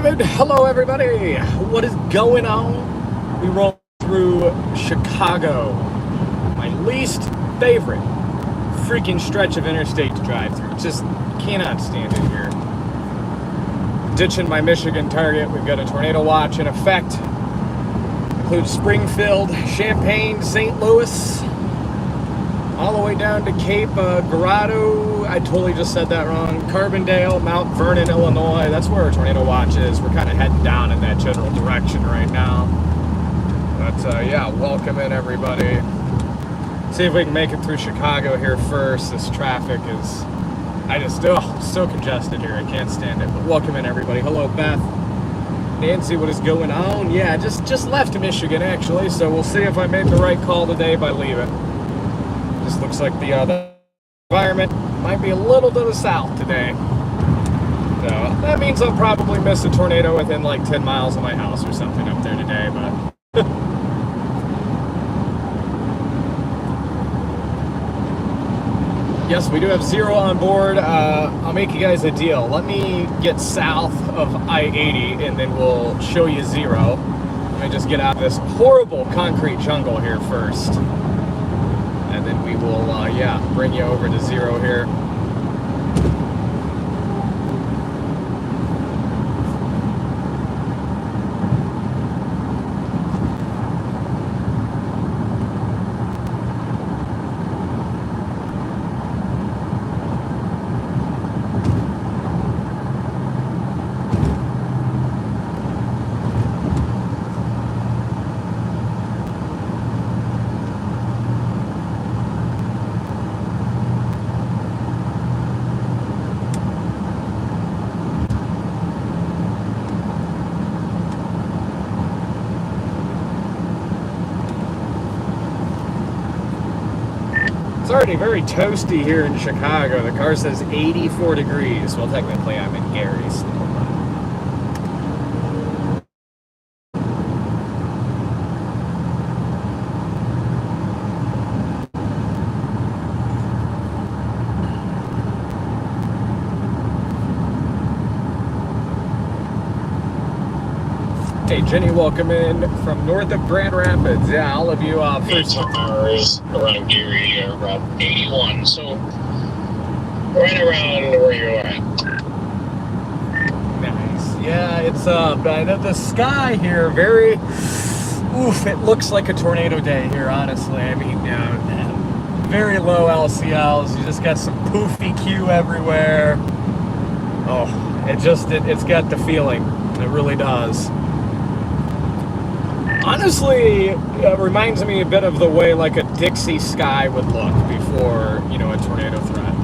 David, hello everybody. What is going on? We roll through Chicago, my least favorite freaking stretch of interstate to drive through. Just cannot stand it here. Ditching my Michigan target. We've got a tornado watch in effect. Includes Springfield, Champaign, St. Louis, all the way down to Cape Girardeau. I totally just said that wrong. Carbondale, Mount Vernon, Illinois. That's where our tornado watch is. We're kind of heading down in that general direction right now. But yeah, welcome in everybody. See if we can make it through Chicago here first. This traffic is, so congested here. I can't stand it. But welcome in everybody. Hello, Beth. Nancy, what is going on? Yeah, just left Michigan actually. So we'll see if I made the right call today by leaving. Just looks like the environment might be a little to the south today. So that means I'll probably miss a tornado within like 10 miles of my house or something up there today, but yes, we do have zero on board. I'll make you guys a deal. Let me get south of I-80 and then we'll show you zero. Let me just get out of this horrible concrete jungle here first. And then we will, bring you over to zero here. It's already very toasty here in Chicago. The car says 84 degrees. Well, technically I'm in Gary still. Hey, Jenny, welcome in from north of Grand Rapids. Yeah, all of you first. Hours around Gary are around 81, so right around where you're at. Nice. Yeah, it's the sky here very. Oof! It looks like a tornado day here. Honestly, I mean, very low LCLs. You just got some poofy Q everywhere. Oh, it's got the feeling. It really does. Honestly, it reminds me a bit of the way like a Dixie sky would look before, a tornado threat.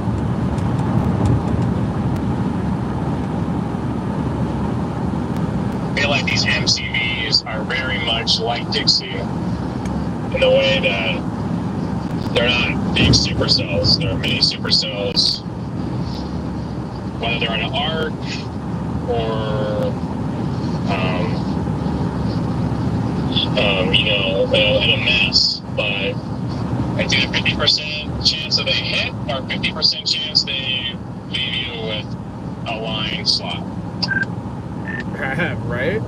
I feel like these MCVs are very much like Dixie in the way that they're not big supercells, they're mini supercells. Whether they're in an arc or in a mess, but I do a 50% chance of a hit or 50% chance they leave you with a line slot. Right?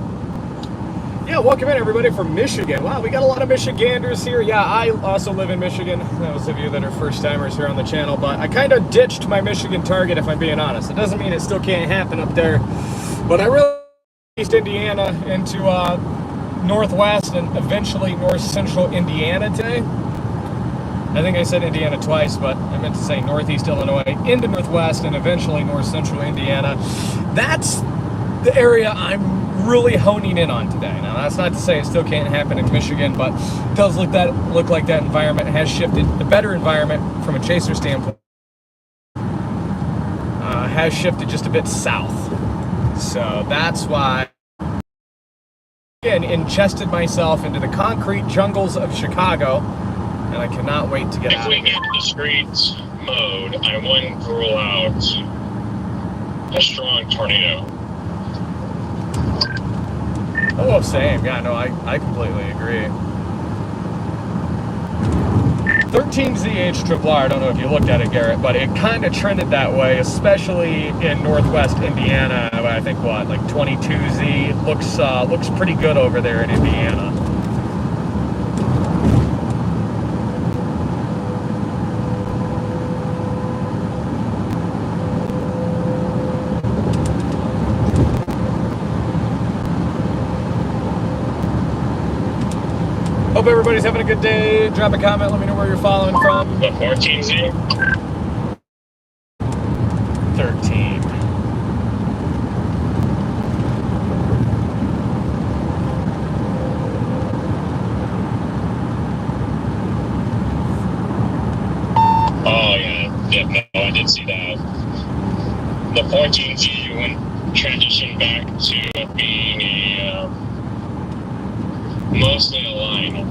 Yeah, welcome in everybody from Michigan. Wow, we got a lot of Michiganders here. Yeah, I also live in Michigan. Those of you that are first timers here on the channel, but I kind of ditched my Michigan target if I'm being honest. It doesn't mean it still can't happen up there, but I really East Indiana into northwest and eventually north central Indiana today. I think I said Indiana twice, but I meant to say northeast Illinois into northwest and eventually north central Indiana. That's the area I'm really honing in on today. Now, that's not to say it still can't happen in Michigan, but it does look like that environment has shifted. The better environment from a chaser standpoint has shifted just a bit south. So that's why again, ingested myself into the concrete jungles of Chicago, and I cannot wait to get out of here. If we get discrete mode, I wouldn't rule out a strong tornado. Oh, same. Yeah, no, I completely agree. 13ZH Triple R, I don't know if you looked at it, Garrett, but it kind of trended that way, especially in northwest Indiana. I think, what, like 22Z looks pretty good over there in Indiana. Hope everybody's having a good day. Drop a comment, let me know where you're following from. The 14Z? 13. Oh, yeah. No, I did see that. The 14Z went transitioned back to being a mostly a line.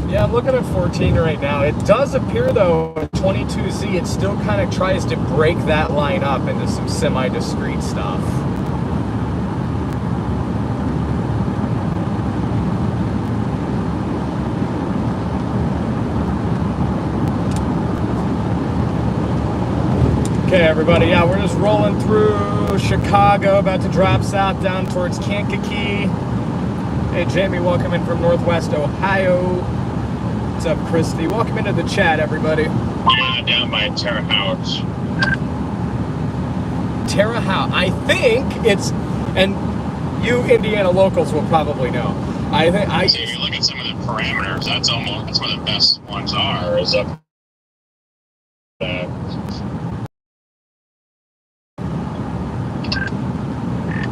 Yeah, I'm looking at 14 right now. It does appear, though, in 22Z, it still kind of tries to break that line up into some semi-discrete stuff. Okay, everybody, yeah, we're just rolling through Chicago, about to drop south down towards Kankakee. Hey, Jamie, welcome in from Northwest Ohio. What's up, Christy? Welcome into the chat, everybody. Yeah, down by Terre Haute. Terre Haute. I think it's, and you Indiana locals will probably know. I think See, if you look at some of the parameters, that's where the best ones are. Is up.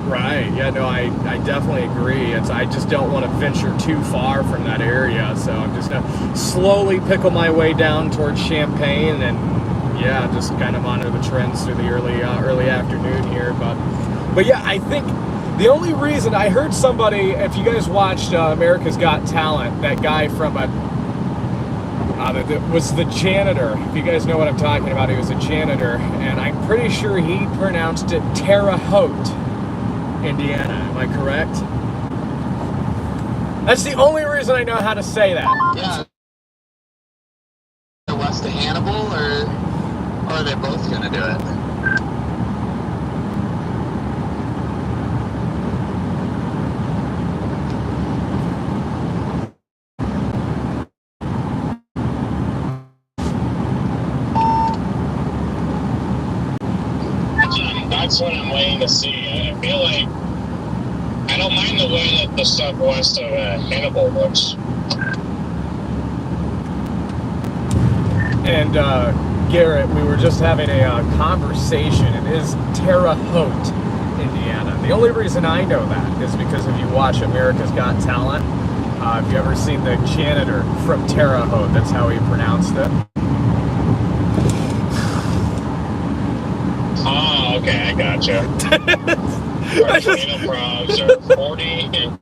Right. Yeah. No. I definitely agree. I just don't want to venture too far from that area, so I'm just gonna slowly pickle my way down towards Champaign, and yeah, just kind of monitor the trends through the early afternoon here. But yeah, I think the only reason I heard somebody, if you guys watched America's Got Talent, that guy from was the janitor. If you guys know what I'm talking about, he was a janitor, and I'm pretty sure he pronounced it Terre Haute, Indiana. Am I correct? That's the only reason I know how to say that. Yeah. West of Hannibal, or are they both going to do it? That's what I'm waiting to see. I feel like I don't mind the way that the stuff west of Hannibal looks. And Garrett, we were just having a conversation. It is Terre Haute, Indiana. The only reason I know that is because if you watch America's Got Talent, if you ever seen the janitor from Terre Haute, that's how he pronounced it. Oh, okay, I gotcha. Our tornado probs are 40 and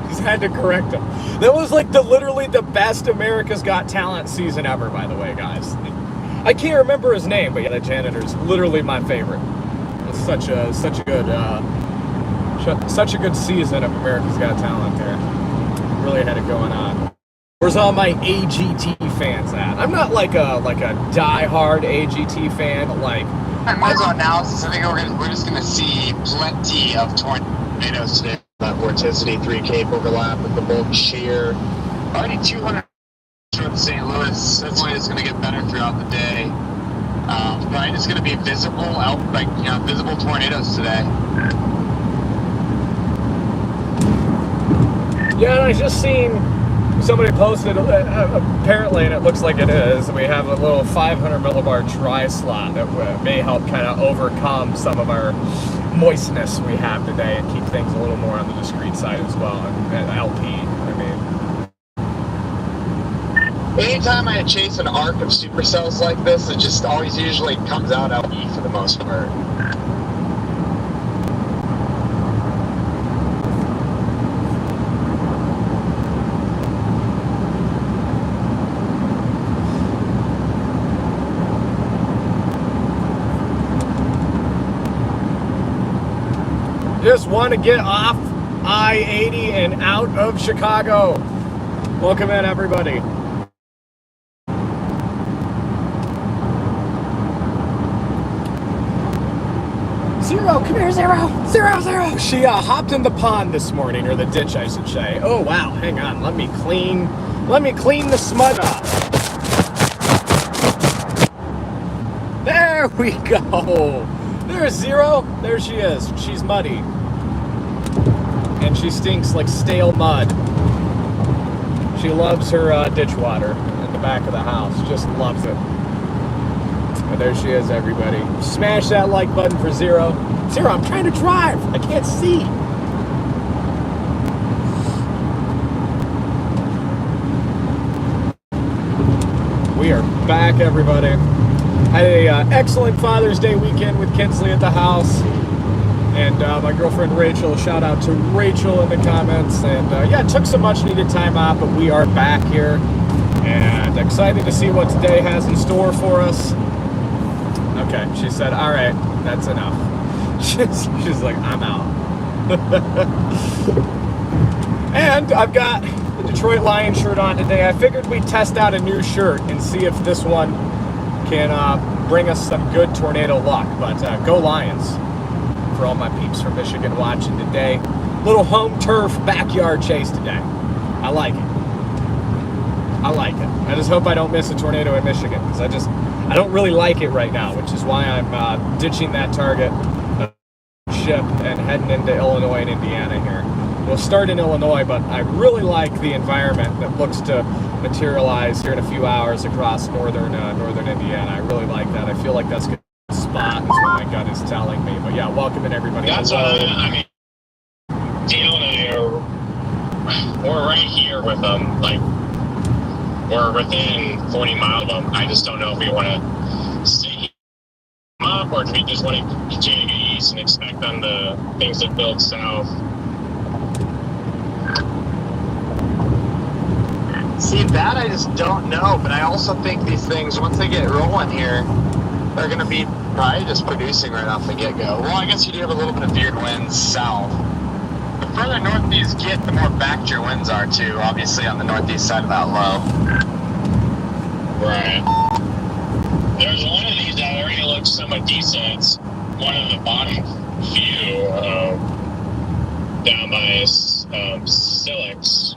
just had to correct him. That was like literally the best America's Got Talent season ever, by the way, guys. I can't remember his name, but yeah, the janitor's literally my favorite. It's such a good season of America's Got Talent there. Really had it going on. Where's all my AGT fans at? I'm not like a die-hard AGT fan, but like. I might as well analysis. I think we're just going to see plenty of tornadoes today. That vorticity 3 cape overlap with the bulk shear. Already 200 from St. Louis. Hopefully it's going to get better throughout the day. Probably just going to be visible visible tornadoes today. Yeah, and I just seen somebody posted, apparently, and it looks like it is, we have a little 500 millibar dry slot that may help kind of overcome some of our moistness we have today and keep things a little more on the discrete side as well, and LP, I mean. Anytime I chase an arc of supercells like this, it just always usually comes out LP for the most part. Just want to get off I-80 and out of Chicago. Welcome in, everybody. Zero, come here, Zero. Zero, Zero. She hopped in the pond this morning, or the ditch, I should say. Oh, wow, hang on. Let me clean the smut off. There we go. There's Zero. There she is. She's muddy. And she stinks like stale mud. She loves her ditch water in the back of the house. Just loves it. But there she is, everybody. Smash that like button for Zero. Zero, I'm trying to drive. I can't see. We are back, everybody. Had a excellent Father's Day weekend with Kinsley at the house. And my girlfriend Rachel, shout out to Rachel in the comments. And yeah, took some much needed time off, but we are back here. And excited to see what today has in store for us. Okay, she said, all right, that's enough. She's like, I'm out. And I've got the Detroit Lions shirt on today. I figured we'd test out a new shirt and see if this one can bring us some good tornado luck. But go Lions. For all my peeps from Michigan watching today. Little home turf backyard chase today. I like it. I like it. I just hope I don't miss a tornado in Michigan, because I don't really like it right now, which is why I'm ditching that target ship and heading into Illinois and Indiana here. We'll start in Illinois, but I really like the environment that looks to materialize here in a few hours across northern Indiana. I really like that. I feel like that's good spot is what my gut is telling me. But yeah, welcome in, everybody. That's what I mean. Dale and I we're right here with them. Like, we're within 40 miles of them. I just don't know if we want to stay up or if we just want to continue to get east and expect on the things that build south. See, that I just don't know, but I also think these things, once they get rolling here, they're going to be probably just producing right off the get-go. Well, I guess you do have a little bit of veered winds south. The further north these get, the more backed your winds are, too, obviously on the northeast side of that low. Right. There's one of these that already looks somewhat decent. It's one of the bottom few down by Silix.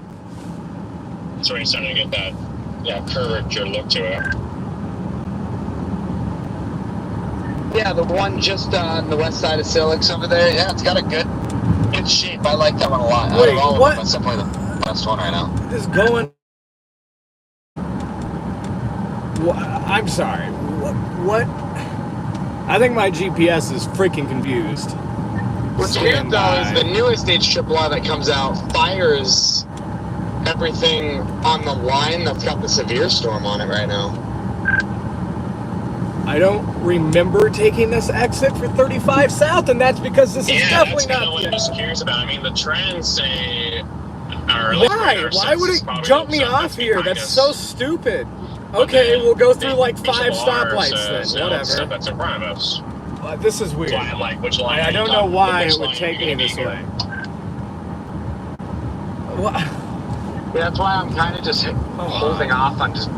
It's already starting to get that curvature look to it. Yeah, the one just on the west side of Silix over there. Yeah, it's got a good shape. I like that one a lot. Wait, out of all of what? them, that's definitely the best one right now. What is going? I'm sorry. What? I think my GPS is freaking confused. What's weird though is the newest HIII that comes out fires everything on the line that's got the severe storm on it right now. I don't remember taking this exit for 35 South, and that's because this is definitely that's not what I'm just curious about. I mean, the trends say... Why would it jump me off here? That's so stupid. Okay, we'll go through like 5 stoplights then, whatever. That's in front of us. This is weird. That's why I'm like, which line I don't know why it would take me this way. What? Yeah, that's why I'm kind of just holding off on just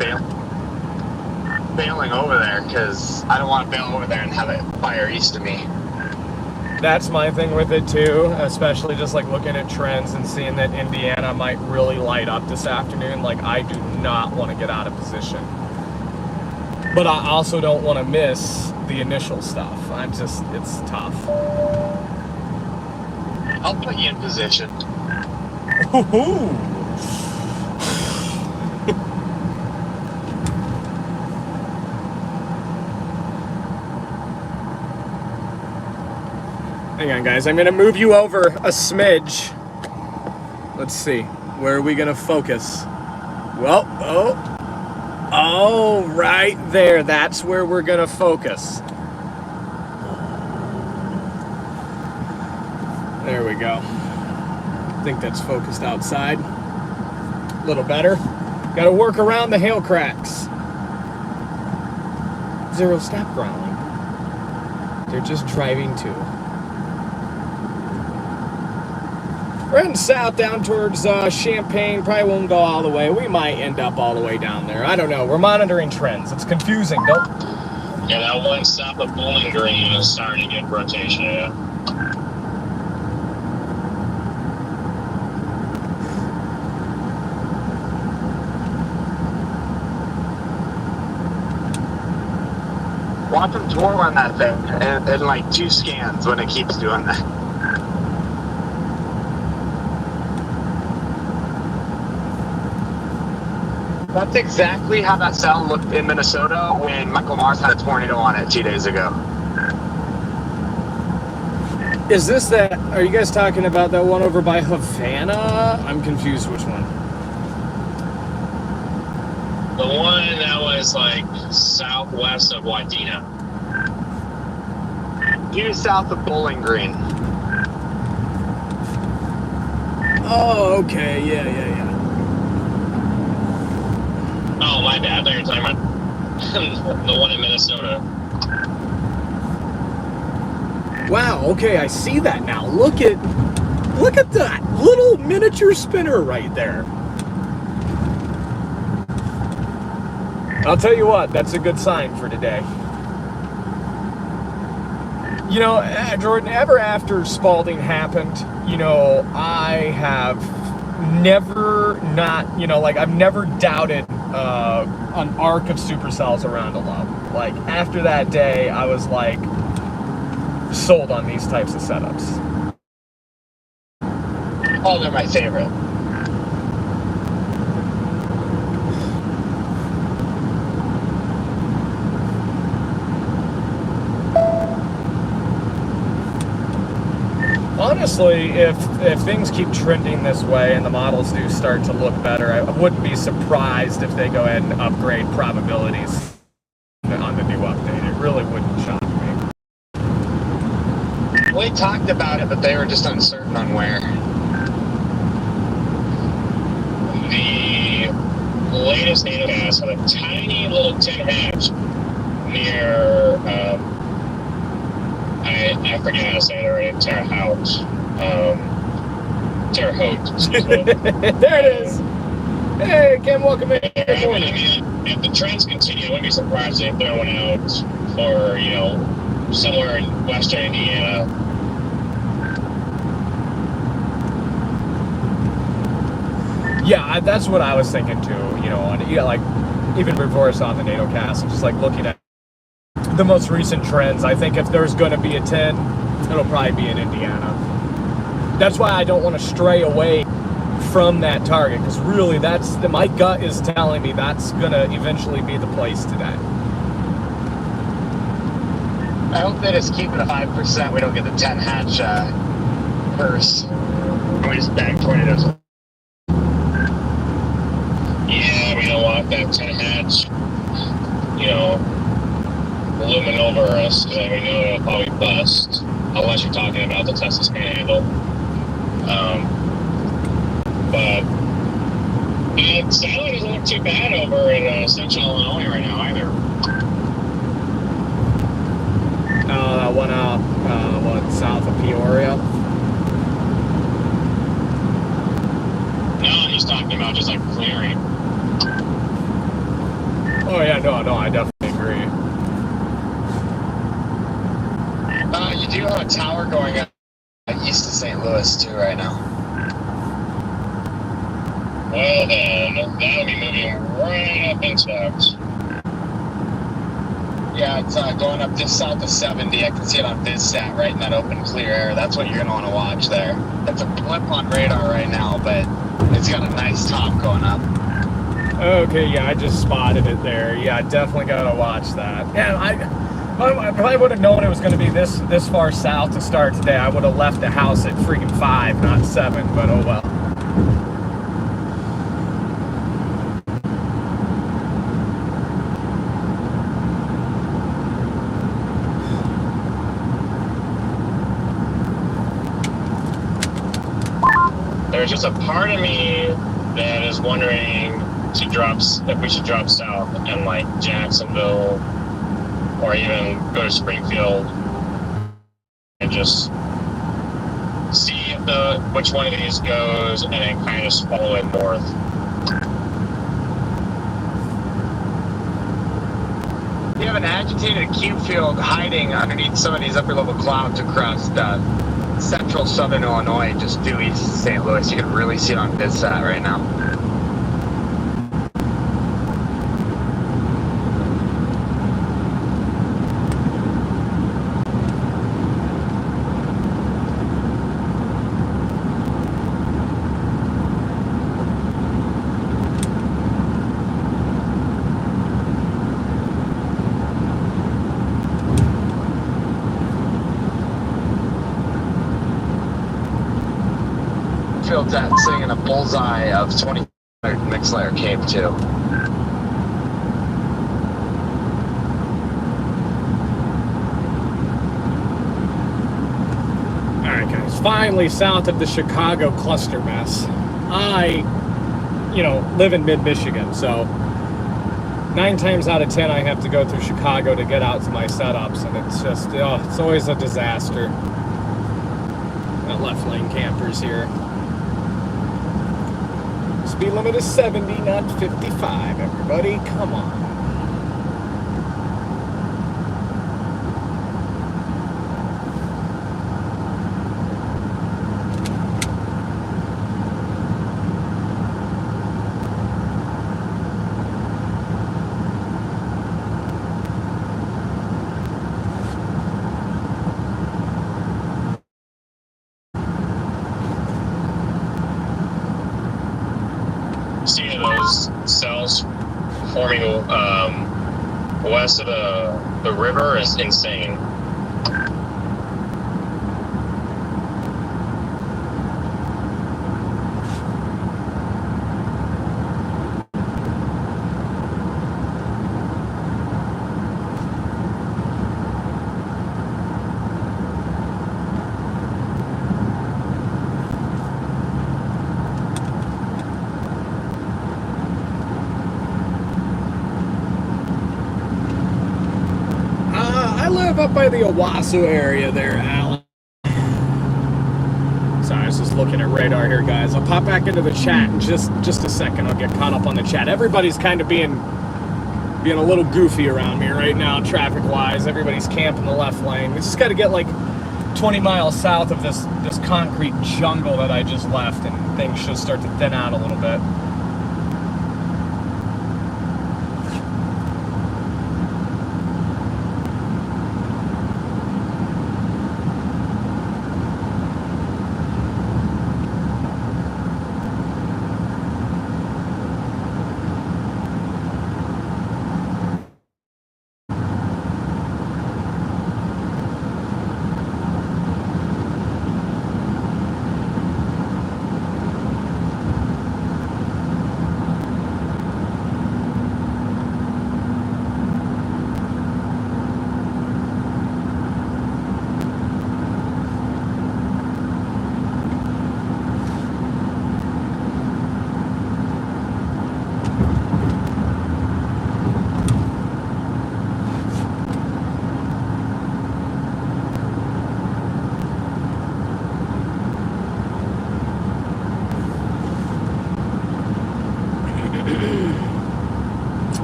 bailing over there, because I don't want to bail over there and have it fire east of me. That's my thing with it too, especially just like looking at trends and seeing that Indiana might really light up this afternoon. Like, I do not want to get out of position, but I also don't want to miss the initial stuff. It's tough. I'll put you in position. Woohoo! Hang on, guys. I'm going to move you over a smidge. Let's see. Where are we going to focus? Well, oh, right there. That's where we're going to focus. There we go. I think that's focused outside. A little better. Got to work around the hail cracks. Zero, stop growling. They're just driving too. We're heading south down towards Champaign. Probably won't go all the way. We might end up all the way down there. I don't know. We're monitoring trends. It's confusing. Don't. Yeah, that one south of Bowling Green is starting to get rotation. Yeah. Watch them tour on that thing in like 2 scans when it keeps doing that. That's exactly how that sound looked in Minnesota when Michael Mars had a tornado on it 2 days ago. Is this that? Are you guys talking about that one over by Havana? I'm confused which one. The one that was like southwest of Wadena. Due south of Bowling Green. Oh, okay. Yeah. Oh, my bad. I thought you were talking about the one in Minnesota. Wow, okay, I see that now. Look at that little miniature spinner right there. I'll tell you what, that's a good sign for today. You know, Jordan, ever after Spalding happened, you know, I have never I've never doubted an arc of supercells around a low. Like, after that day, I was like, sold on these types of setups. Oh, they're my favorite. Honestly, if things keep trending this way and the models do start to look better, I wouldn't be surprised if they go ahead and upgrade probabilities on the new update. It really wouldn't shock me. We talked about it, but they were just uncertain on where. The latest NATO gas had a tiny little tin hatch near, I forget how to say it already, Terre Haute. Terre Haute, excuse me. There it is. Hey, Kim, welcome in. Good morning. I mean, if the trends continue, I wouldn't be surprised if they throw one out for, you know, somewhere in western Indiana. Yeah, that's what I was thinking too. You know, and like even before I saw the NATO cast, just like looking at the most recent trends. I think if there's going to be a 10, it'll probably be in Indiana. That's why I don't want to stray away from that target, because really, my gut is telling me that's going to eventually be the place today. I hope they just keep it at 5%. We don't get the 10 hatch curse. We just bag tornadoes. Yeah, we don't want that 10 hatch, you know, looming over us, because we know it'll probably bust, unless you're talking about the Texas Panhandle. But Silent doesn't look too bad over in central Illinois right now either. That one out, south of Peoria? No, he's talking about just like clearing. Oh yeah, no, I definitely agree. You do have a tower going up east of St. Louis too right now. Well then, that'll be moving right up in specs. Yeah, it's going up just south of 70. I can see it on VizSat right in that open clear air. That's what you're going to want to watch there. It's a blip on radar right now, but it's got a nice top going up. Okay, yeah, I just spotted it there. Yeah, I definitely gotta watch that. Yeah, I probably would have known it was going to be this far south to start today. I would have left the house at freaking 5, not 7, but oh well. There's just a part of me that is wondering if we should drop south and like Jacksonville or even go to Springfield and just see if which one of these goes, and then kind of follow it north. You have an agitated cube field hiding underneath some of these upper level clouds across central southern Illinois, just due east of St. Louis. You can really see it on VidSat right now. Field's at sitting in a bullseye of 20 mixed layer Cape too. Alright guys, finally south of the Chicago cluster mess. I, live in mid-Michigan, so 9 times out of 10 I have to go through Chicago to get out to my setups, and it's just, it's always a disaster. Got left lane campers here. Speed limit is 70, not 55, everybody. Come on. Seeing those cells forming west of the river is insane. Up by the Owasso area there, Alan. Sorry, I was just looking at radar here, guys. I'll pop back into the chat in just a second. I'll get caught up on the chat. Everybody's kind of being a little goofy around me right now, traffic-wise. Everybody's camping the left lane. We just got to get like 20 miles south of this concrete jungle that I just left, and things should start to thin out a little bit.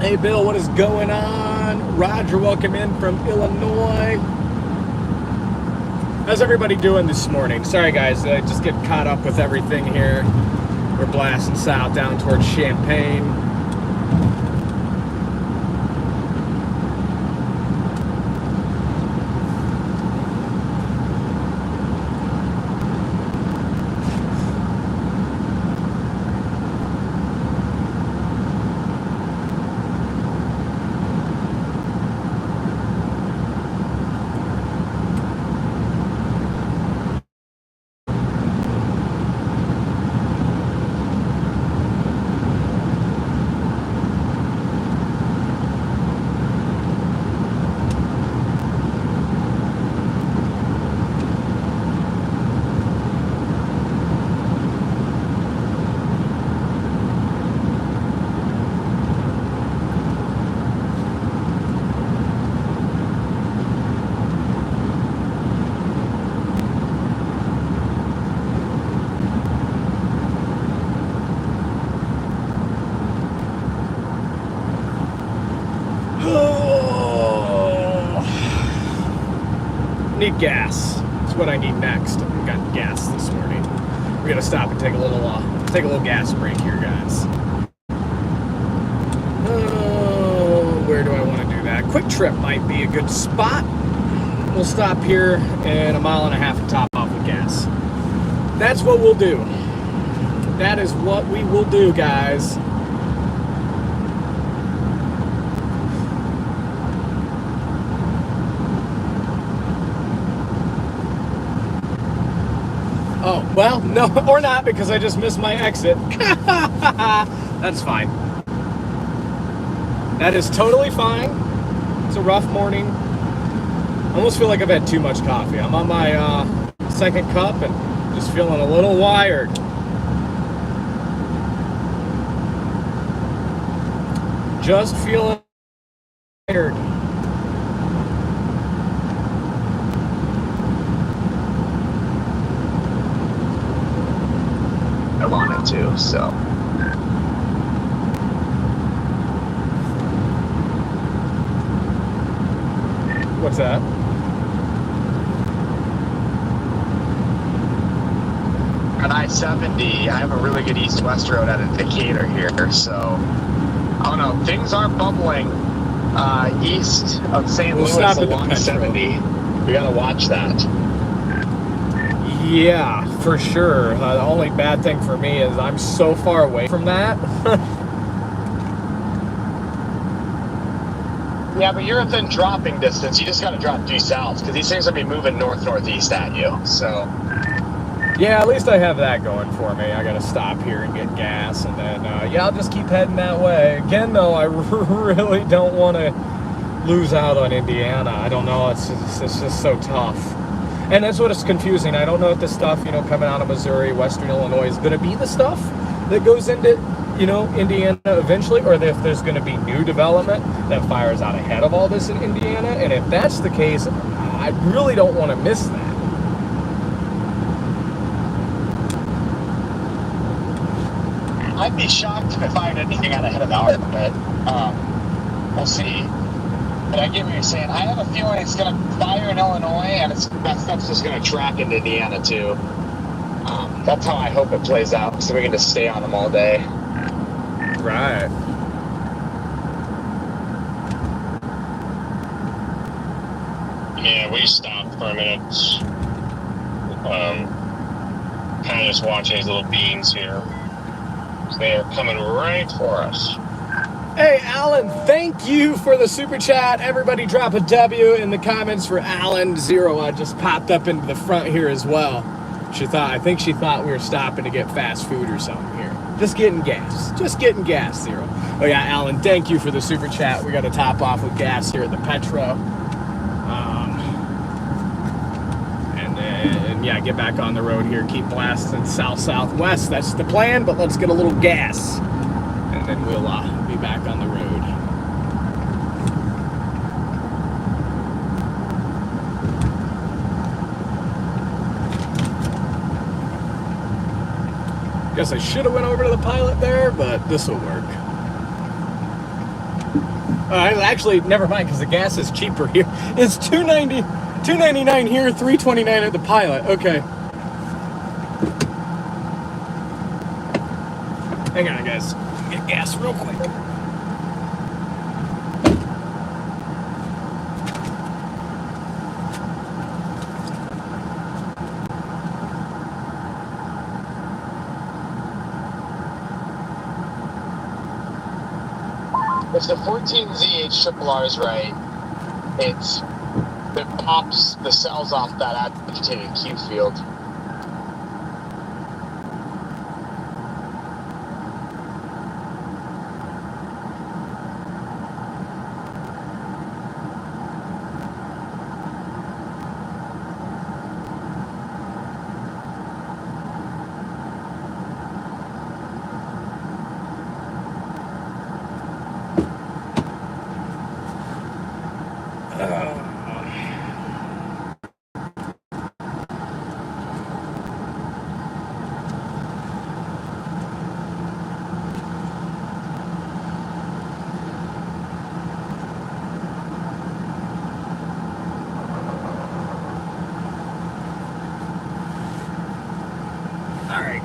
Hey Bill, what is going on? Roger, welcome in from Illinois. How's everybody doing this morning? Sorry guys, I just get caught up with everything here. We're blasting south down towards Champaign. need gas. That's what I need next. I got gas this morning. We're gonna stop and take a little gas break here, guys. Where do I want to do that? Quick Trip might be a good spot. We'll stop here in 1.5 miles and top off with gas. That's what we'll do. That is what we will do, guys. Oh, well, no, or not, because I just missed my exit. That's fine. That is totally fine. It's a rough morning. I almost feel like I've had too much coffee. I'm on my second cup and just feeling a little wired. Just feeling tired. I wanted to, so. What's that? On I-70, I have a really good east-west road out of Decatur here, so I don't know, things are bubbling east of St. Louis along 70. We gotta watch that. Yeah, for sure. The only bad thing for me is I'm so far away from that. Yeah, but you're within dropping distance. You just gotta drop due south, because these things will be moving north-northeast at you, so. Yeah, at least I have that going for me. I gotta stop here and get gas, and then, yeah, I'll just keep heading that way. Again, though, I really don't want to lose out on Indiana. I don't know, it's just so tough. And that's what is confusing. I don't know if this stuff, coming out of Missouri, Western Illinois is gonna be the stuff that goes into, Indiana eventually, or if there's gonna be new development that fires out ahead of all this in Indiana. And if that's the case, I really don't want to miss that. I'd be shocked if I fired anything out ahead of ours, but we'll see. But I get what you're saying. I have a feeling it's going to fire in Illinois, and that stuff's just going to track into Indiana, too. That's how I hope it plays out, so we can just stay on them all day. Right. Yeah, we stopped for a minute. Kind of just watching these little beans here. They are coming right for us. Hey, Alan, thank you for the super chat. Everybody drop a W in the comments for Alan. Zero just popped up into the front here as well. I think she thought we were stopping to get fast food or something here. Just getting gas. Just getting gas, Zero. Oh, yeah, Alan, thank you for the super chat. We got to top off with gas here at the Petro. And then, yeah, get back on the road here. Keep blasting south-southwest. That's the plan, but let's get a little gas. And then we'll be back on the road. Guess I should have went over to the Pilot there, but this will work. Actually, never mind, because the gas is cheaper here. It's $2.99 here, $3.29 at the Pilot. Okay. Hang on, guys. Get gas real quick. If the 14ZH triple R is right, it pops the cells off that agitated Q field.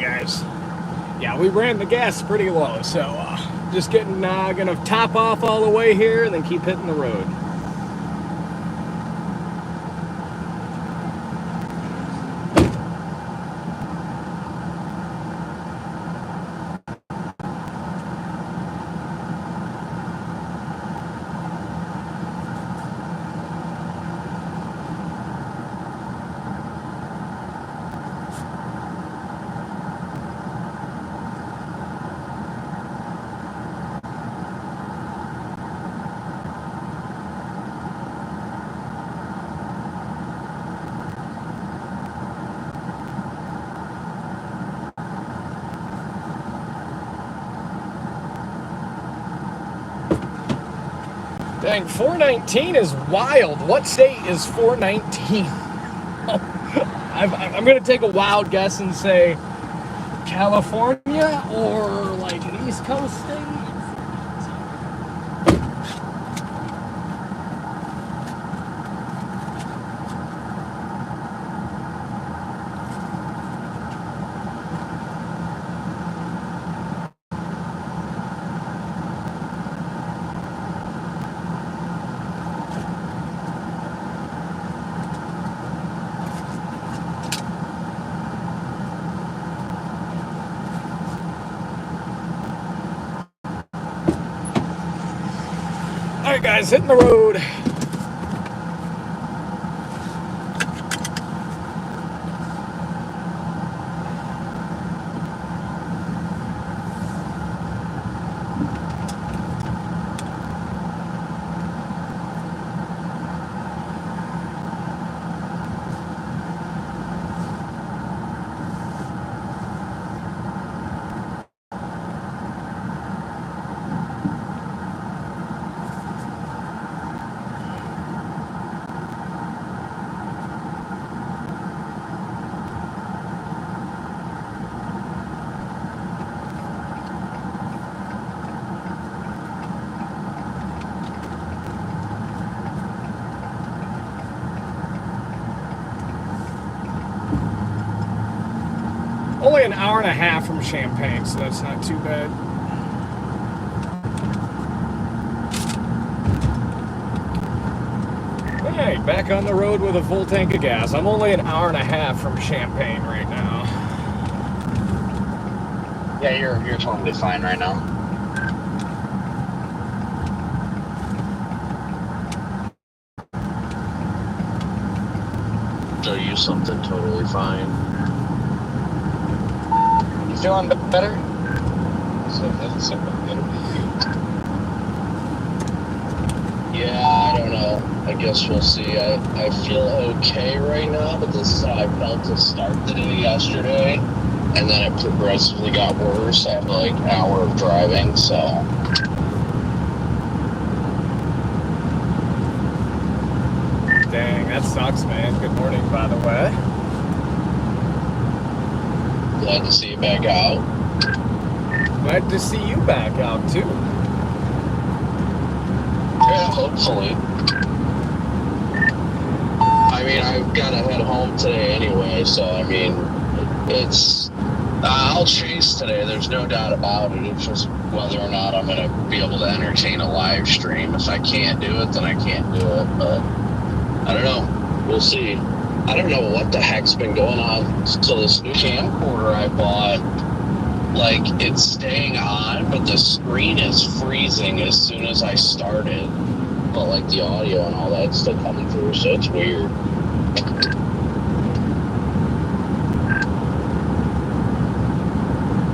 guys. Yeah, we ran the gas pretty low, so just gonna top off all the way here and then keep hitting the road. Dang, 419 is wild. What state is 419? I'm going to take a wild guess and say California or like an East Coast state. Alright guys, hitting the road. Only an hour and a half from Champaign, so that's not too bad. Hey, back on the road with a full tank of gas. I'm only an hour and a half from Champaign right now. Yeah, you're totally fine right now. Show you something totally fine. You feeling better? So that's something that'll be Yeah, I don't know. I guess we'll see. I feel okay right now, but this is how I felt to start the day yesterday. And then it progressively got worse after like an hour of driving, so. Dang, that sucks, man. Good morning, by the way. Glad to see you back out. Glad to see you back out, too. Yeah, hopefully. I mean, I've got to head home today anyway, so I mean, it's... I'll chase today, there's no doubt about it. It's just whether or not I'm going to be able to entertain a live stream. If I can't do it, then I can't do it, but I don't know. We'll see. I don't know what the heck's been going on. So this new camcorder I bought, like, it's staying on, but the screen is freezing as soon as I start it. But, like, the audio and all that's still coming through, so it's weird.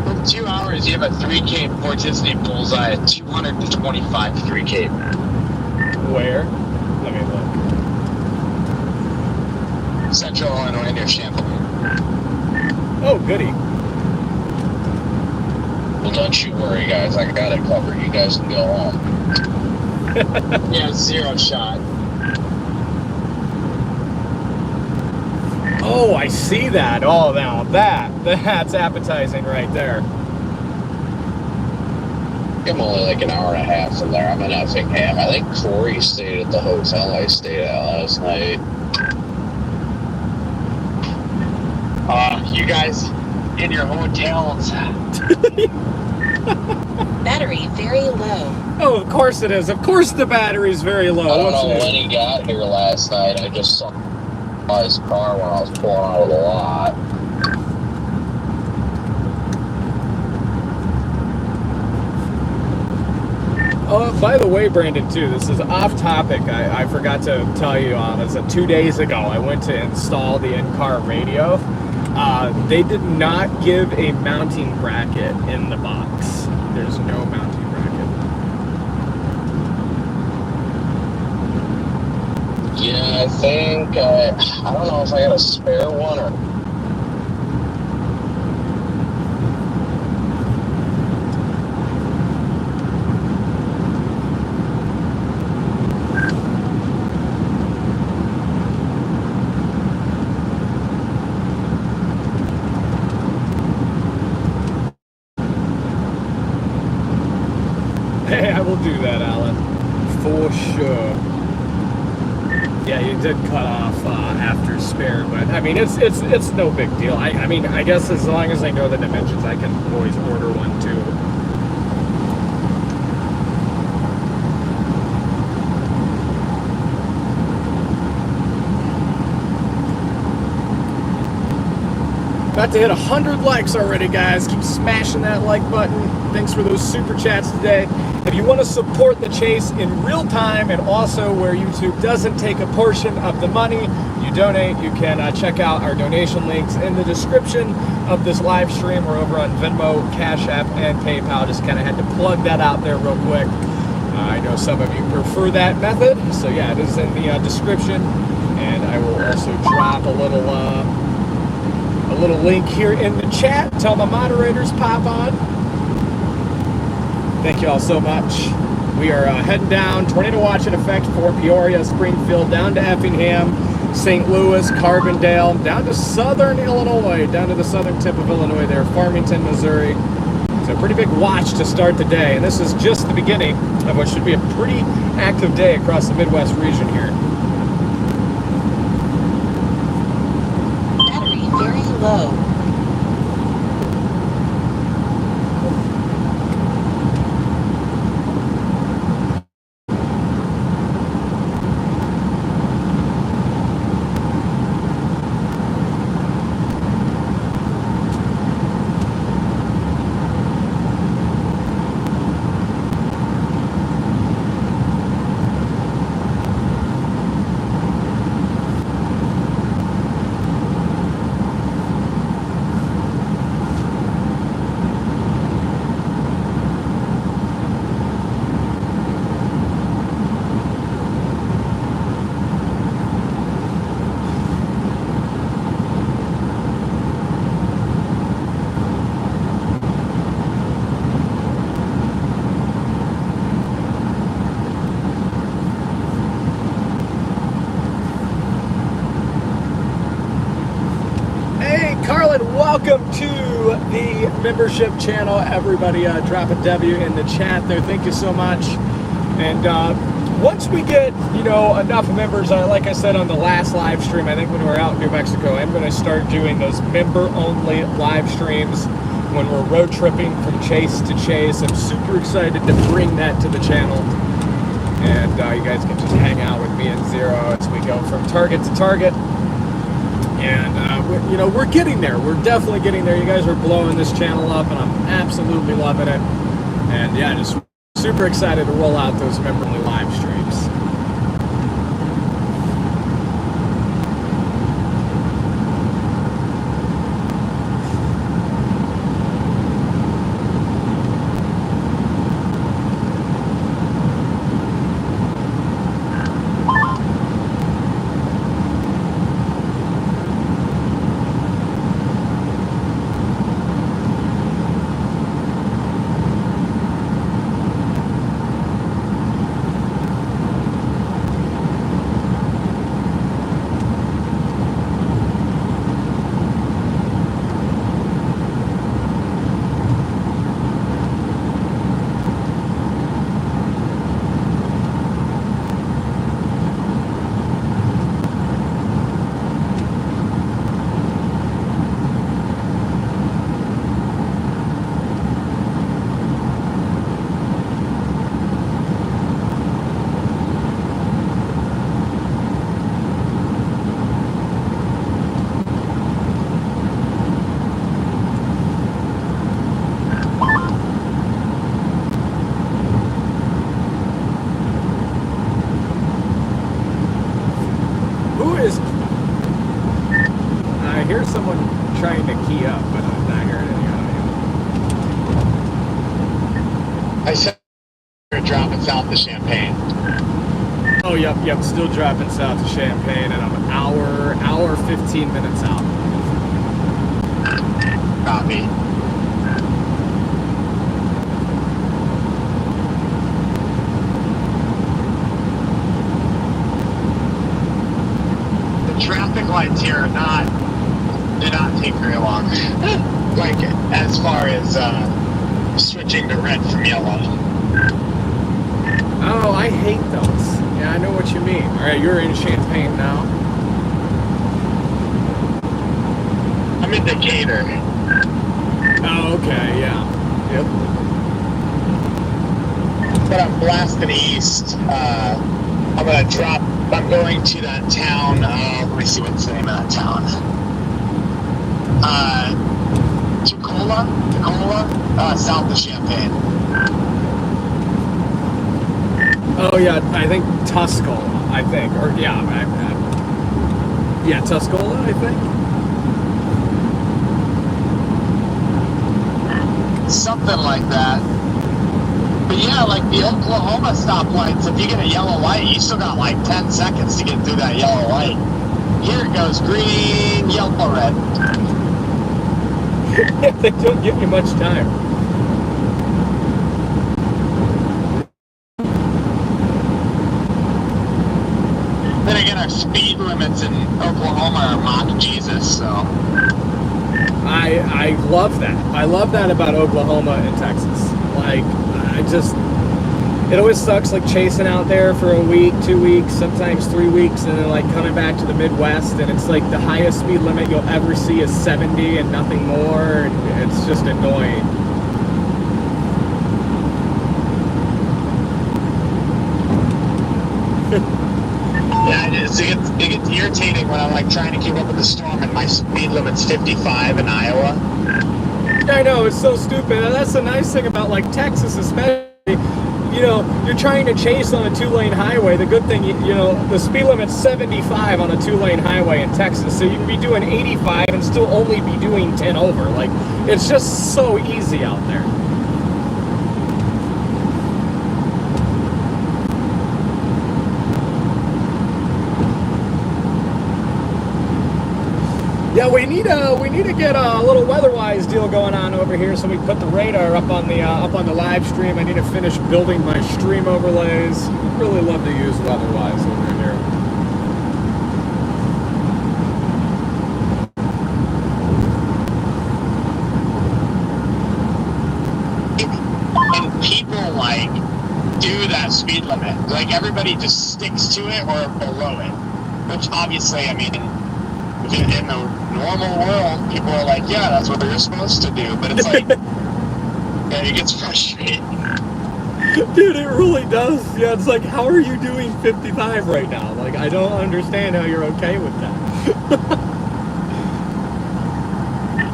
For 2 hours, you have a 3K vorticity bullseye at 225 3K. Where? Let me look. Central Illinois near Champaign. Oh, goody. Well, don't you worry, guys. I got it covered. You guys can go home. Yeah, 0 shot. Oh, I see that. Oh, now that's appetizing right there. I'm only like an hour and a half from there. I'm in Effingham. I think Corey stayed at the hotel I stayed at last night. You guys, in your hotels. Battery very low. Oh, of course it is. Of course the battery's very low. I don't What's know new? when he got here last night. I just saw his car when I was pulling out of the lot. Oh, by the way, Brandon, too, this is off topic. I forgot to tell you on this. 2 days ago, I went to install the in-car radio. They did not give a mounting bracket in the box. There's no mounting bracket. Yeah, I think, I don't know if I got a spare one or... Hey, I will do that, Alan. For sure. Yeah, you did cut off after spare, but I mean, it's no big deal. I mean, I guess as long as I know the dimensions, I can always order one too. About to hit 100 likes already, guys. Keep smashing that like button. Thanks for those super chats today. If you want to support the chase in real time and also where YouTube doesn't take a portion of the money you donate, you can check out our donation links in the description of this live stream. We're over on Venmo, Cash App, and PayPal. Just kind of had to plug that out there real quick. I know some of you prefer that method, so yeah, it is in the description. And I will also drop a little link here in the chat. Tell my moderators pop on. Thank you all so much. We are heading down, tornado watch in effect for Peoria, Springfield, down to Effingham, St. Louis, Carbondale, down to southern Illinois, down to the southern tip of Illinois there, Farmington, Missouri. So a pretty big watch to start the day, and this is just the beginning of what should be a pretty active day across the Midwest region here. Battery very low. Welcome to the membership channel. Everybody drop a W in the chat there. Thank you so much. And once we get, enough members, like I said on the last live stream, I think when we were out in New Mexico, I'm going to start doing those member-only live streams when we're road tripping from chase to chase. I'm super excited to bring that to the channel. And you guys can just hang out with me and Zero as we go from target to target. And, we're getting there. We're definitely getting there. You guys are blowing this channel up, and I'm absolutely loving it. And, yeah, just super excited to roll out those member-only live streams. south of Champaign. Oh, yep. Still dropping south to Champaign, and I'm an hour 15 minutes out. Copy. The traffic lights here do not take very long. Like, as far as switching to red from yellow. Oh, I hate those. Yeah, I know what you mean. All right, you're in Champaign now. I'm in Decatur. Oh, okay, yeah. Yep. But I'm blasting east. I'm going to that town. Let me see what's the name of that town. Tuscola, south of Champaign. Oh, yeah, I think Tuscola, Or, yeah, Tuscola, I think. Something like that. But yeah, like the Oklahoma stoplights, if you get a yellow light, you still got like 10 seconds to get through that yellow light. Here it goes, green, yellow, red. They don't give you much time. Then again, our speed limits in Oklahoma are mock Jesus, so. I love that. I love that about Oklahoma and Texas. Like, it always sucks, like, chasing out there for a week, 2 weeks, sometimes 3 weeks, and then, like, coming back to the Midwest, and it's like the highest speed limit you'll ever see is 70 and nothing more, and it's just annoying. Yeah, it gets irritating when I'm, like, trying to keep up with the storm, and my speed limit's 55 in Iowa. I know, it's so stupid. And that's the nice thing about, like, Texas especially. You know, you're trying to chase on a 2-lane highway. The good thing, you know, the speed limit's 75 on a 2-lane highway in Texas, so you can be doing 85 and still only be doing 10 over. Like, it's just so easy out there. Yeah, we need to get a little weather-wise deal going on over here, so we can put the radar up on the live stream. I need to finish building my stream overlays. I'd really love to use weather-wise over here. And people like do that speed limit. Like everybody just sticks to it or below it. Which obviously, I mean, in the normal world, people are like, yeah, that's what they're supposed to do. But it's like, yeah, it gets frustrating. Dude, it really does. Yeah, it's like, how are you doing 55 right now? Like, I don't understand how you're okay with that.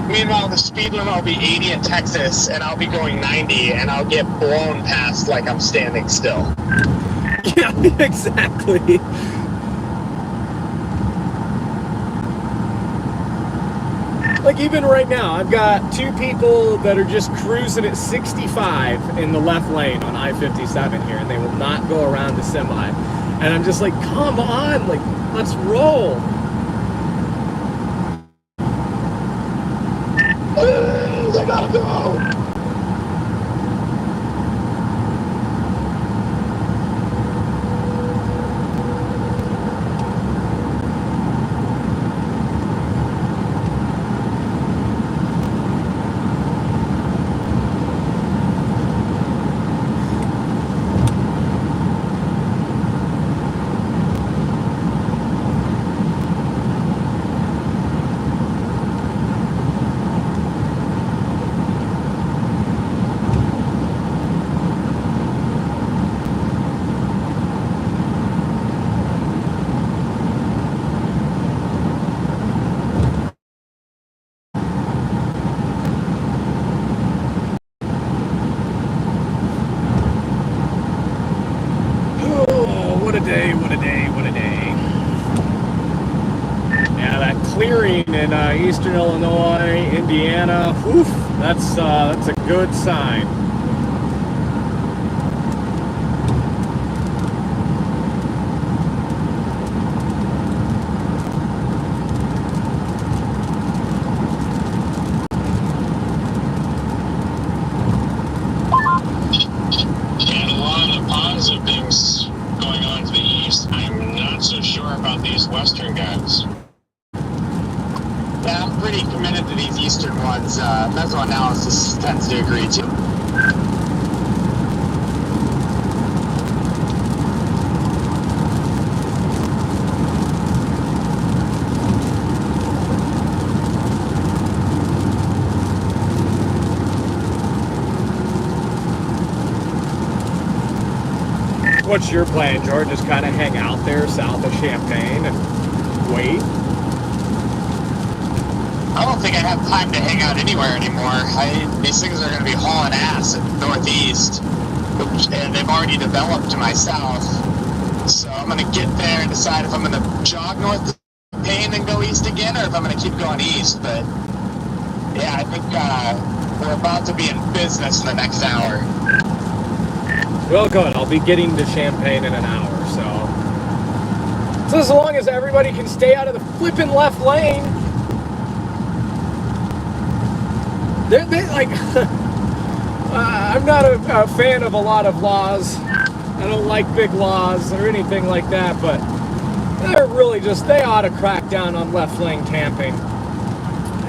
Meanwhile, the speed limit will be 80 in Texas, and I'll be going 90, and I'll get blown past like I'm standing still. Yeah, exactly. Like, even right now, I've got 2 people that are just cruising at 65 in the left lane on I-57 here, and they will not go around the semi. And I'm just like, come on, like, let's roll. I gotta go. What a day, what a day, what a day. Yeah, that clearing in eastern Illinois, Indiana, oof, that's a good sign. western guys. Yeah, I'm pretty committed to these eastern ones. Mesoanalysis tends to agree too. What's your plan, George? Just kind of hang out there south of Champaign and wait? I don't think I have time to hang out anywhere anymore. These things are going to be hauling ass in northeast, and they've already developed to my south. So I'm going to get there and decide if I'm going to jog north Champaign and go east again, or if I'm going to keep going east. But yeah, I think we're about to be in business in the next hour. Well, good. I'll be getting to Champaign in an hour, so as long as everybody can stay out of the flipping left lane. They like, I'm not a fan of a lot of laws. I don't like big laws or anything like that, but they're really just, they ought to crack down on left lane camping.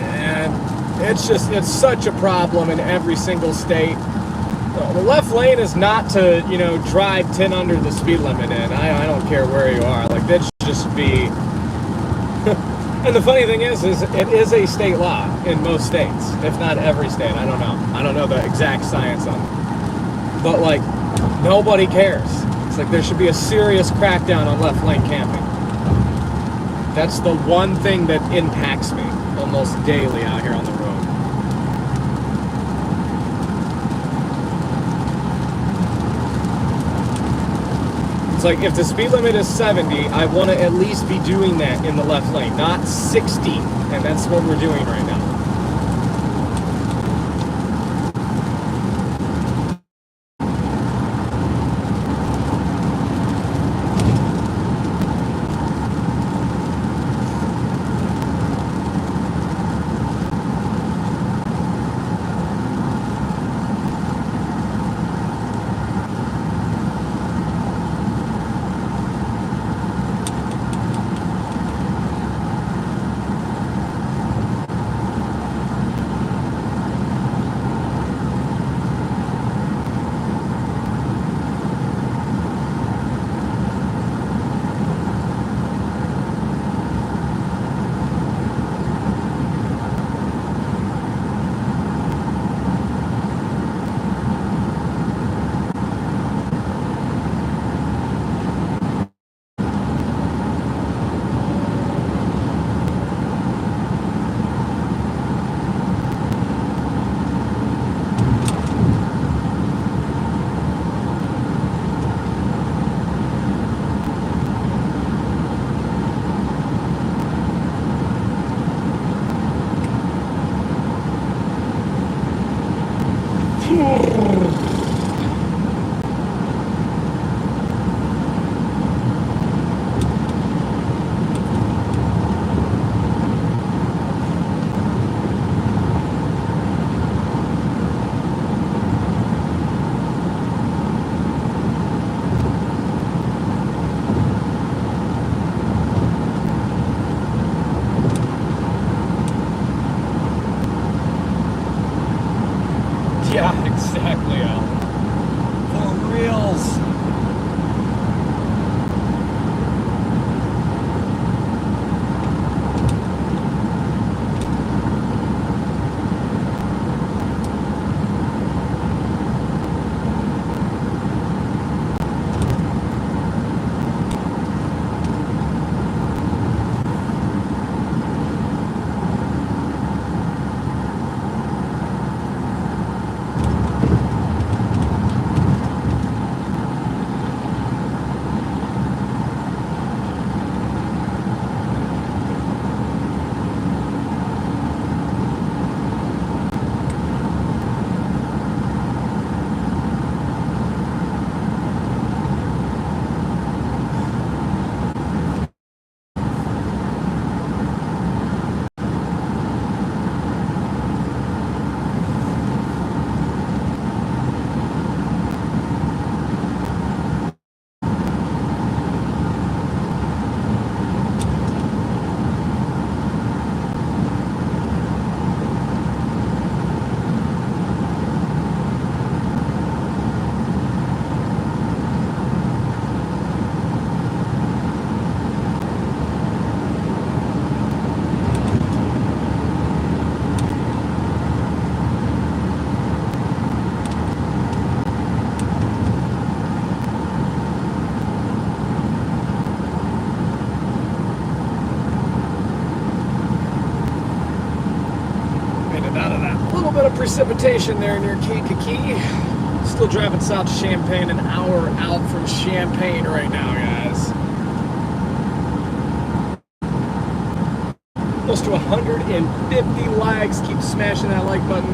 And it's such a problem in every single state. The left lane is not to, drive 10 under the speed limit in. I don't care where you are. Like, that should just be... And the funny thing is it is a state law in most states, if not every state. I don't know. I don't know the exact science on it. But, like, nobody cares. It's like there should be a serious crackdown on left lane camping. That's the one thing that impacts me almost daily out here on the road. It's like, if the speed limit is 70, I want to at least be doing that in the left lane, not 60, and that's what we're doing right now. precipitation there near Kankakee. Still driving south to Champaign, an hour out from Champaign right now, guys. Close to 150 likes. Keep smashing that like button.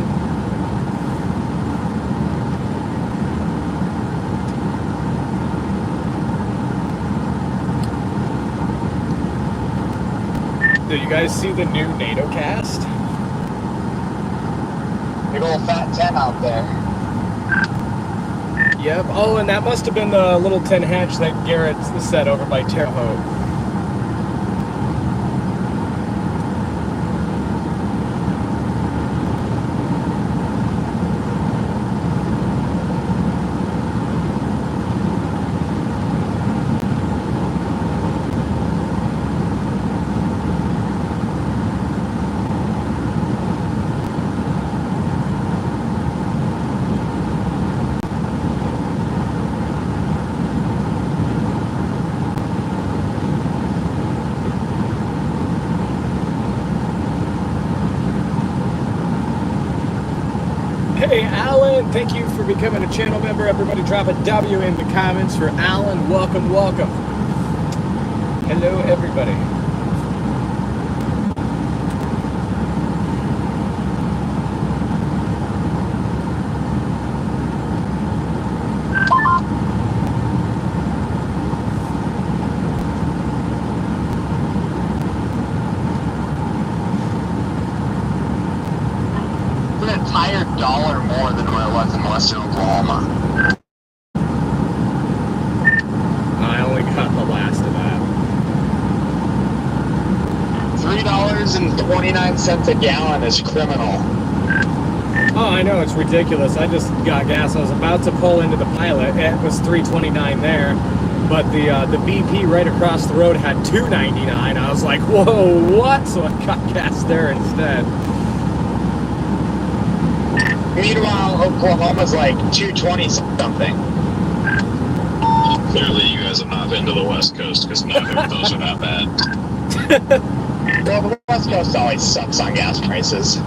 Did you guys see the new NATO cast? Big old fat 10 out there. Yep. Oh, and that must have been the little 10 hatch that Garrett set over by Terre Haute. Hey, Alan, thank you for becoming a channel member. Everybody drop a W in the comments for Alan. Welcome, welcome. Hello, everybody. $1 more than what it was in Western Oklahoma. I only got the last of that. $3.29 a gallon is criminal. Oh, I know, it's ridiculous. I just got gas. I was about to pull into the Pilot. It was $3.29 there, but the BP right across the road had $2.99. I was like, whoa, what? So I got gas there instead. Meanwhile, Oklahoma's like $2.20 something. Clearly, you guys have not been to the West Coast because neither of those are that bad. Well, the West Coast always sucks on gas prices.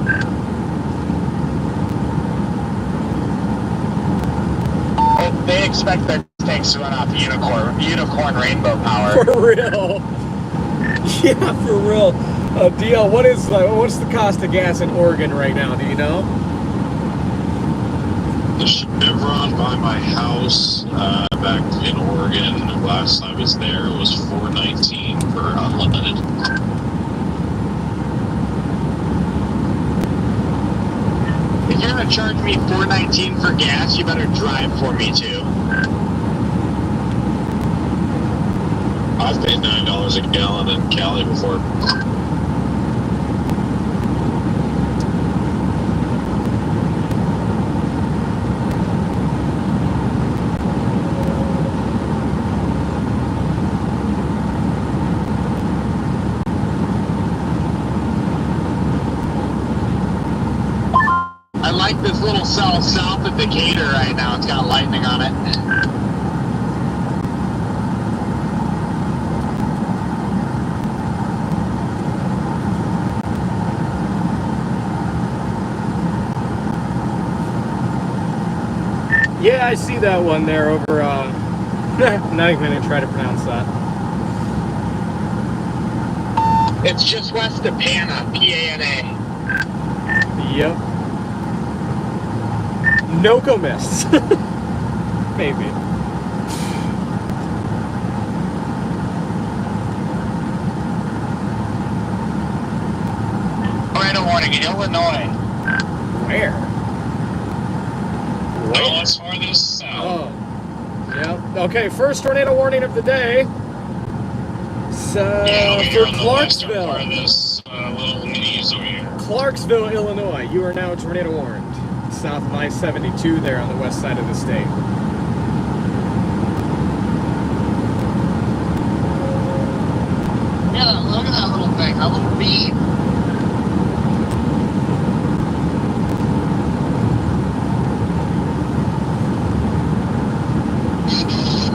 They expect their tanks to run off unicorn rainbow power. For real. Yeah, for real. DL, what's the cost of gas in Oregon right now? Do you know? The Chevron by my house back in Oregon, last I was there, was $4.19 for unlimited. If you're gonna charge me $4.19 for gas, you better drive for me too. I've paid $9 a gallon in Cali before. I like this little cell south of Decatur right now. It's got lightning on it. Yeah, I see that one there over, not even gonna try to pronounce that. It's just west of Pana, P-A-N-A. Yep. Nokomis. Maybe. Tornado warning, Illinois. Where? Oh, as far as south. Oh. Yep. Okay, first tornado warning of the day. So, Yeah, over here for on the western part of Clarksville. this little mini over here. Clarksville, Illinois. You are now tornado warned. South of I-72 there on the west side of the state. Yeah, look at that little thing, that little bead.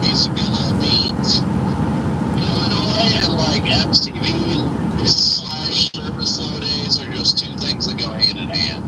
These little beads. Illinois and like MTV / service low days are just two things that go hand in hand.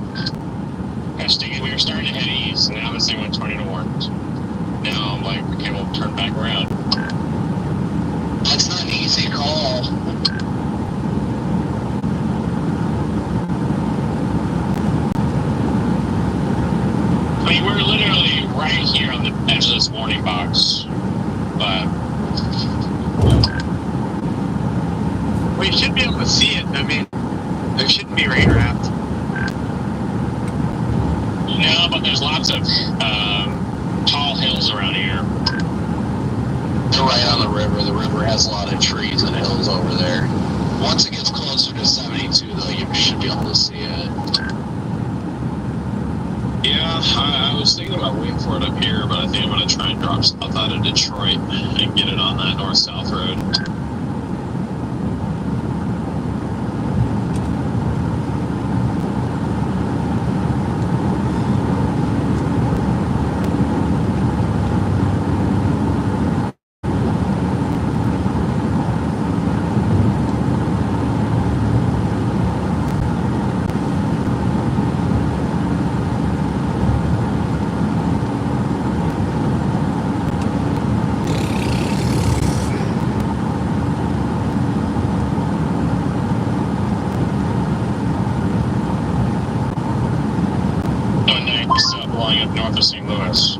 lots of tall hills around here. They're right on the river. The river has a lot of trees and hills over there. Once it gets closer to 72, though, you should be able to see it. Yeah, I was thinking about waiting for it up here, but I think I'm going to try and drop south out of Detroit and get it on that north-south road. Flying up north of St. Louis.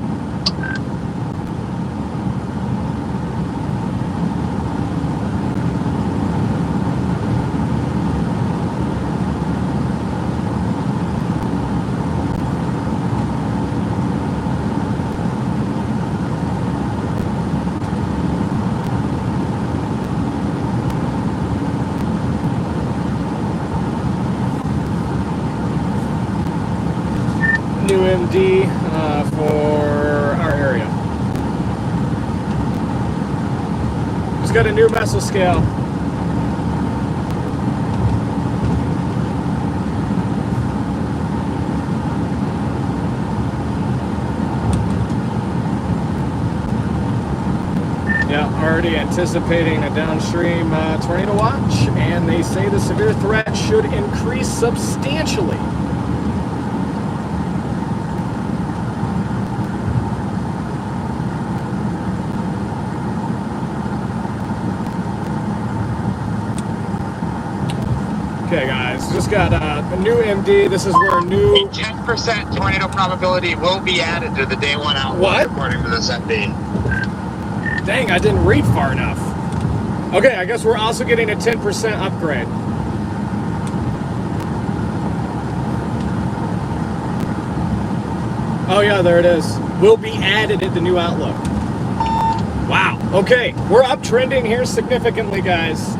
New MD for our area. Just got a new mesoscale. Yeah, already anticipating a downstream tornado watch, and they say the severe threat should increase substantially. Okay, guys, just got a new MD. This is where a new 10% tornado probability will be added to the day one outlook, What? according to this MD. Dang, I didn't read far enough. Okay, I guess we're also getting a 10% upgrade. Oh yeah, there it is. Will be added at the new outlook. Wow. Okay, we're uptrending here significantly, guys.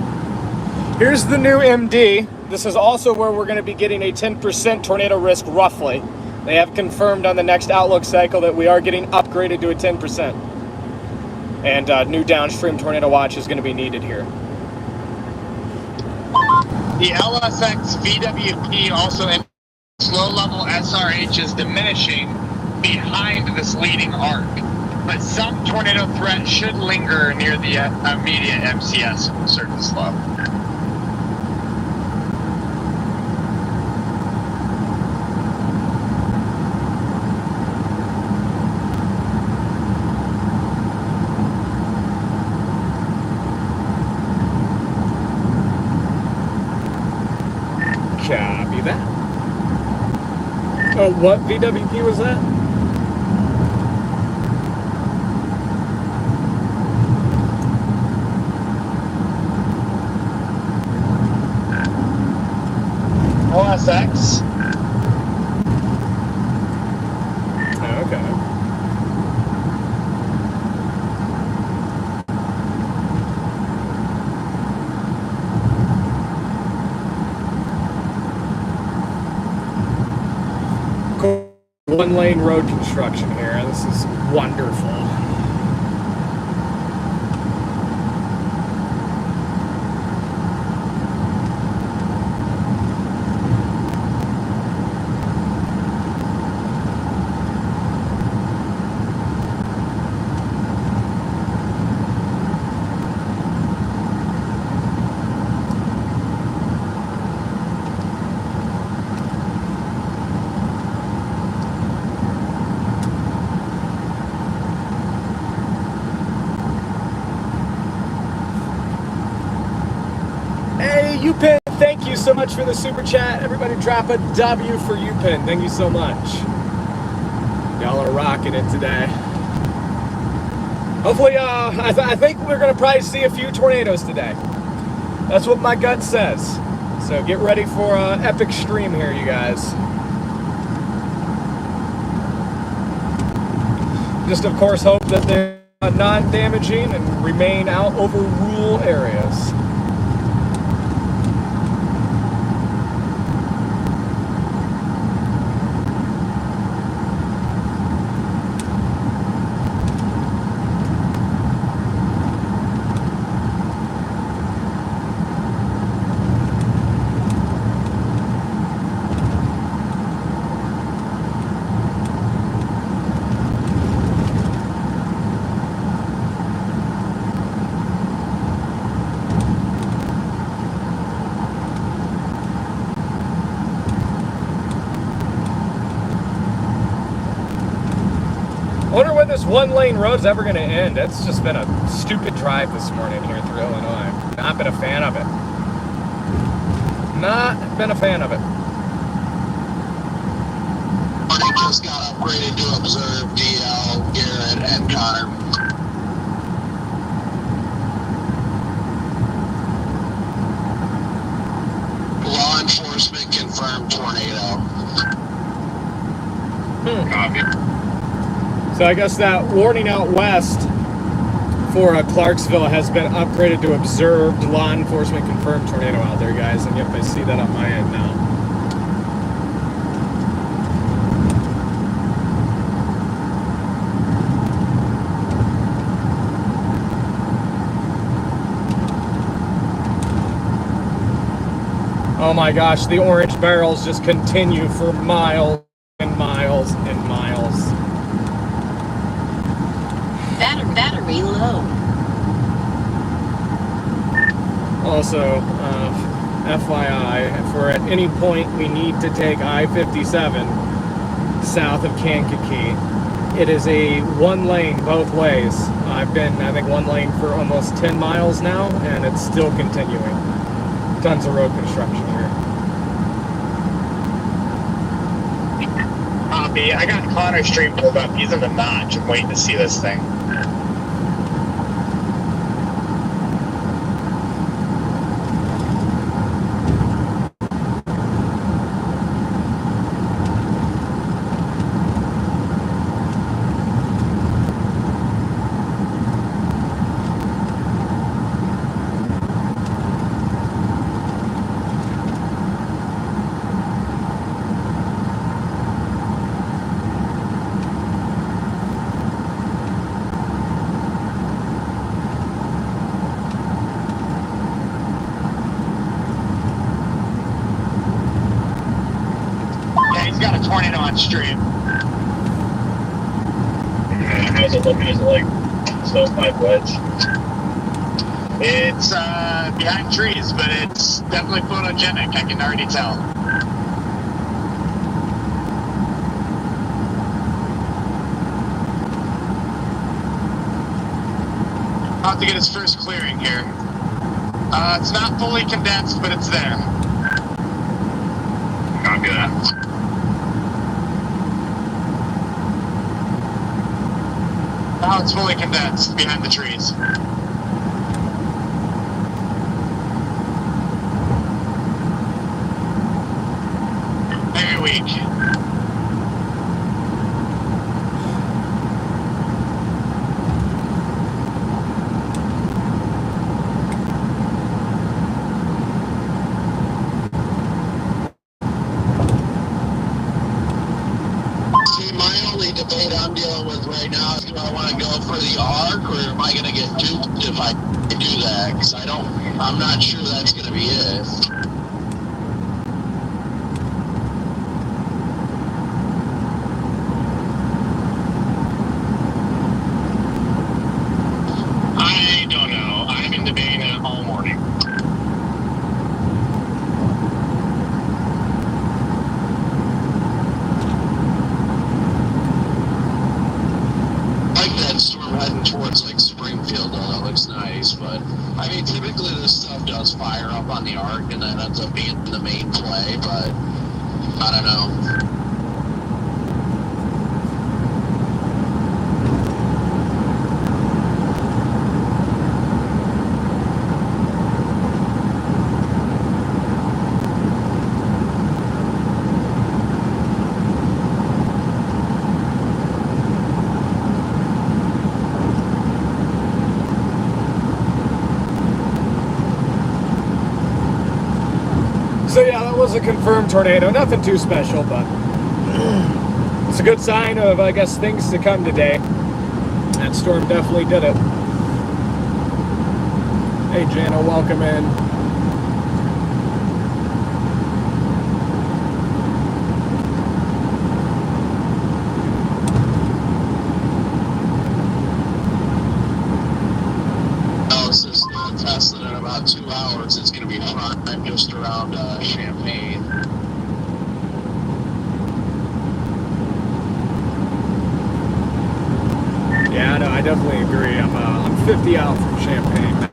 Here's the new MD. This is also where we're going to be getting a 10% tornado risk, roughly. They have confirmed on the next outlook cycle that we are getting upgraded to a 10%. And new downstream tornado watch is going to be needed here. The LSX VWP also in slow level SRH is diminishing behind this leading arc, but some tornado threat should linger near the immediate MCS surface low. Copy that. Oh, what VWP was that? LSX. Oh, okay. Cool. One-lane road construction here. This is wonderful. UPenn, thank you so much for the super chat. Everybody drop a W for UPenn. Thank you so much. Y'all are rocking it today. Hopefully, I think we're going to probably see a few tornadoes today. That's what my gut says. So get ready for an epic stream here, you guys. Just, of course, hope that they're not damaging and remain out over rural areas. I wonder when this one-lane road's ever going to end. It's just been a stupid drive this morning here through Illinois. Not been a fan of it. Not been a fan of it. Morning just got upgraded to observe DL, Garrett, and Connor. Law enforcement confirmed tornado. Copy. So I guess that warning out west for Clarksville has been upgraded to observed. Law enforcement confirmed tornado out there, guys. And yep, I see that on my end now. Oh my gosh, the orange barrels just continue for miles and miles and miles. Battery low. Also, FYI, if we're at any point we need to take I-57 south of Kankakee, it is a one lane both ways. I've been, I think, one lane for almost 10 miles now, and it's still continuing. Tons of road construction here. Copy. I got Connor Street pulled up. He's in the notch. I'm waiting to see this thing. Got a tornado on stream. How's it looking? Is it like stovepipe wedge? It's behind trees, but it's definitely photogenic. I can already tell. I'll have to get his first clearing here. It's not fully condensed, but it's there. Copy that. Now it's fully condensed behind the trees. Very weak. See, my only debate I'm dealing with right now is do I want to go for the arc or am I going to get duped if I do that? Because I'm not sure that's going to be it. I don't know. I've been debating it all morning. I like that storm heading towards like Springfield, though. That looks nice. But I mean, typically this stuff does fire up on the arc and that ends up being the main play. But I don't know. was a confirmed tornado. Nothing too special, but it's a good sign of, I guess, things to come today. That storm definitely did it. Hey, Jana, welcome in. Alex is tested in about 2 hours. It's going to be fine just around Champaign. Yeah, no, I definitely agree. I'm 50 out from Champaign.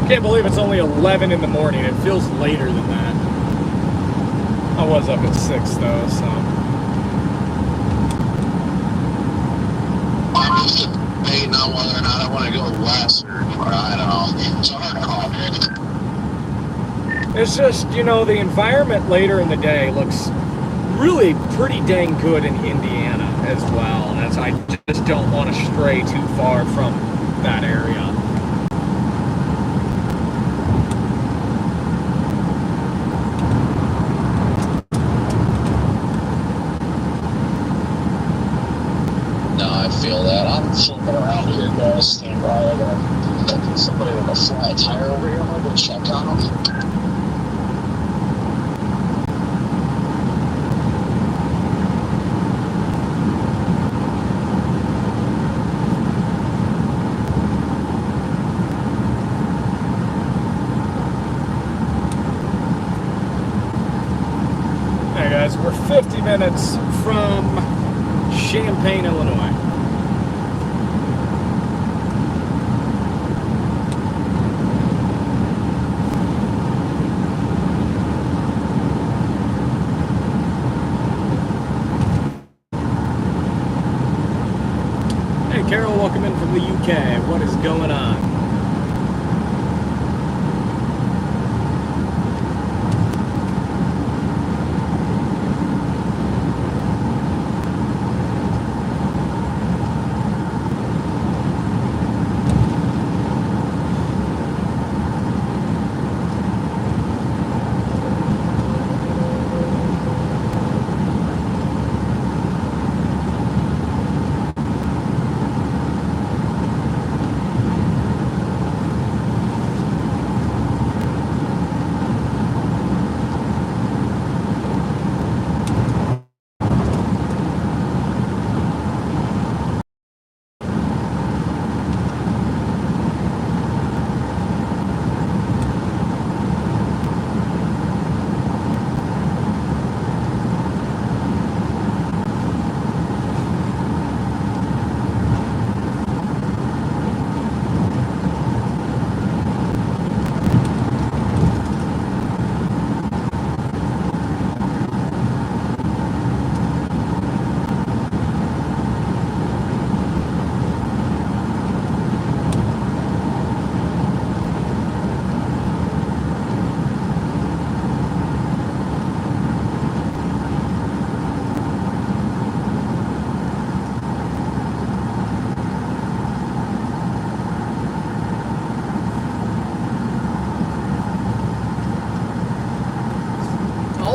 Can't believe it's only 11 in the morning. It feels later than that. I was up at 6 though, so. I'm just debating on whether or not I want to go west or I don't know. It's a hard call, man. It's just, you know, the environment later in the day looks really pretty dang good in Indiana as well. And that's, I just don't want to stray too far from that area. No, I feel that. I'm flipping around here, guys. Stand by. I got somebody with a flat tire over here. I'm going to go check on them. Hey guys, we're 50 minutes from Champaign, Illinois. Hey Carol, welcome in from the UK. What is going on?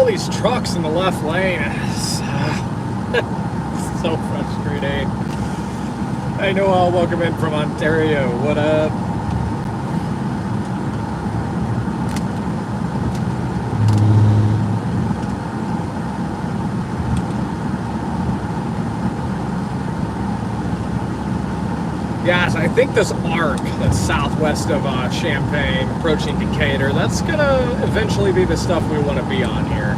These trucks in the left lane. So frustrating. Hey Noel, welcome in from Ontario. What up? Yes, I think this arc that's southwest of Champaign, approaching Decatur, that's gonna eventually be the stuff we want to be on here.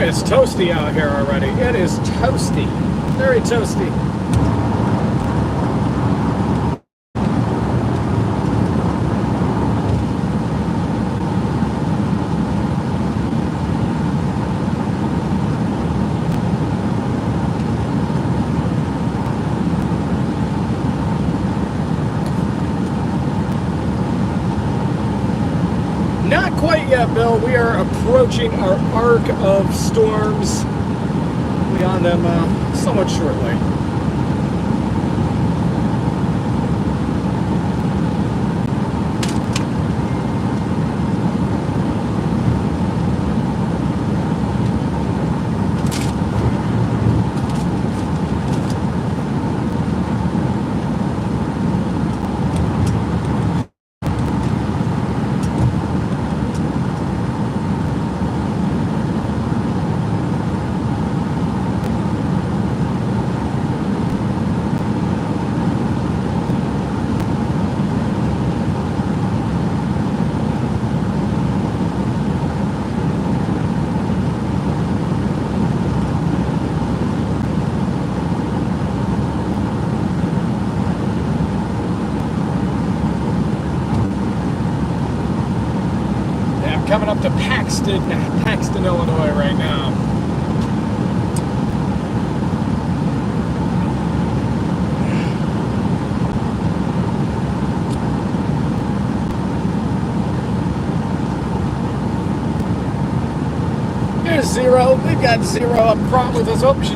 Boy, it's toasty out here already. It is toasty. Very toasty. Not quite yet, Bill. We are approaching our arc of storms. We'll be on them somewhat shortly. Coming up to Paxton, Illinois right now. Here's Zero. We've got Zero up front with us. Oh, she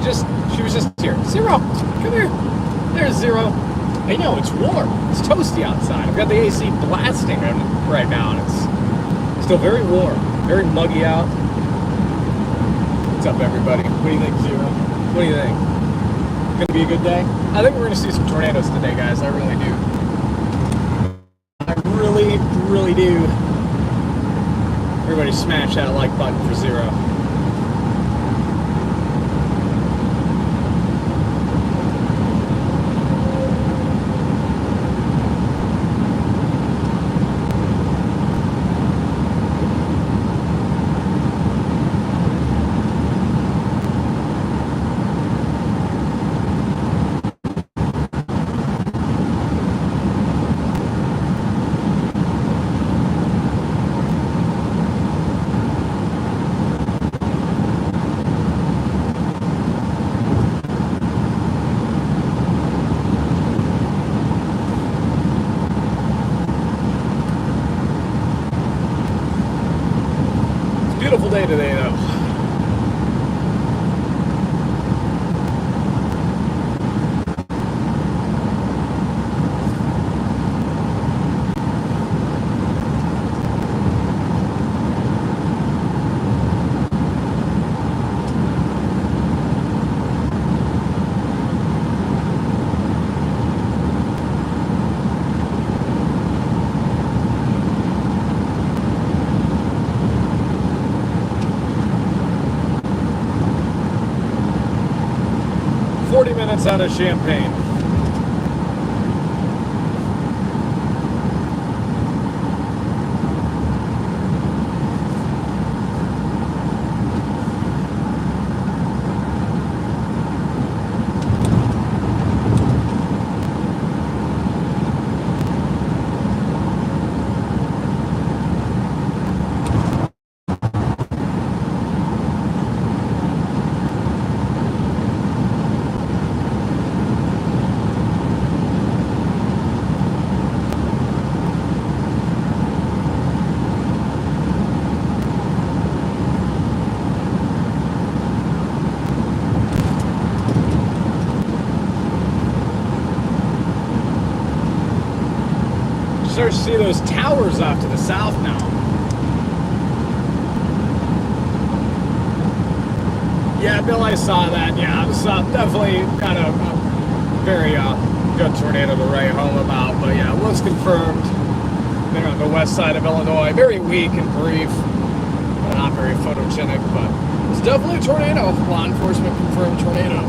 was just here. Zero, come here. There's Zero. I know, it's warm. It's toasty outside. I've got the AC blasting right now, and it's still very warm, very muggy out. What's up, everybody? What do you think, Zero? What do you think? Gonna be a good day? I think we're gonna see some tornadoes today, guys. I really do. I really, really do. Everybody smash that like button for Zero. Beautiful day today, though. Minutes out of Champaign. Start to see those towers off to the south now. Yeah, Bill, I saw that. Yeah, it was definitely kind of a very good tornado to write home about. But yeah, it was confirmed. They're on the west side of Illinois. Very weak and brief. Not very photogenic, but it's definitely a tornado. Law enforcement confirmed tornado.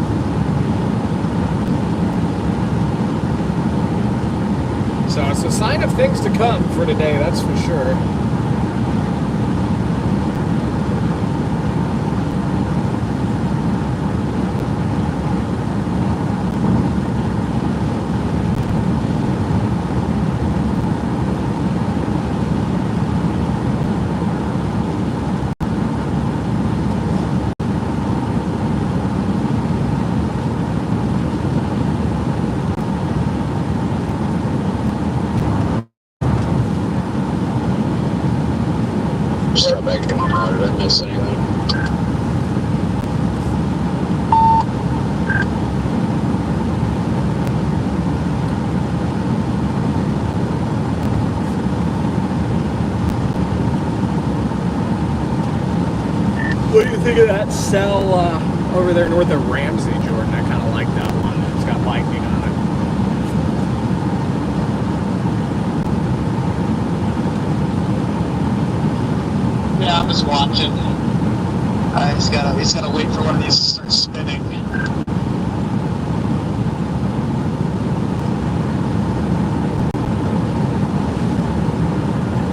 So it's a sign of things to come for today, that's for sure. Look at that cell over there north of Ramsey, Jordan. I kind of like that one. It's got lightning on it. Yeah, I'm just watching. I just gotta wait for one of these to start spinning.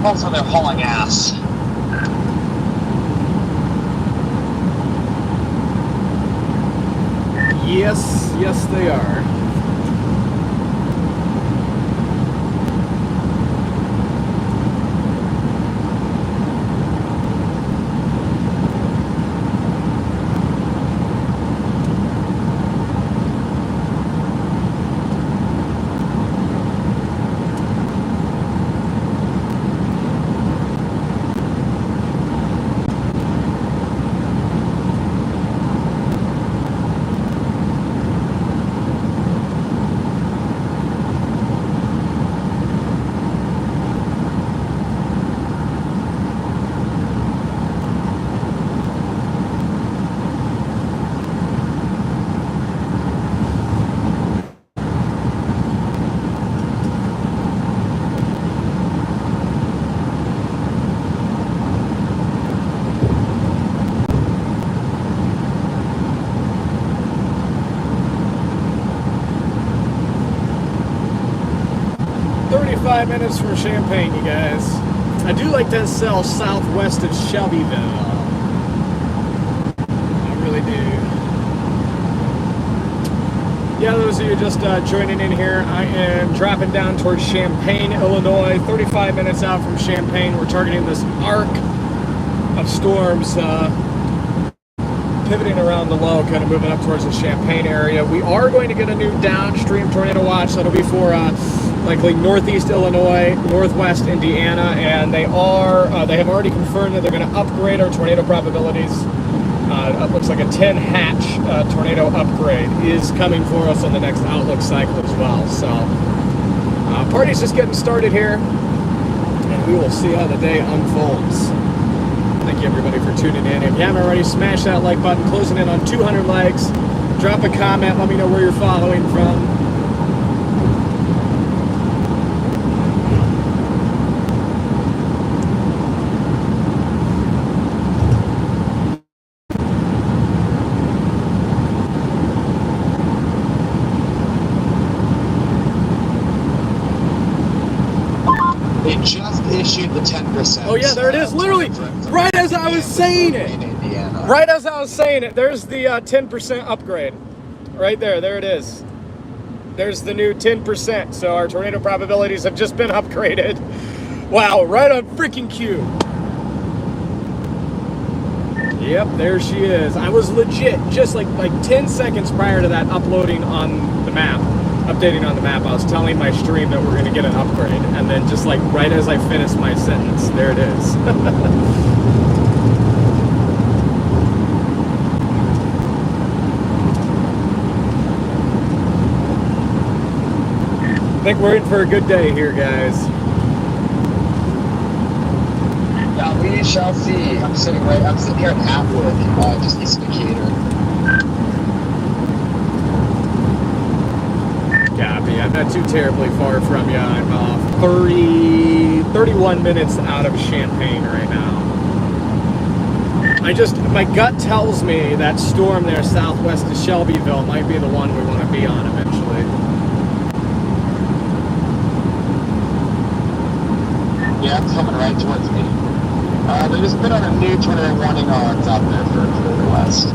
Also, they're hauling ass. Yes, they are. Minutes from Champaign, you guys. I do like that cell southwest of Shelbyville. I really do. Yeah, those of you just joining in here, I am dropping down towards Champaign, Illinois. 35 minutes out from Champaign. We're targeting this arc of storms pivoting around the low, kind of moving up towards the Champaign area. We are going to get a new downstream tornado watch. That'll be for likely northeast Illinois, northwest Indiana, and they have already confirmed that they're going to upgrade our tornado probabilities. It looks like a 10 hatch tornado upgrade is coming for us on the next outlook cycle as well. So party's just getting started here, and we will see how the day unfolds. Thank you everybody for tuning in. If you haven't already, smash that like button. Closing in on 200 likes. Drop a comment. Let me know where you're following from. Just issued the 10%. Oh yeah, there it is. Literally, right as I was saying it. Right as I was saying it, there's the 10% upgrade. Right there, there it is. There's the new 10%. So our tornado probabilities have just been upgraded. Wow, right on freaking cue. Yep, there she is. I was legit just like 10 seconds prior to that uploading on the map. Updating on the map, I was telling my stream that we're going to get an upgrade, and then just like right as I finished my sentence, there it is. I think we're in for a good day here, guys. Yeah, we shall see. I'm sitting here in Atwood, just east of Decatur. Copy. I'm not too terribly far from you. I'm 31 minutes out of Champaign right now. My gut tells me that storm there southwest of Shelbyville might be the one we want to be on eventually. Yeah, it's coming right towards me. They just put on a new tornado warning alarms out there for the west.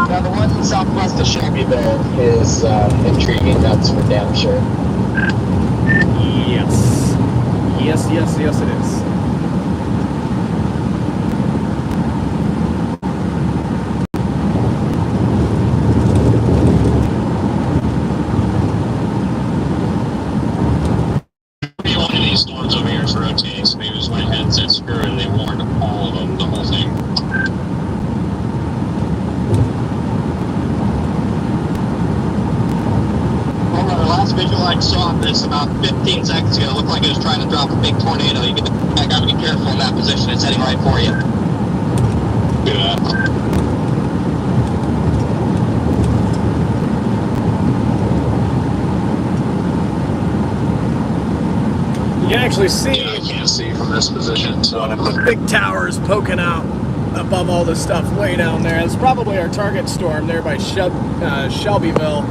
Now the one southwest of Shelbyville is intriguing, that's for damn sure. Yes it is. Storms over here is rotating, so maybe it was my headset screw and they warned all of them, the whole thing. visual I saw this about 15 seconds ago. It looked like it was trying to drop a big tornado. I gotta be careful in that position. It's heading right for you. Yeah. You can actually see Yeah, I can't see from this position, so. one of the big towers poking out above all this stuff way down there. It's probably our target storm there by Shelbyville.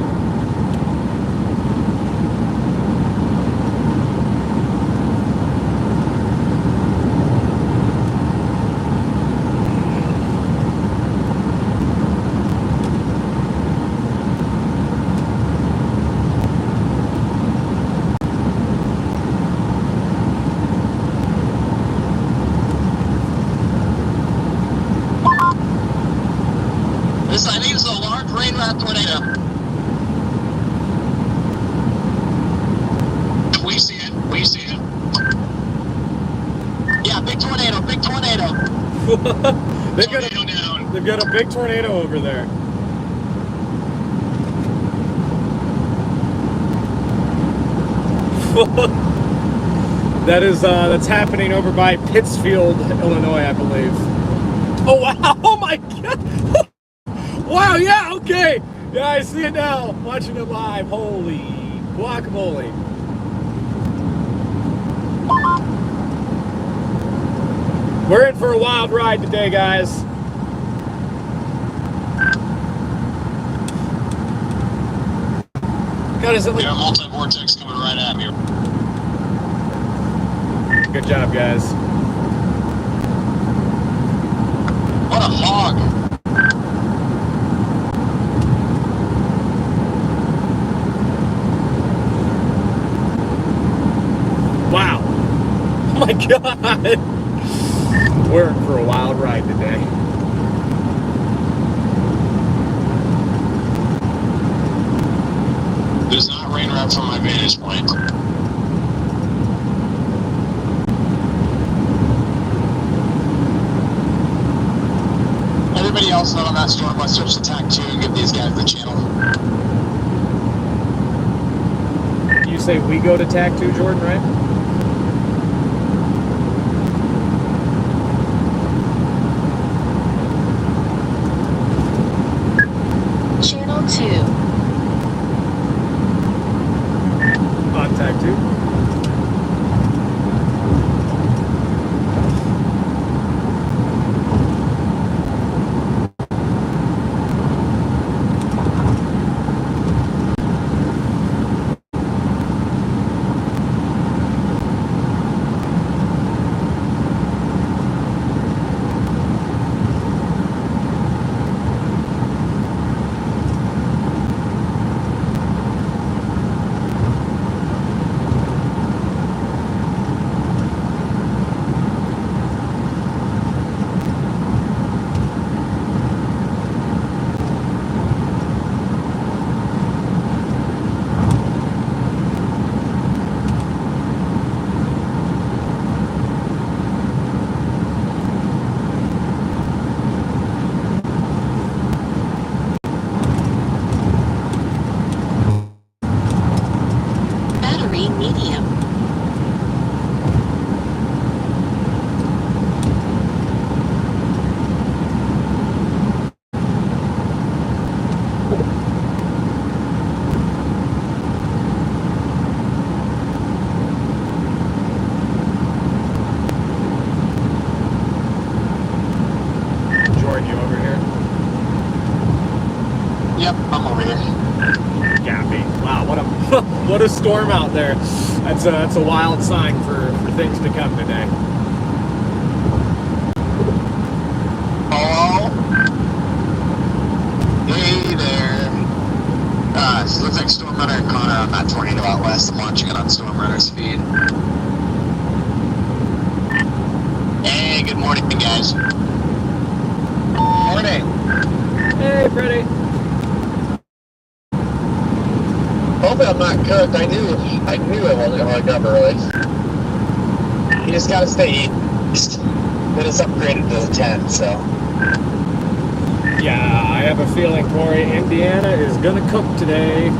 This, I think, is a large rain wrap tornado. We see it. We see it. Yeah, big tornado, big tornado. Tornado down. They've got a big tornado over there. That's happening over by Pittsfield, Illinois, I believe. Oh wow! Oh my God! Wow! Yeah. Okay. Yeah, I see it now. Watching it live. Holy guacamole! We're in for a wild ride today, guys. God, is it We like? got multi-vortex coming right at me. Good job, guys. What a hog. Wow. Oh my God. We're in for a wild ride today. There's not rain wrap from my vantage point. Everybody else not on that storm, let's switch to TAC 2 and give these guys the channel. You say we go to TAC 2, Jordan, right? Channel 2. On TAC 2. Battery medium. Jordan, you over here? Yep, I'm over here. Gappy. Wow, what a what a storm out there. That's a wild sign for things to come today. Oh. Hey there. So it looks like Storm Runner and Connor on that tornado out west. I'm watching it on Storm Runner's feed. Hey, good morning, guys. Morning. Hey, Freddie. Hopefully I'm not cooked. I knew I wasn't going to wake up early. You just gotta stay east. Then it's upgraded to the 10, so. Yeah, I have a feeling, Corey, Indiana is gonna cook today.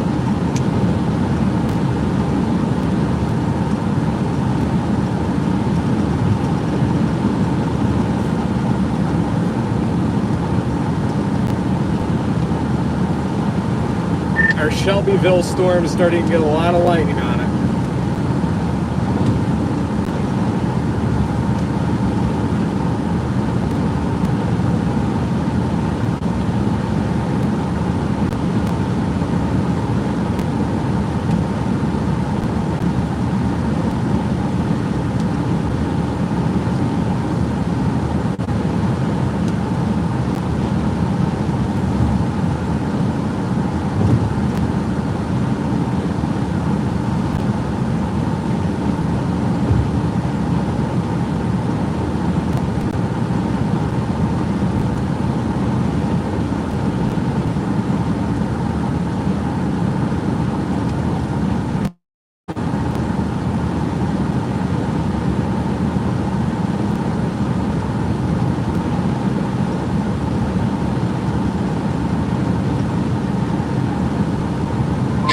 our Shelbyville storm is starting to get a lot of lightning on it.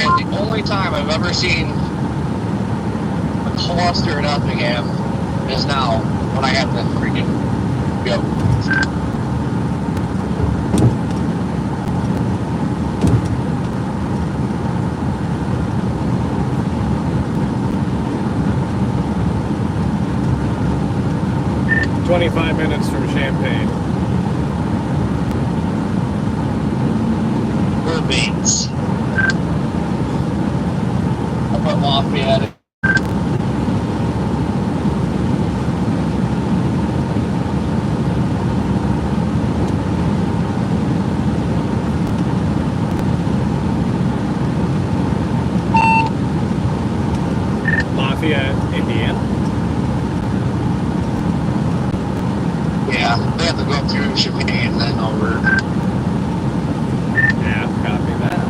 And the only time I've ever seen a cluster in Effingham is now when I have to freaking go. 25 minutes from Champaign. Bates. Up at Lafayette. Lafayette, Indiana. Yeah, they have to go through Champaign and then over. Yeah, copy that.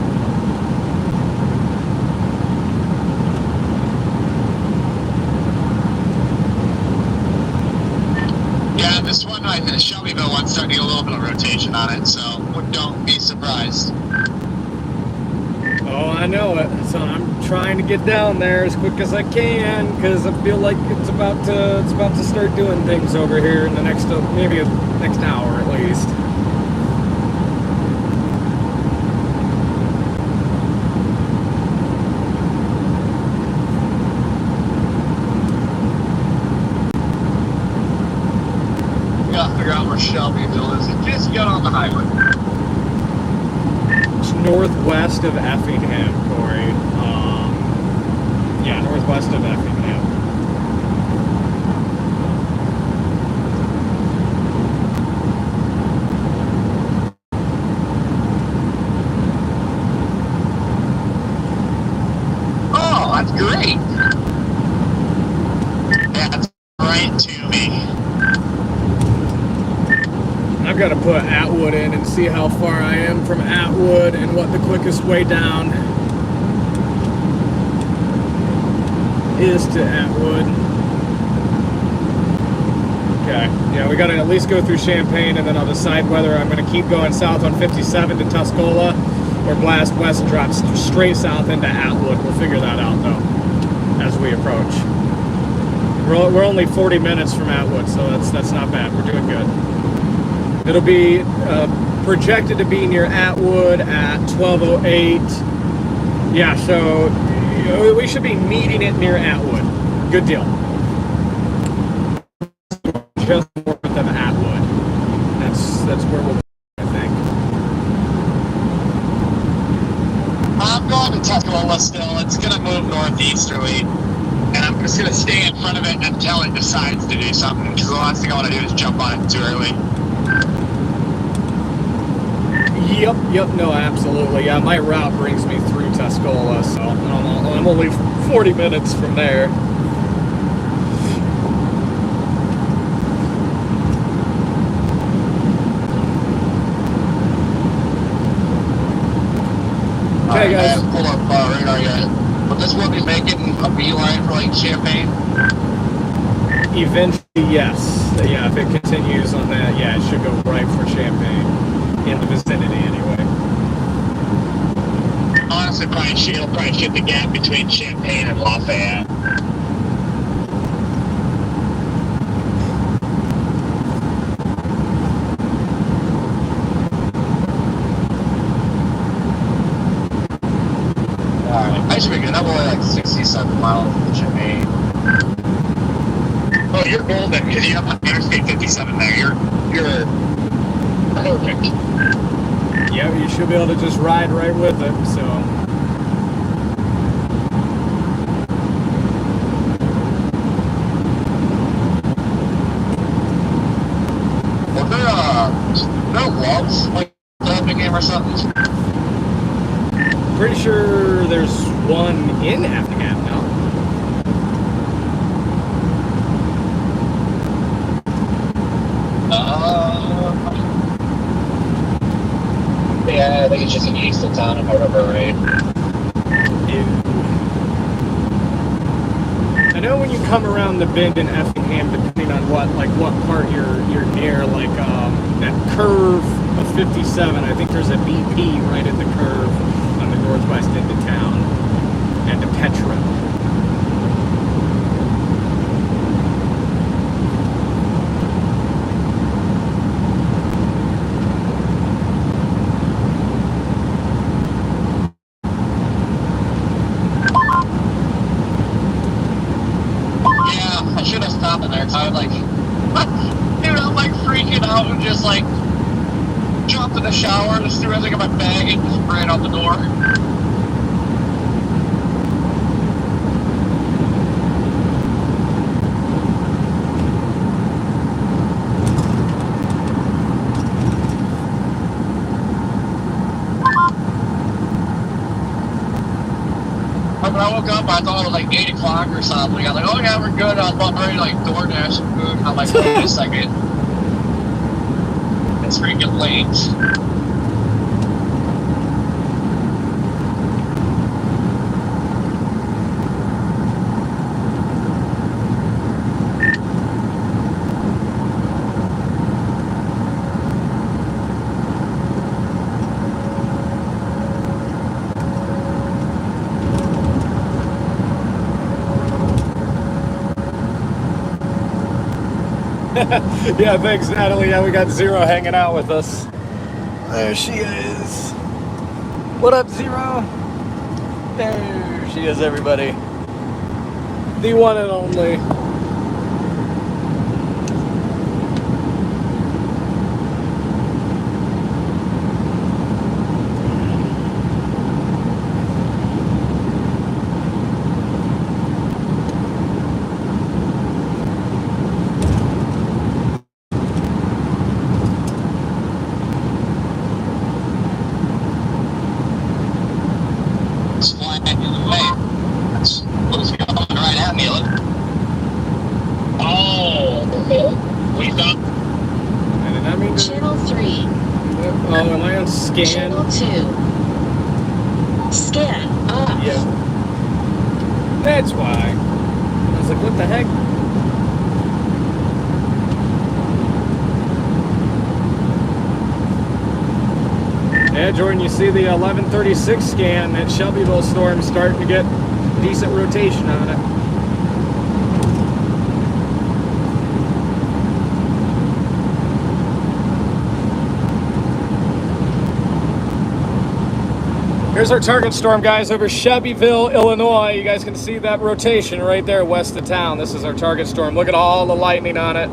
Yeah, this one, the Shelbyville one's starting to get a little bit of rotation on it, so don't be surprised. Oh, I know it. So I'm trying to get down there as quick as I can because I feel like it's about to start doing things over here in the next maybe next hour at least. We gotta figure out where Shelbyville is. It just got on the highway. It's northwest of Effingham, Corey. Yeah, northwest of Effingham. Oh, that's great. That's right to me. I've got to put Atwood in and see how far I am from Atwood and what the quickest way down is to Atwood. Okay, yeah, we got to at least go through Champaign, and then I'll decide whether I'm going to keep going south on 57 to Tuscola or blast west and drop straight south into Atwood. We'll figure that out, though, as we approach. We're only 40 minutes from Atwood, so that's not bad. We're doing good. It'll be projected to be near Atwood at 12:08. Yeah, so we should be meeting it near Atwood. Good deal. Just north of Atwood. That's where we'll be, I think. I'm going to Tuscola still. It's going to move northeasterly. And I'm just going to stay in front of it until it decides to do something. Because the last thing I want to do is jump on it too early. Yep, no, absolutely. Yeah, my route brings me through Tuscola, so I'm only 40 minutes from there. Okay, guys. I haven't pulled up radar yet. But this will be making a beeline for like Champaign. Eventually, yes. Yeah, if it continues on that, yeah, it should go right for Champaign. In the vicinity, anyway. Honestly, it'll probably shoot the gap between Champaign and Lafayette. Alright, I should be good. I'm only like 67 miles from the Jimmy. Oh, you're golden because you have like Interstate 57 there. You're perfect. Yeah, you should be able to just ride right with it, so. No logs like the game or something. Pretty sure there's one in Effingham now. Yeah, I think it's just in east of town if I remember right. I know when you come around the bend in Effingham, depending on what part you're near, like that curve of 57, I think there's a BP right at the curve on the northwest end of town, and a Petro. I should have stopped in there because I was like, dude, I'm like freaking out and just like jumped in the shower, just threw everything in my bag and just ran out the door. When I woke up, I thought it was like 8 o'clock or something. I was like, oh yeah, we're good. I was about ready to like DoorDash some food. And I'm like, wait a second. It's freaking late. Yeah, thanks, Natalie. Yeah, we got Zero hanging out with us. There she is. What up, Zero? There she is, everybody. The one and only. Channel 2. Scan off. Yeah. That's why. I was like, what the heck? Yeah, Jordan, you see the 1136 scan, that Shelbyville storm starting to get decent rotation on it. Here's our target storm, guys, over Shelbyville, Illinois. You guys can see that rotation right there west of town. This is our target storm. Look at all the lightning on it.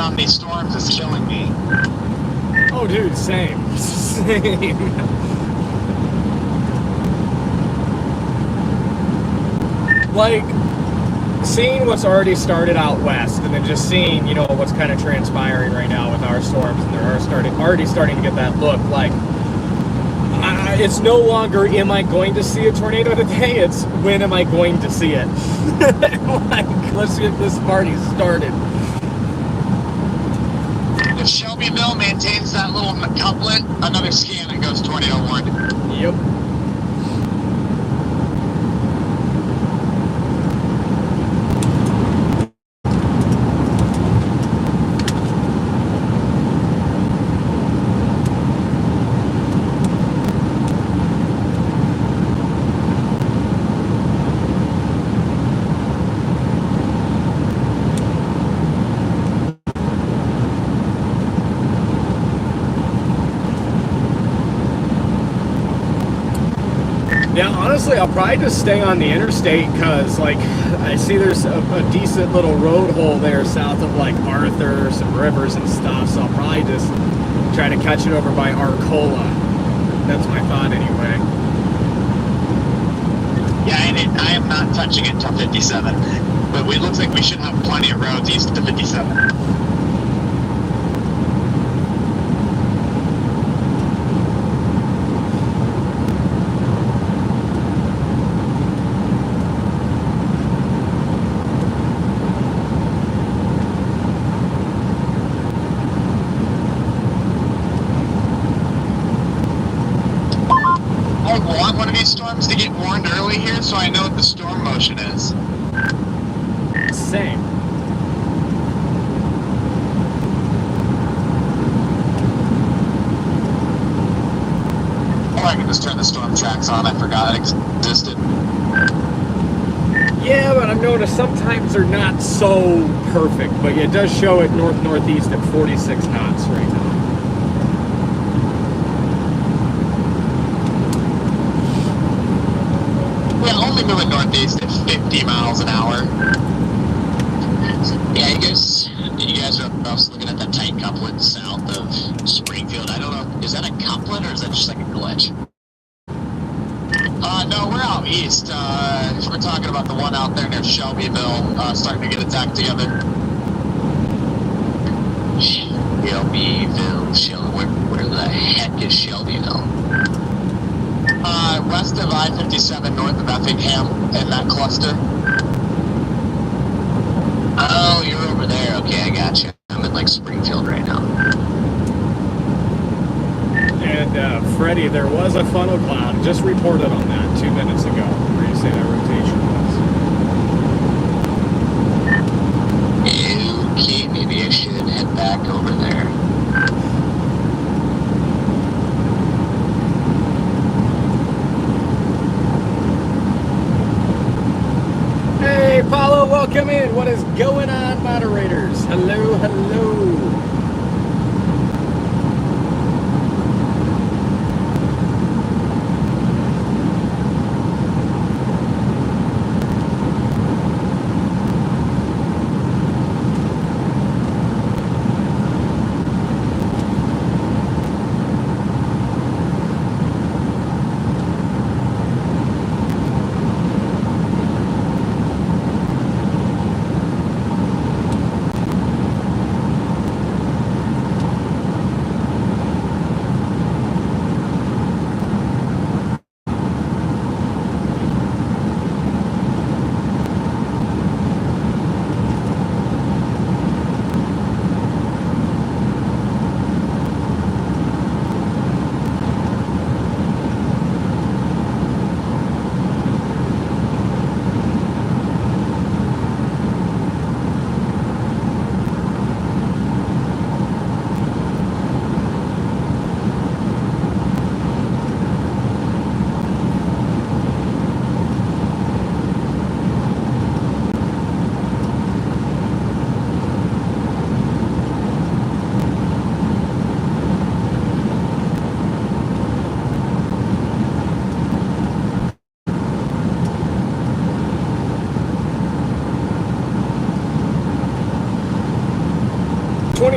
on these storms is killing me. Oh, dude, same. Same. Like, seeing what's already started out west, and then just seeing, you know, what's kind of transpiring right now with our storms, and they're already starting to get that look. Like, it's no longer am I going to see a tornado today, it's when am I going to see it. Like, let's get this party started. If Shelbyville maintains that little couplet, another scan and goes tornado warned. Yep. Yeah, honestly, I'll probably just stay on the interstate because, like, I see there's a decent little road hole there south of, like, Arthur, some rivers and stuff, so I'll probably just try to catch it over by Arcola. That's my thought, anyway. Yeah, and I am not touching it until 57. But it looks like we should have plenty of roads east of 57. I want one of these storms to get warned early here so I know what the storm motion is. Same. Or I can just turn the storm tracks on. I forgot it existed. Yeah, but I've noticed sometimes they're not so perfect, but it does show it north-northeast at 46 knots right now. Yeah, only moving northeast at 50 miles an hour. Yeah, you guys are also looking at that tight couplet south of Springfield. I don't know, is that a couplet or is that just like a glitch? No, we're out east. We're talking about the one out there near Shelbyville, starting to get attacked together. Where the heck is Shelbyville? West of I-57, north of Effingham, in that cluster. Oh, you're over there. Okay, I got you. I'm in, like, Springfield right now. And, Freddie, there was a funnel cloud. Just reported on that 2 minutes ago. Where you say that rotation was. Okay, maybe I should head back over there. Hey, Paulo, welcome in. What is going on, moderators? Hello, hello.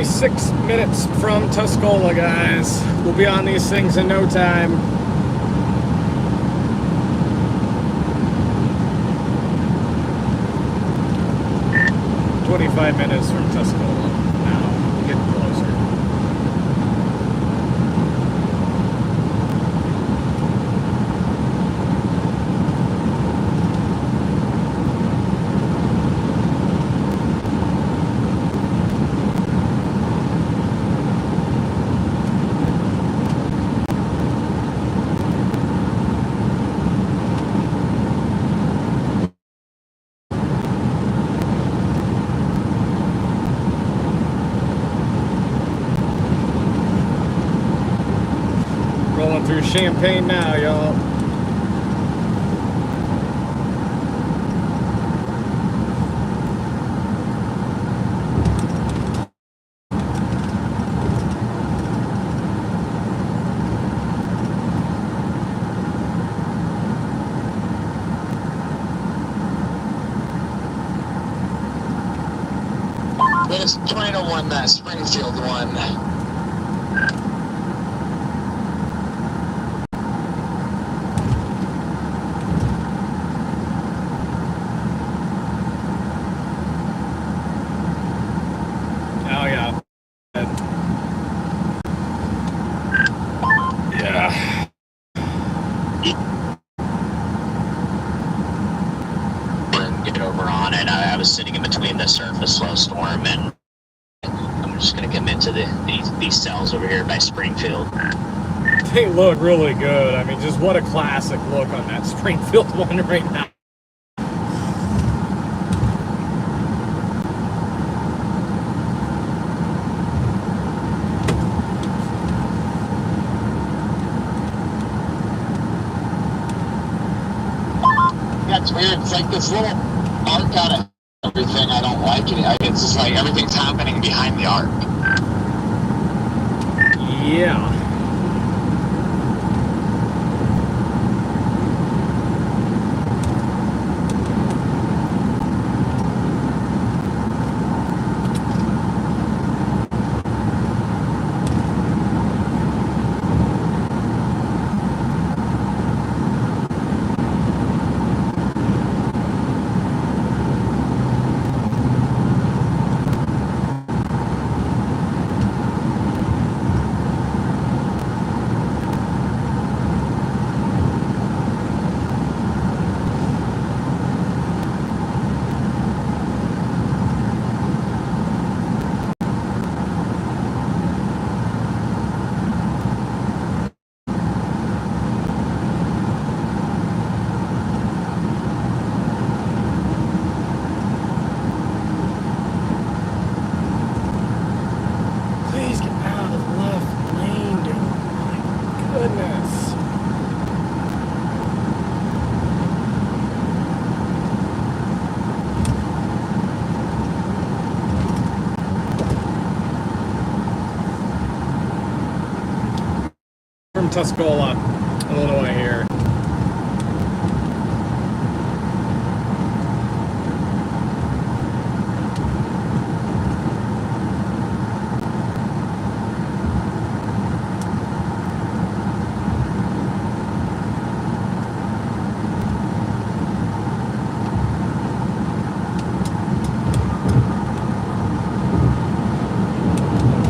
26 minutes from Tuscola, guys. We'll be on these things in no time. "25 minutes from Tuscola. Now, getting closer." Rolling through Champaign now, y'all. There's Tornado one, that Springfield one. Oh, yeah. Yeah. And get over on it. I was sitting in between the surface low storm, and I'm just going to commit to these cells over here by Springfield. They look really good. I mean, just what a classic look on that Springfield one right now. Yeah, it's weird. It's like this little arc out of everything. I don't like it. It's just like everything's happening behind the arc. Yeah. Please get out of the left lane, dude. My goodness. From Tuscola, Illinois here.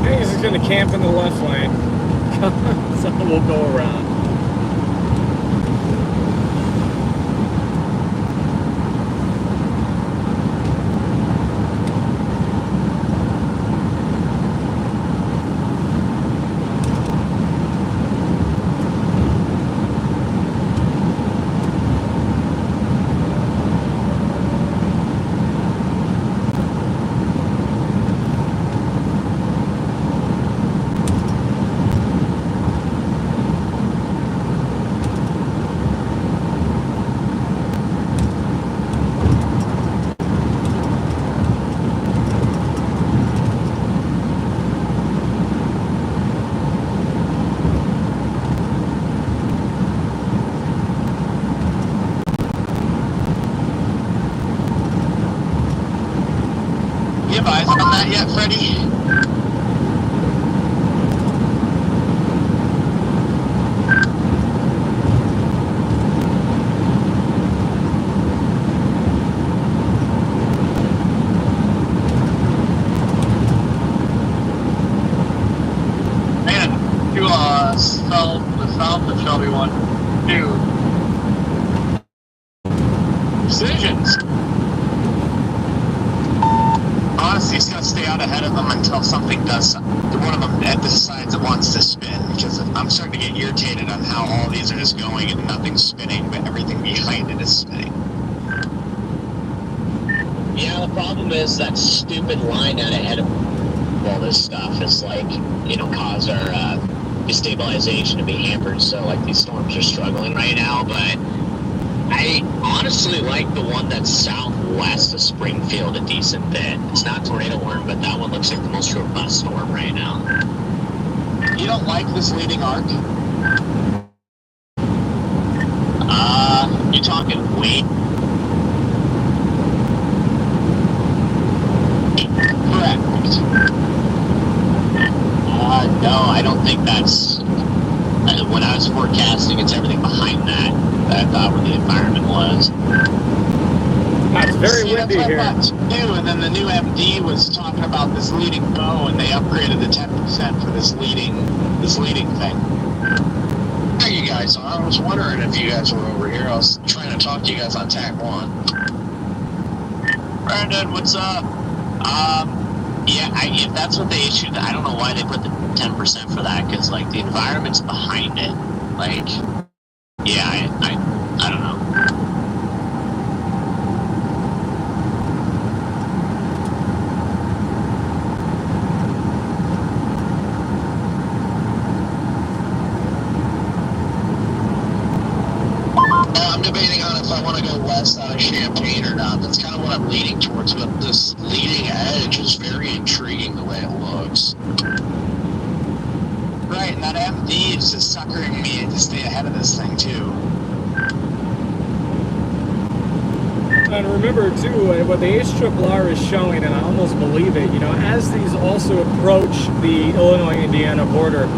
He's just gonna camp in the left lane. So we'll go around. You have eyes on that yet, Freddie? Shelby one. Two. Decisions. Honestly, he's got to stay out ahead of them until something does something. One of them decides it wants to spin, because I'm starting to get irritated on how all these are just going and nothing's spinning, but everything behind it is spinning. Yeah, the problem is that stupid line out ahead of all this stuff is like, cause our destabilization to be hampered. So like these storms are struggling right now, but I honestly like the one that's southwest of Springfield a decent bit. It's not tornado warning, but that one looks like the most robust storm right now. You don't like this leading arc? You're talking weight? Correct. No, I don't think that's... when I was forecasting, it's everything behind that I thought where the environment was. It's very windy here. New, and then the new MD was talking about this leading bow, and they upgraded the 10% for this leading thing. There you guys are. I was wondering if you guys were over here. I was trying to talk to you guys on TAC 1. Brandon, what's up? Yeah, if that's what they issued, I don't know why they put the 10% for that, because, like, the environment's behind it. Like, yeah, I don't know. I'm debating on if I want to go west out of Champaign or not. That's kind of what I'm leaning towards, but this leading edge is very intriguing the way it looks. Right, and that MD is just suckering me to stay ahead of this thing, too. And remember, too, what the HRRR is showing, and I almost believe it, as these also approach the Illinois-Indiana border,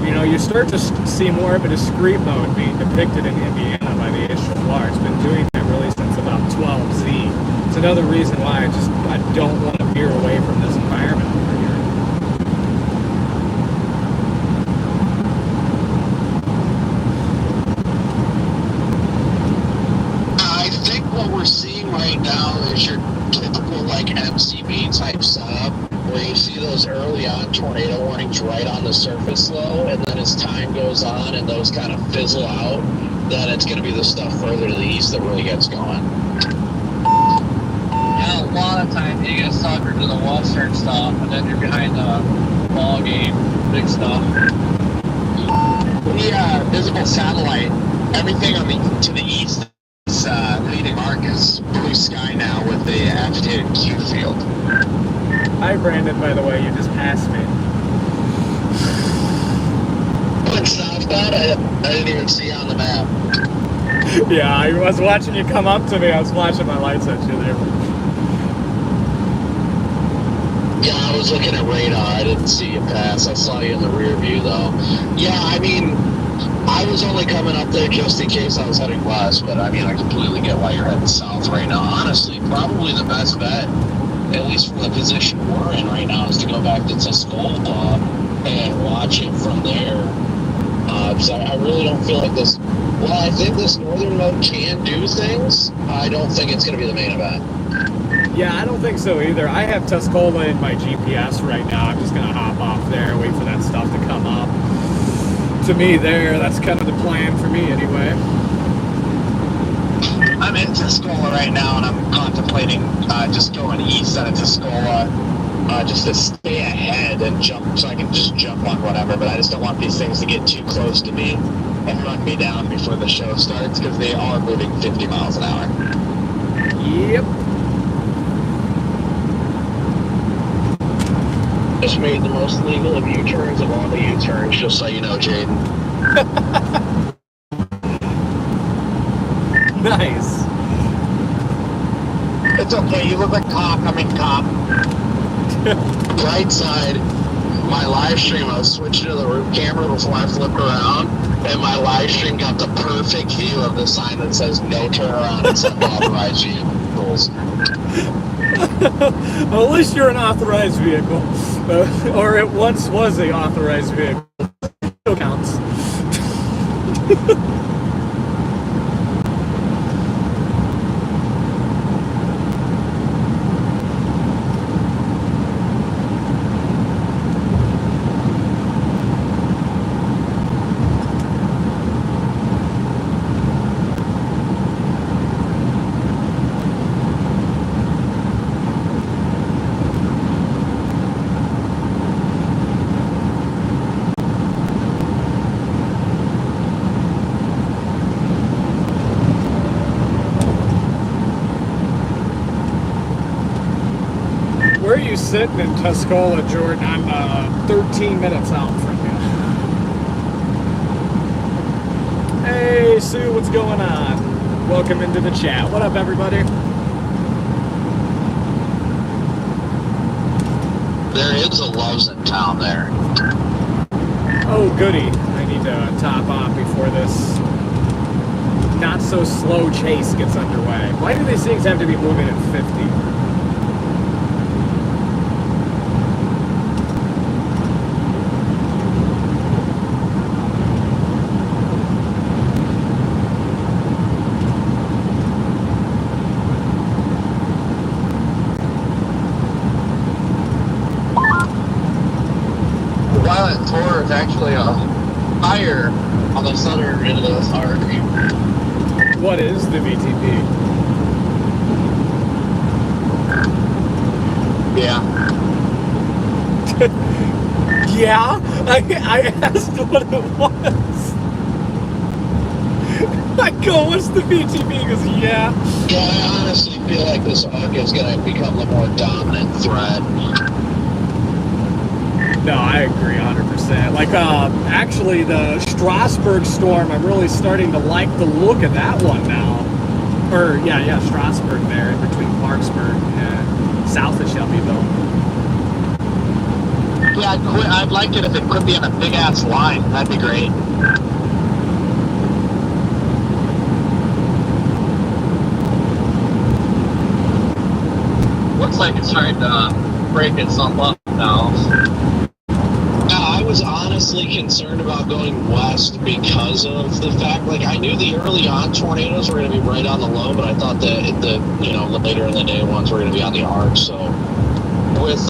you start to see more of a discrete mode being depicted in Indiana by the HRRR. It's been doing that really since about 12Z. It's another reason why I don't want to veer away from this environment over here. I think what we're seeing right now is your typical, like, MCB type setup, where you see those early on tornado warnings right on the surface low, and then as time goes on and those kind of fizzle out, then it's going to be the stuff further to the east that really gets going. Yeah, a lot of times you get suckered to the western stuff, and then you're behind the ball game, big stuff. The visible satellite, everything to the east is leading arc is blue sky now with the agitated Q field. Hi, Brandon, by the way, you just passed me. But southbound, I didn't even see you on the map. Yeah, I was watching you come up to me. I was flashing my lights at you there. Yeah, I was looking at radar. I didn't see you pass. I saw you in the rear view, though. Yeah, I mean, I was only coming up there just in case I was heading west, but I mean, I completely get why you're heading south right now. Honestly, probably the best bet, at least from the position we're in right now, is to go back to Tuscola and watch it from there. Because I really don't feel like this. Well, I think this northern mode can do things. I don't think it's going to be the main event. Yeah, I don't think so either. I have Tuscola in my GPS right now. I'm just going to hop off there, wait for that stuff to come up. To me there, that's kind of the plan for me anyway. I'm in Tuscola right now, and I'm contemplating just going east out of Tuscola, just to stay ahead and jump, so I can just jump on whatever, but I just don't want these things to get too close to me and run me down before the show starts, because they are moving 50 miles an hour. Yep. Just made the most legal of U-turns of all the U-turns, just so you know, Jaden. Nice. It's okay, you look like cop, I mean cop. Right side, my live stream, I was switching to the roof camera before I flipped around, and my live stream got the perfect view of the sign that says no turnaround except authorized vehicles. Well, at least you're an authorized vehicle. Or it once was a authorized vehicle. Still counts. Where are you sitting in Tuscola, Jordan? I'm 13 minutes out from you. Hey, Sue, what's going on? Welcome into the chat. What up, everybody? There is a Love's in town there. Oh, goody. I need to top off before this not-so-slow chase gets underway. Why do these things have to be moving at 50? Is actually higher on the southern end of the artery. What is the VTP? Yeah. Yeah? I asked what it was. I go, what's the VTP? He goes, yeah. Yeah, I honestly feel like this hawk is going to become the more dominant threat. No, I agree 100%. Like, actually, the Strasburg storm, I'm really starting to like the look of that one now. Or, yeah, Strasburg there, in between Clarksburg and south of Shelbyville. Yeah, I'd like it if it quit being a big-ass line. That'd be great. Looks like it's trying to break itself up now. I was honestly concerned about going west because of the fact, like, I knew the early on tornadoes were going to be right on the low, but I thought that the later in the day ones were going to be on the arc. So with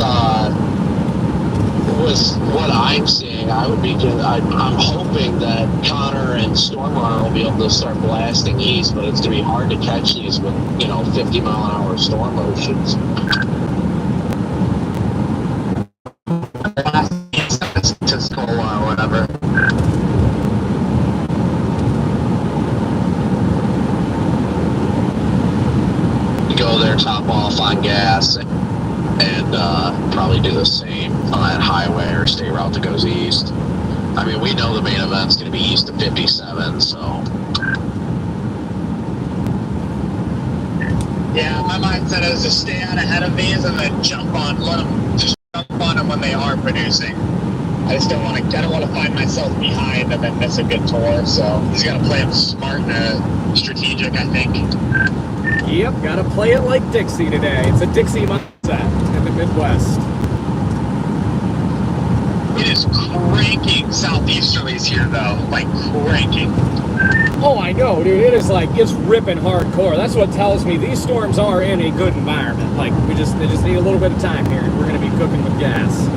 what I'm seeing, I'm hoping that Connor and Stormrunner will be able to start blasting east, but it's going to be hard to catch these with 50-mile-an-hour storm motions. Tuscola or whatever. Go there, top off on gas, and probably do the same on that highway or state route that goes east. I mean, we know the main event's going to be east of 57, so. Yeah, my mindset is to stay out ahead of these and then jump on them when they are producing. I don't want to find myself behind and then miss a good tour, so he's got to play them smart and strategic, I think. Yep, gotta play it like Dixie today. It's a Dixie mindset in the Midwest. It is cranking southeasterlies here, though. Like, cranking. Oh, I know, dude. It is like, it's ripping hardcore. That's what tells me these storms are in a good environment. Like, they just need a little bit of time here. We're gonna be cooking with gas.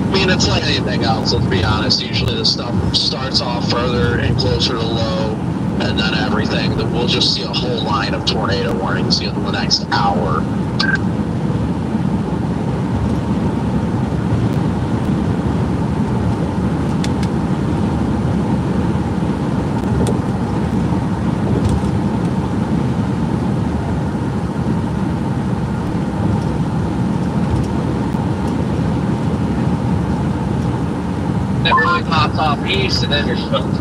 I mean, it's like anything else, let's be honest. Usually this stuff starts off further and closer to low, and then everything. Then we'll just see a whole line of tornado warnings in the next hour. It really pops off east, and then you're hooked.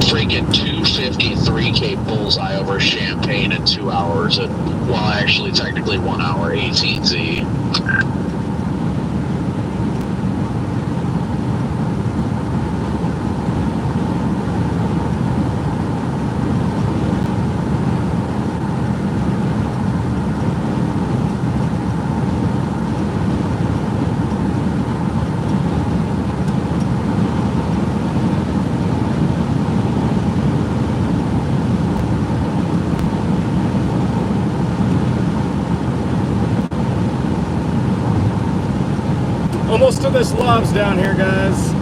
Freaking 253K bullseye over Champaign in 2 hours, and well, actually, technically 1 hour, 18Z. this loves down here, guys.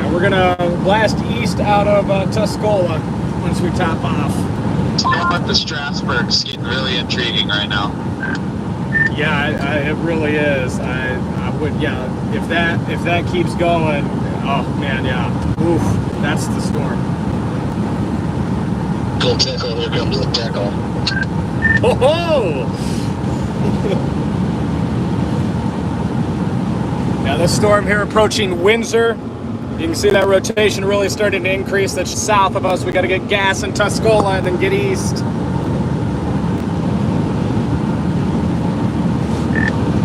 We're gonna blast east out of Tuscola once we top off. But the Strasburg's getting really intriguing right now. Yeah, it really is. I would, yeah. If that keeps going, oh man, yeah. Oof, that's the storm. Go tickle, here comes the tickle. Ho ho! Now this storm here approaching Windsor. You can see that rotation really starting to increase. That's south of us. We got to get gas in Tuscola and then get east.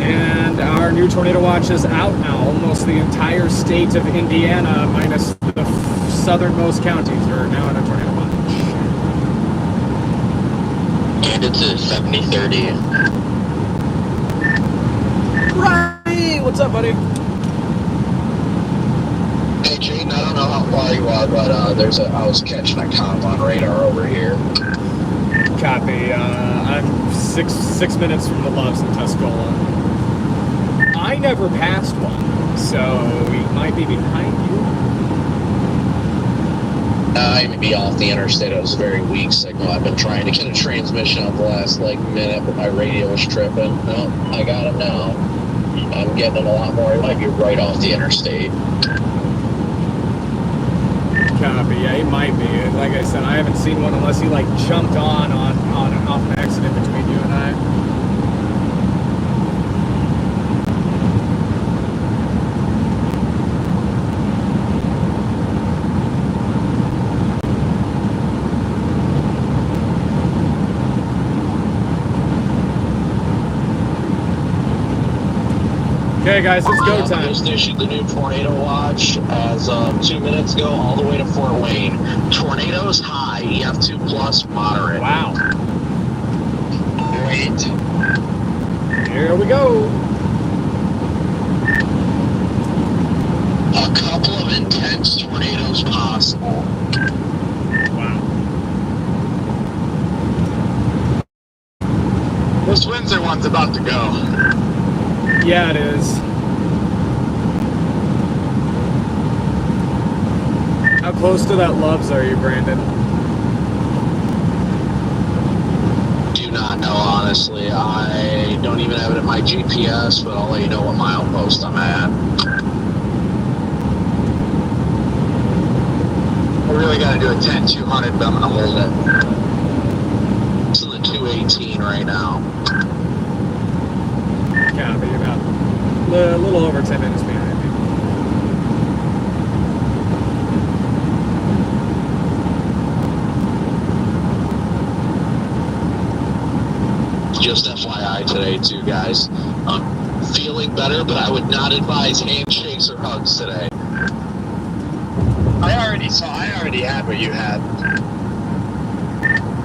And our new tornado watch is out now. Almost the entire state of Indiana, minus the southernmost counties, are now in a tornado watch. And it's a 70-30. Right! What's up, buddy? Hey, Jaden, I don't know how far you are, but I was catching a comp on radar over here. Copy. I'm six minutes from the loves in Tuscola. I never passed one, so we might be behind you. I may be off the interstate. It was a very weak signal. I've been trying to get a transmission on the last minute, but my radio was tripping. No, I got it now. I'm getting it a lot more. It might be right off the interstate. Copy. Yeah, he might be. Like I said, I haven't seen one unless he like jumped on and off an accident between you and I. Okay, guys, it's go time. Just issued the new tornado watch as of 2 minutes ago, all the way to Fort Wayne. Tornadoes high, EF2 plus moderate. Wow. Wait. Here we go. A couple of intense tornadoes possible. Wow. This Windsor one's about to go. Yeah, it is. How close to that loves are you, Brandon? Do not know, honestly. I don't even have it in my GPS, but I'll let you know what milepost I'm at. I really got to do a 10-200, but I'm going to hold it. It's in the 218 right now. Copy. About a little over 10 minutes behind me. Just FYI today, too, guys. I'm feeling better, but I would not advise handshakes or hugs today. I already had what you had.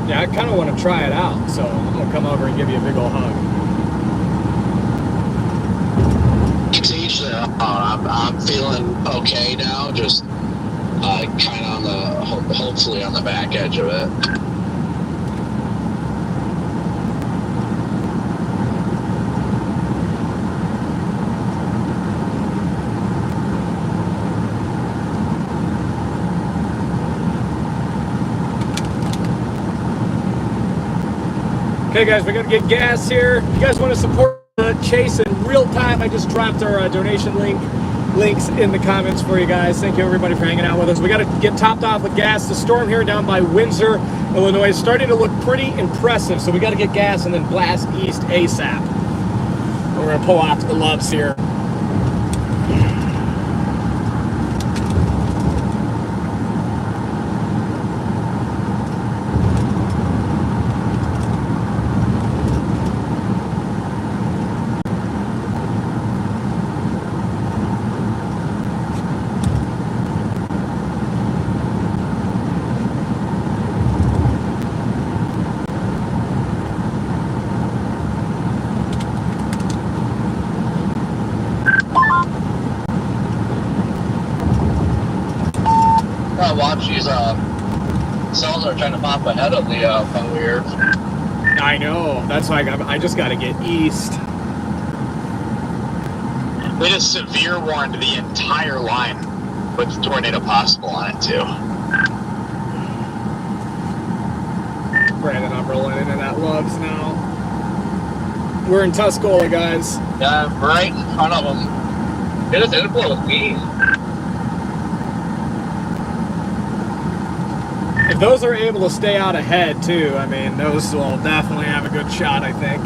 Yeah, I kind of want to try it out, so I'm going to come over and give you a big ol' hug. To each their own. I'm feeling okay now, just kind of on the, hopefully on the back edge of it. Okay, guys, we got to get gas here. You guys want to support Chase in real time? I just dropped our donation links in the comments for you guys. Thank you, everybody, for hanging out with us. We got to get topped off with gas. The storm here down by Windsor, Illinois, is starting to look pretty impressive. So we got to get gas and then blast east ASAP. We're going to pull off to the loves here. gotta watch these cells that are trying to pop ahead of the front here. I know. That's why I just got to get east. It is severe warned the entire line with tornado possible on it too. Brandon, I'm rolling into that Loves now. We're in Tuscola, guys. Yeah, right in front of them. It is inflow with me. If those are able to stay out ahead, too, I mean, those will definitely have a good shot, I think.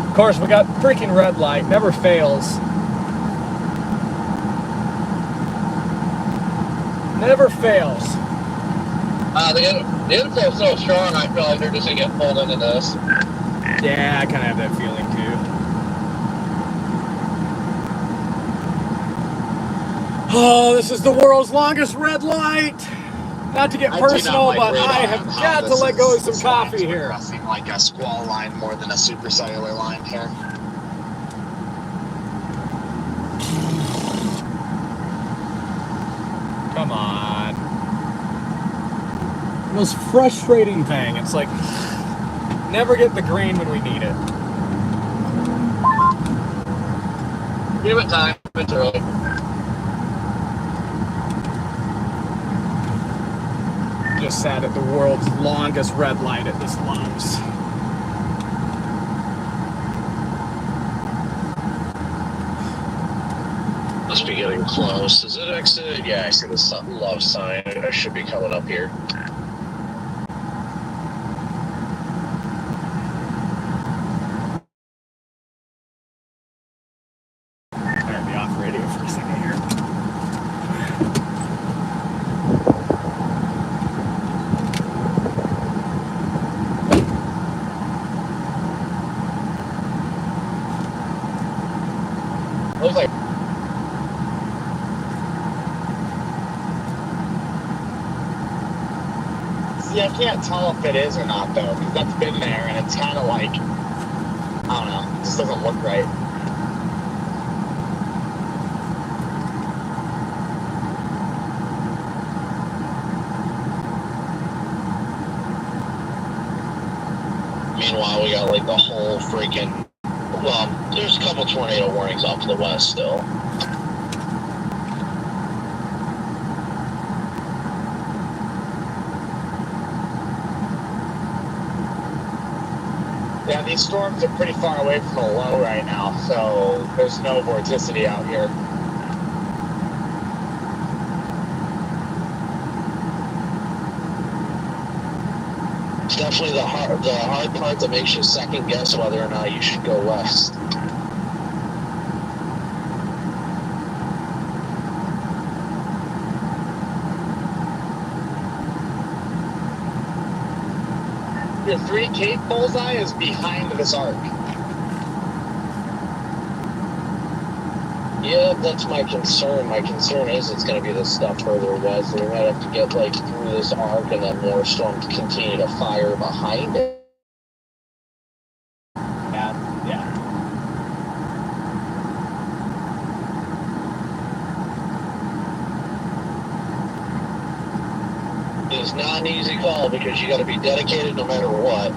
Of course, we got freaking red light. Never fails. Never fails. The inflow is so strong, I feel like they're just going to get pulled into this. Yeah, I kind of have that feeling, too. Oh, this is the world's longest red light. Not to get personal, but I have got to let go of some coffee here. Progressing like a squall line more than a supercellular line here. Come on. The most frustrating thing. It's like, never get the green when we need it. Give it time. It's early. Just sat at the world's longest red light at this Loves. Must be getting close. Is it exited? Yeah, I see the love sign. I should be coming up here. I'll be off radio for a second here. Looks like See, I can't tell if it is or not though, because that's been there and it's kind of like, I don't know, it just doesn't look right. Meanwhile, we got like the whole freaking. Well, there's a couple tornado warnings off to the west still. Yeah, these storms are pretty far away from the low right now, so there's no vorticity out here. It's definitely the hard part that makes you second guess whether or not you should go west. Your 3 Cape bullseye is behind this arc. Yeah, that's my concern. My concern is it's going to be the stuff further west, and we might have to get like through this arc, and then more storms continue to fire behind it. Yeah. It's not an easy call because you got to be dedicated no matter what.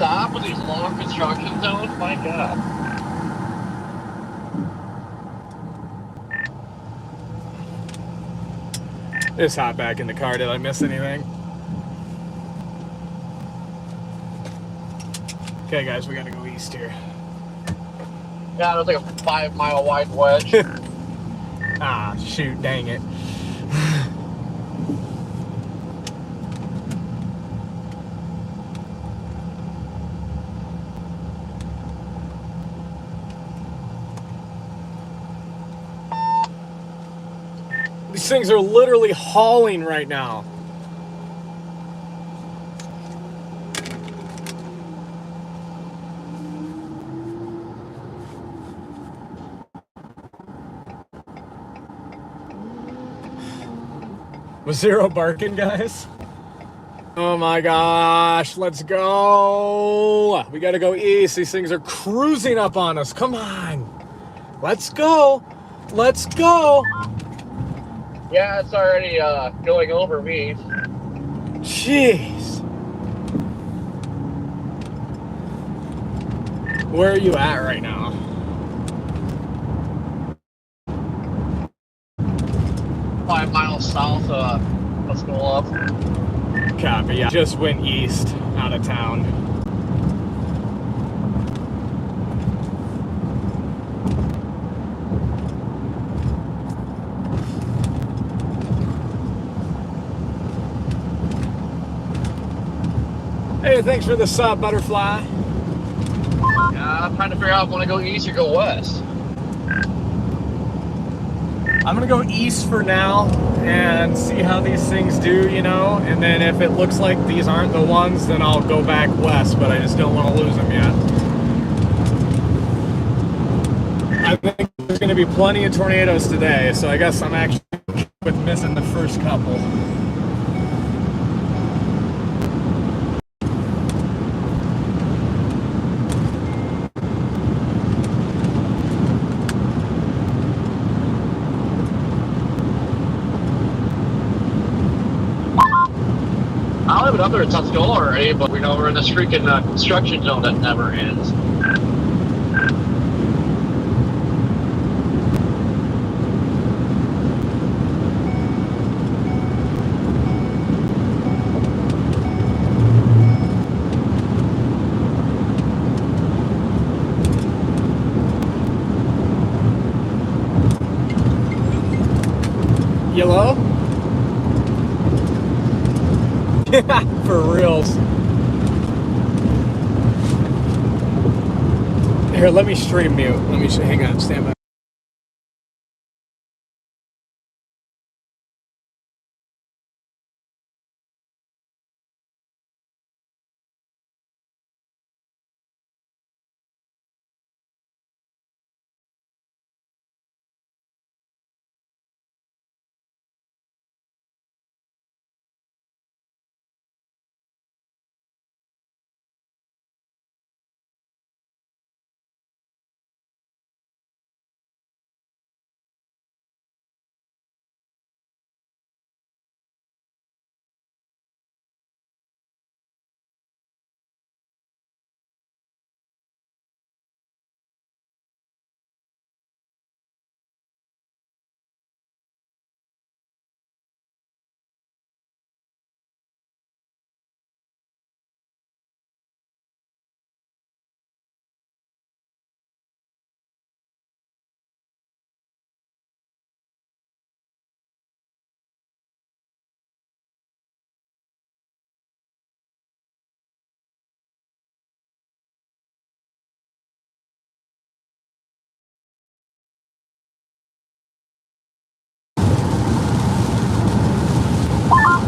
stop in these long construction zones? My God. Just hop back in the car. Did I miss anything? Okay, guys, we gotta go east here. Yeah, it was like a 5-mile wide wedge. Ah, shoot, dang it. These things are literally hauling right now. Was zero barking, guys? Oh my gosh, let's go. We gotta go east. These things are cruising up on us. Come on. Let's go. Let's go. Yeah, it's already going over me. Jeez. Where are you at right now? Five miles south of Tuscola. Copy, yeah. Just went east, out of town. Hey, thanks for the sub, Butterfly. Yeah, I'm trying to figure out if I want to go east or go west. I'm gonna go east for now and see how these things do, you know, and then if it looks like these aren't the ones, then I'll go back west, but I just don't want to lose them yet. I think there's gonna be plenty of tornadoes today, so I guess I'm actually with missing the first couple. I don't have it up there at Tuscola already, but we know we're in this freaking construction zone that never ends. Yellow? For reals. Here, let me stream mute. Let me hang on, stand by.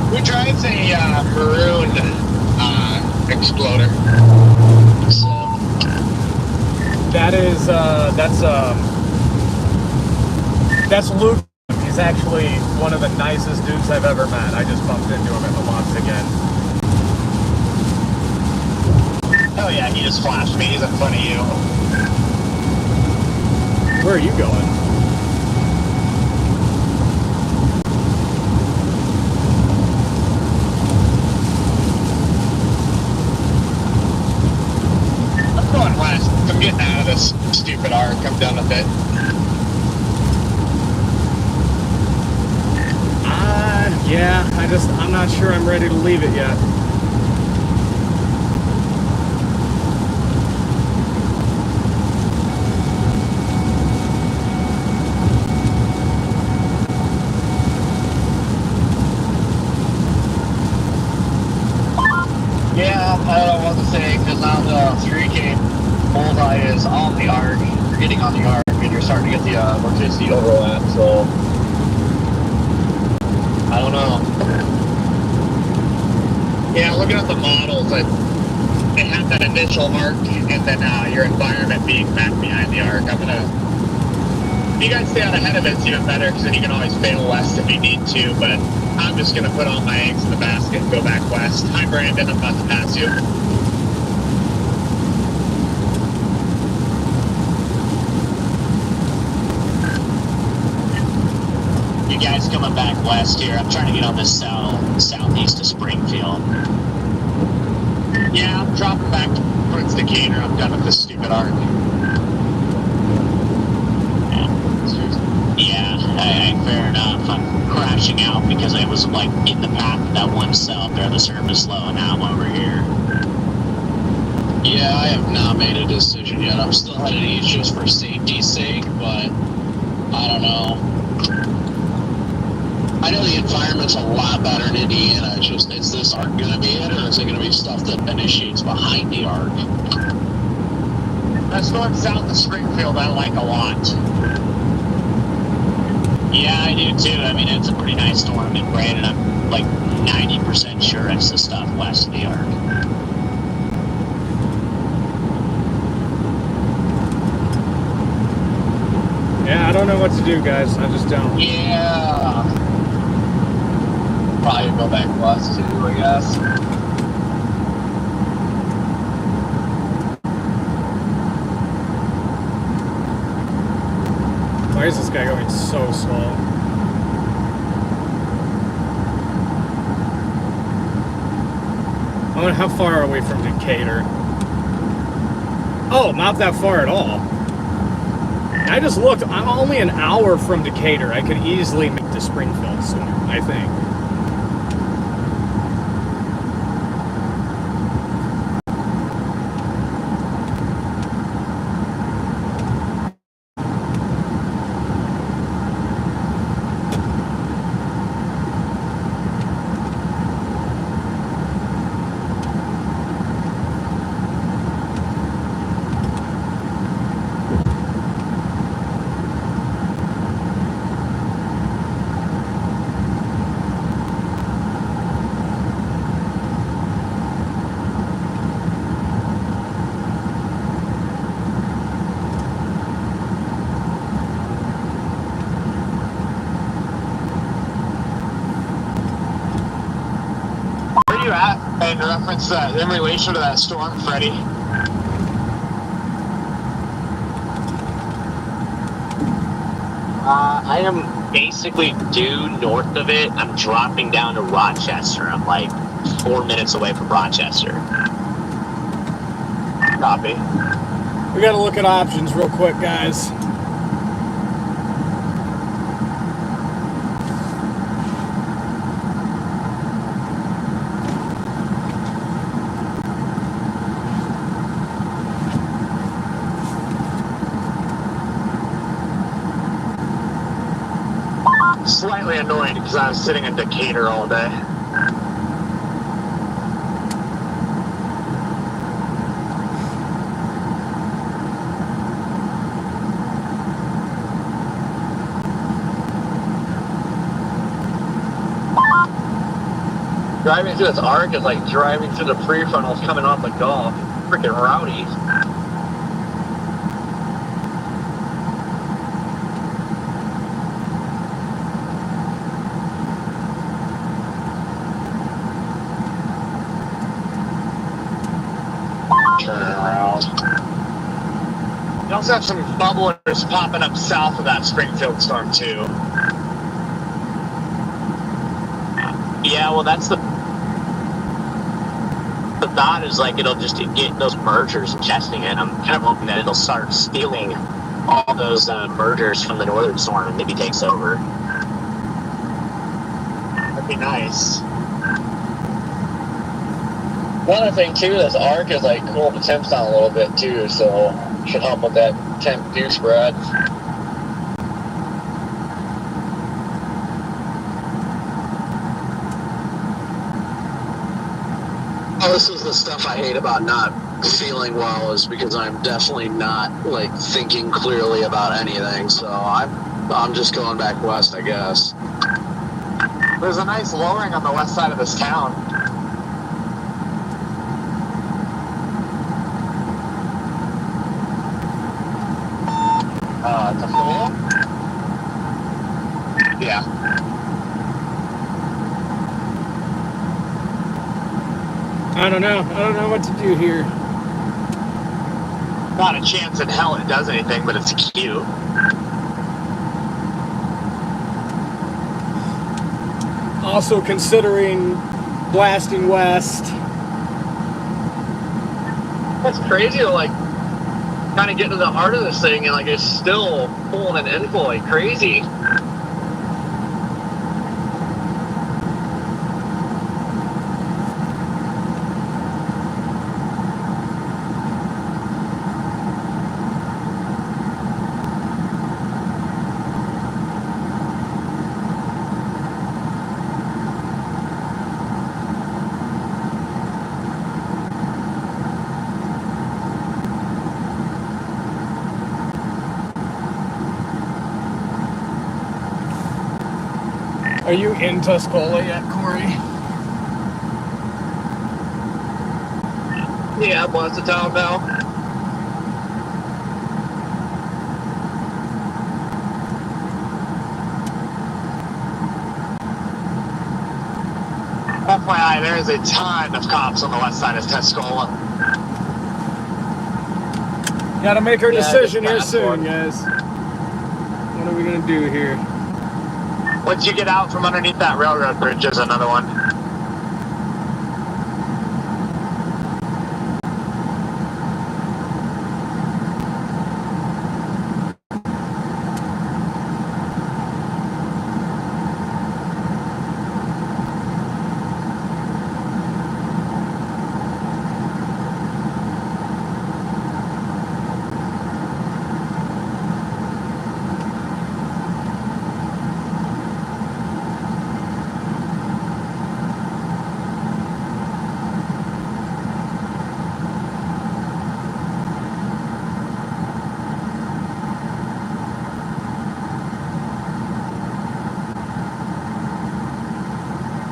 Who drives a maroon exploder? So, That is, that's Luke. He's actually one of the nicest dudes I've ever met. I just bumped into him at the lots again. Oh yeah, he just flashed me. He's in front of you. Where are you going? I'm not sure I'm ready to leave it yet. Yeah, I don't know what to say, because now the 3K bullseye is on the arc. You're getting on the arc, and you're starting to get the electricity overlap, so I don't know. Yeah, looking at the models, they have that initial arc, and then your environment being back behind the arc. I'm gonna... If you guys stay out ahead of it, it's even better, because then you can always fail west if you need to, but I'm just gonna put all my eggs in the basket and go back west. Hi, Brandon, I'm about to pass you. You guys coming back west here? I'm trying to get on this southeast of Springfield. Yeah, I'm dropping back towards Decatur. I'm done with this stupid arc. Yeah, fair enough. I'm crashing out because I was like in the path of that one cell there, the surface low, and now I'm over here. Yeah, I have not made a decision yet. I'm still headed east just for safety's sake, but I don't know. I know the environment's a lot better in Indiana. It's just, is this arc going to be it, or is it going to be stuff that initiates behind the arc? That's north south of Springfield. I like a lot. Yeah, I do too. I mean, it's a pretty nice storm in Brandon. I'm like 90% sure it's the stuff west of the arc. Yeah, I don't know what to do, guys. I just don't. Yeah. Probably go back west too, I guess. Why is this guy going so slow? I wonder how far are we from Decatur? Oh, not that far at all. I just looked. I'm only an hour from Decatur. I could easily make the Springfield storm, I think. Where are you at in reference in relation to that storm, Freddie? I am basically due north of it. I'm dropping down to Rochester. I'm like 4 minutes away from Rochester. Copy. We gotta look at options real quick, guys. Slightly annoyed because I was sitting in Decatur all day. Driving through this arc is like driving through the prefrontals coming off the Gulf. Freaking rowdy. Turning around. You also have some bubblers popping up south of that Springfield storm too. Yeah, well, that's the thought is like it'll just get those mergers and testing it. I'm kind of hoping that it'll start stealing all those mergers from the northern storm and maybe takes over. I That'd be nice. One other thing too, this arc is like cool the temps down a little bit too, so should help with that temp dew spread. Oh, this is the stuff I hate about not feeling well, is because I'm definitely not like thinking clearly about anything. So I'm just going back west, I guess. There's a nice lowering on the west side of this town. Tuscola? Yeah. I don't know. I don't know what to do here. Not a chance in hell it does anything, but it's cute. Also considering blasting west. That's crazy to like kind of get to the heart of this thing and like it's still pulling an inflow like crazy. Are you in Tuscola yet, Corey? Yeah, I'm west of town now. FYI, there is a ton of cops on the west side of Tuscola. Gotta make our Yeah, decision here just soon, fast guys. What are we gonna do here? Once you get out from underneath that railroad bridge, there's another one.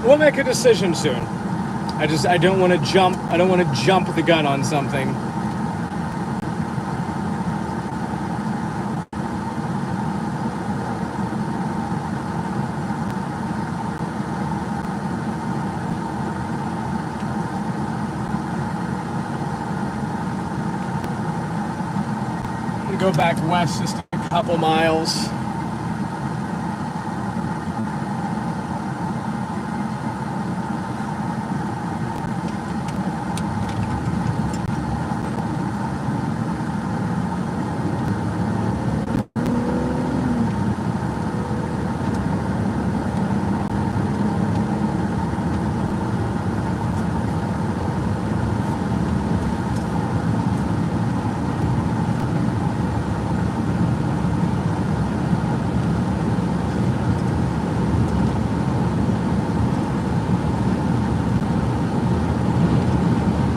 We'll make a decision soon. I don't want to jump. I don't want to jump the gun on something. Go back west just a couple miles.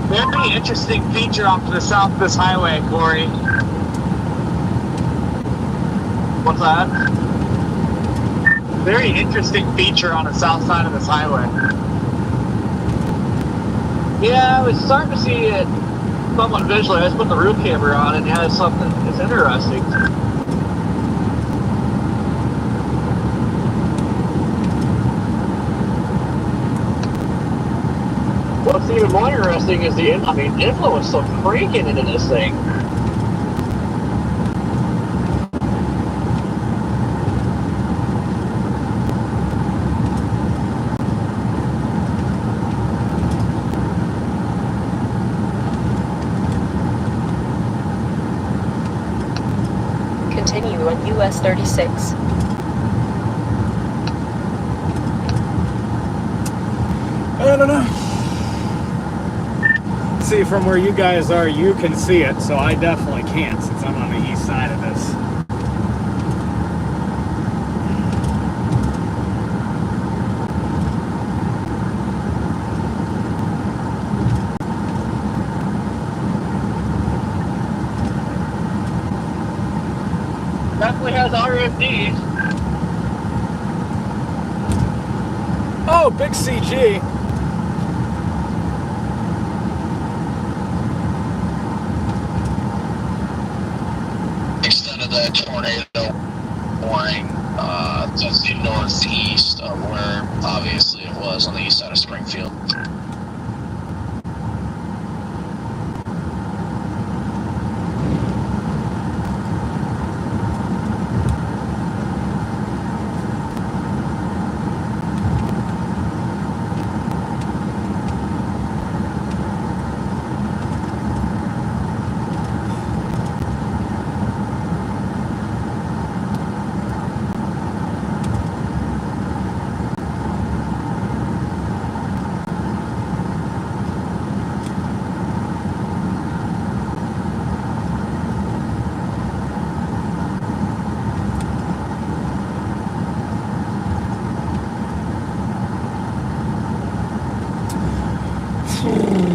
Very interesting feature off to the south of this highway, Corey. What's that? Very interesting feature on the south side of this highway. Yeah, I was starting to see it somewhat visually. I just put the roof camera on and yeah, it's something, it's interesting. What's even more interesting is the inflow is still cranking into this thing. Continue on US 36. I don't know. See, from where you guys are, you can see it, so I definitely can't since I'm on the east side of this. Definitely has RFD. Oh, big CG. Extent of that tornado warning to the northeast of where obviously it was on the east side of Springfield.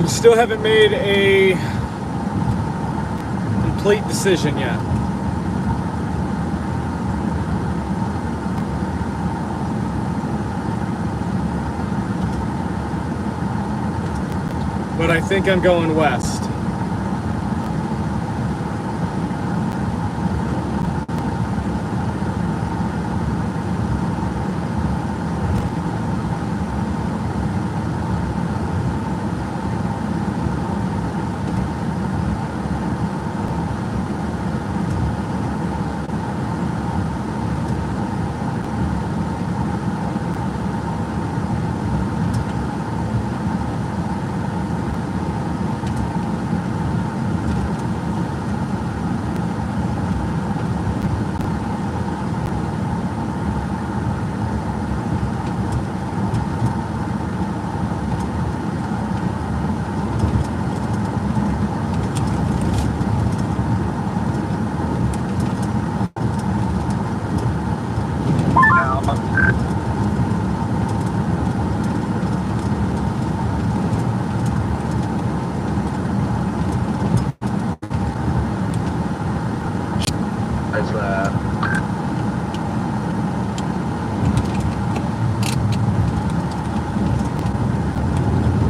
Still haven't made a complete decision yet. But I think I'm going west.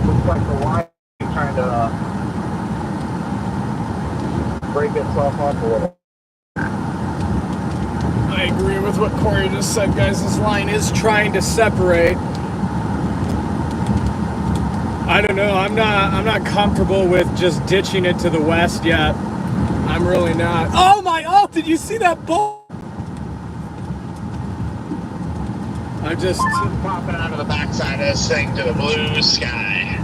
Looks like the line is trying to break itself up a little. I agree with what Corey just said, guys. This line is trying to separate. I don't know. I'm not comfortable with just ditching it to the west yet. I'm really not. Oh my! Oh, did you see that bull? I'm just Popping out of the backside of this thing to the blue sky.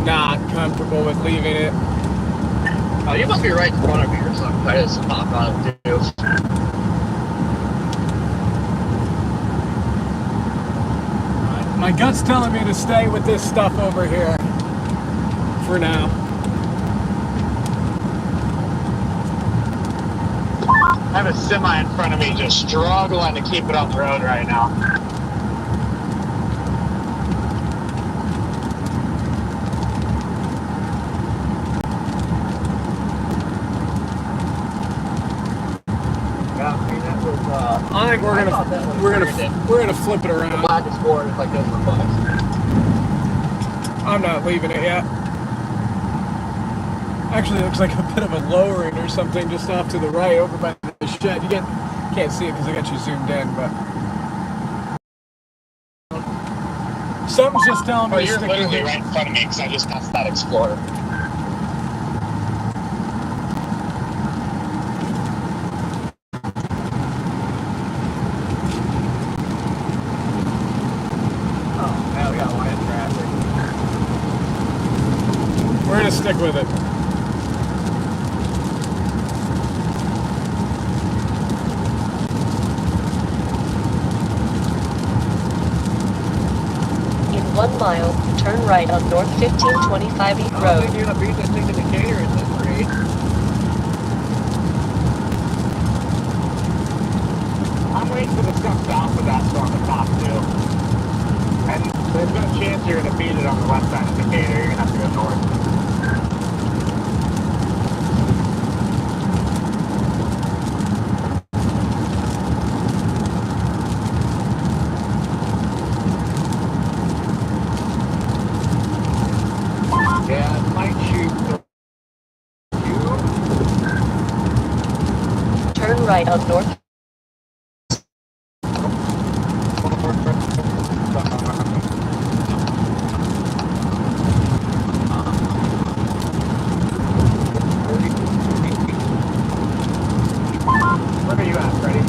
not comfortable with leaving it. Oh, you must be right in front of me or something. I just popped on it too. My gut's telling me to stay with this stuff over here for now. I have a semi in front of me just struggling to keep it on the road right now. Yeah, I mean that was I think we're gonna flip it the around. blackest board if I could for bucks. I'm not leaving it yet. Actually, it looks like a bit of a lowering or something just off to the right over by the shed. You can't see it because I got you zoomed in, but something's just telling me Oh, to you're stick literally with right in front of me because I just passed that Explorer. Oh, now we got one in traffic. We're gonna stick with it. In 1 1 mile, turn right on North 1525 East I don't Road. think you're gonna beat this thing to Decatur at this rate. I'm waiting for the stuff south of that storm to pop too. And there's no chance you're gonna beat it on the left side of Decatur. You're gonna have to go north. Yeah, it might shoot through. Turn right on North. Where are you at, Freddie?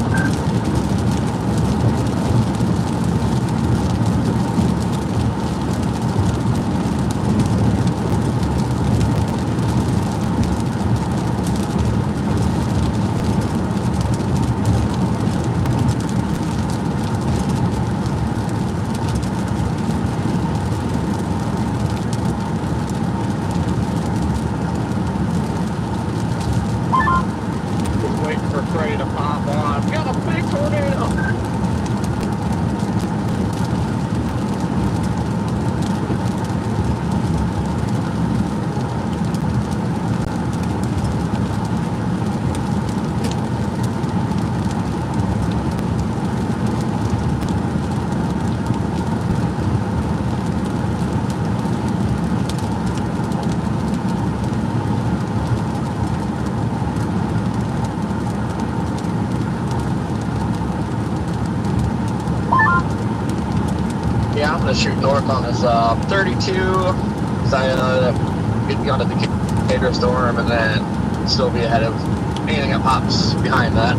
Just waiting for Freddie to pop on. Got a big tornado! Yeah, I'm gonna shoot north on this 32. Cause I get onto the Decatur storm and then still be ahead of anything that pops behind that.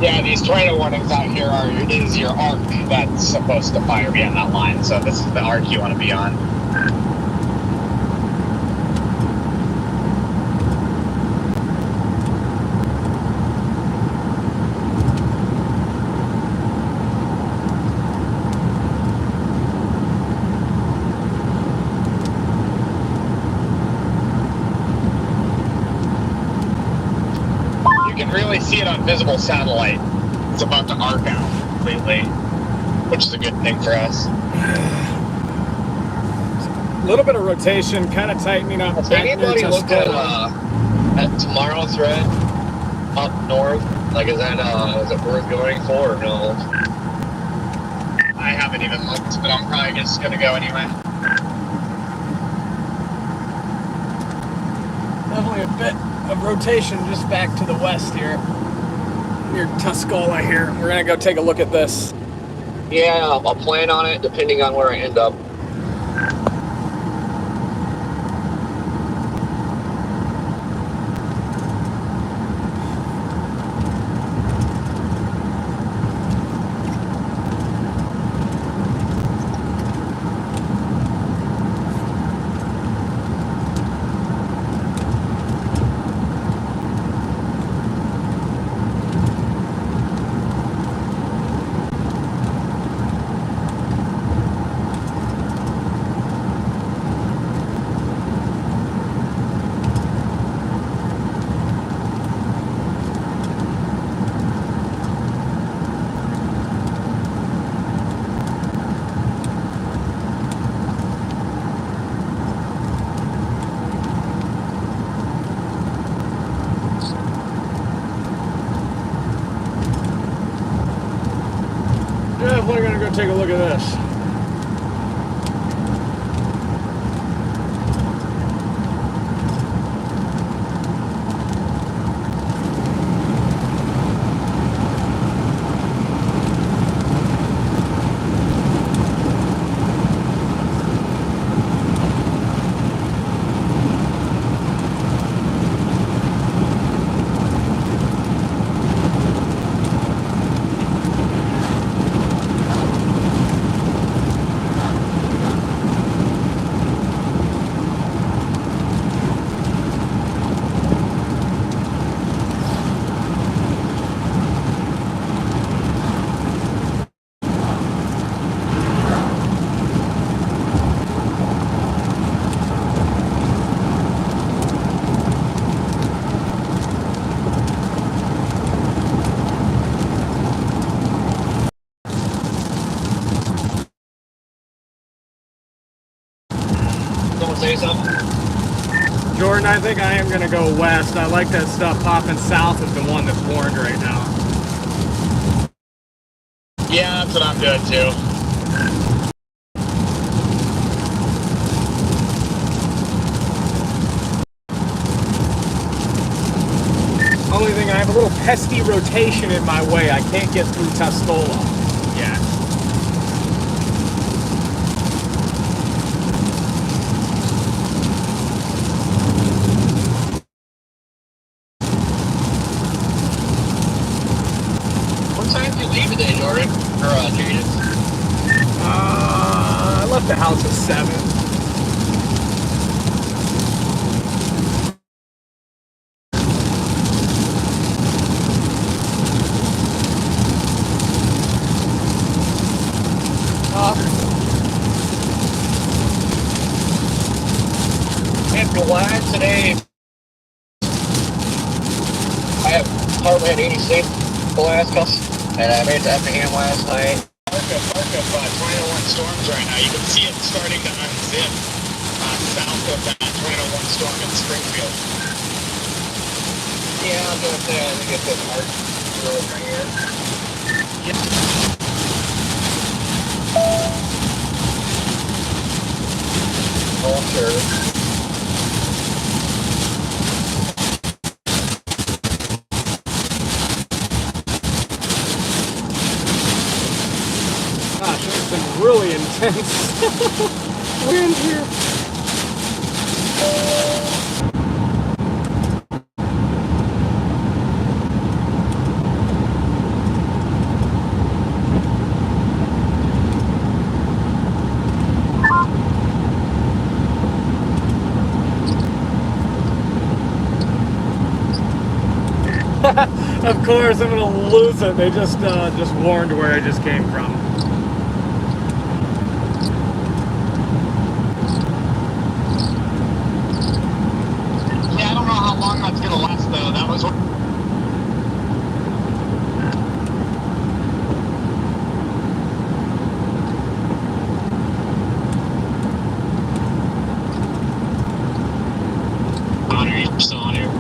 Yeah, these tornado warnings out here is your arc that's supposed to fire beyond that line. So this is the arc you want to be on. You can really see it on visible satellite. It's about to arc out completely, which is a good thing for us. A little bit of rotation, kind of tightening up. Has back near anybody looked Tuscola. at tomorrow thread up north? Like, is it worth going for or no? I haven't even looked, but I'm probably just gonna go anyway. Definitely a bit of rotation just back to the west here. Near Tuscola here. We're gonna go take a look at this. Yeah, I'll plan on it depending on where I end up. Definitely gonna go take a look at this. I think I am gonna go west. I like that stuff popping south of the one that's warned right now. Yeah, that's what I'm doing too. Only thing, I have a little pesky rotation in my way. I can't get through Tuscola yet. What time did you leave today, Jordan? Or Jaden? I left the house at 7. And glad today. I have hardly had any sleep the last couple, and I made it to Effingham last night. Part of tornado warning storms right now. You can see it starting to unzip south of that tornado warning storm in Springfield. Yeah, I was gonna say I think it's a hard road right here. Oh, sure. Gosh, it's been really intense wind here. Of course, I'm gonna lose it. They just warned where I just came from. Yeah, I don't know how long that's gonna last though. That was Honor, you're still on here.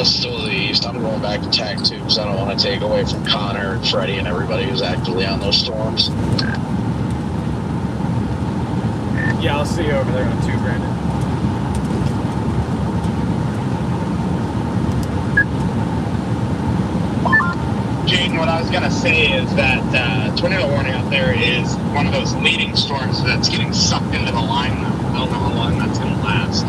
Still to the east. I'm going back to TAC 2 because I don't want to take away from Connor and Freddie and everybody who's actively on those storms. Yeah, I'll see you over there on 2, Brandon. Jaden, what I was gonna say is that tornado warning out there is one of those leading storms that's getting sucked into the line now. I don't know how long that's gonna last.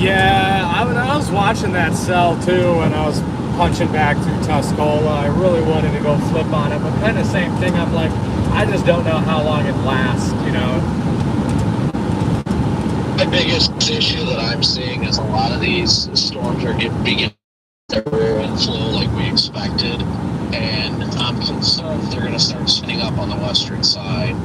Yeah, I was watching that cell too when I was punching back through Tuscola. I really wanted to go flip on it, but kind of same thing. I'm like, I just don't know how long it lasts, you know? My biggest issue that I'm seeing is a lot of these storms are beginning their rear inflow like we expected, and I'm concerned they're going to start spinning up on the western side.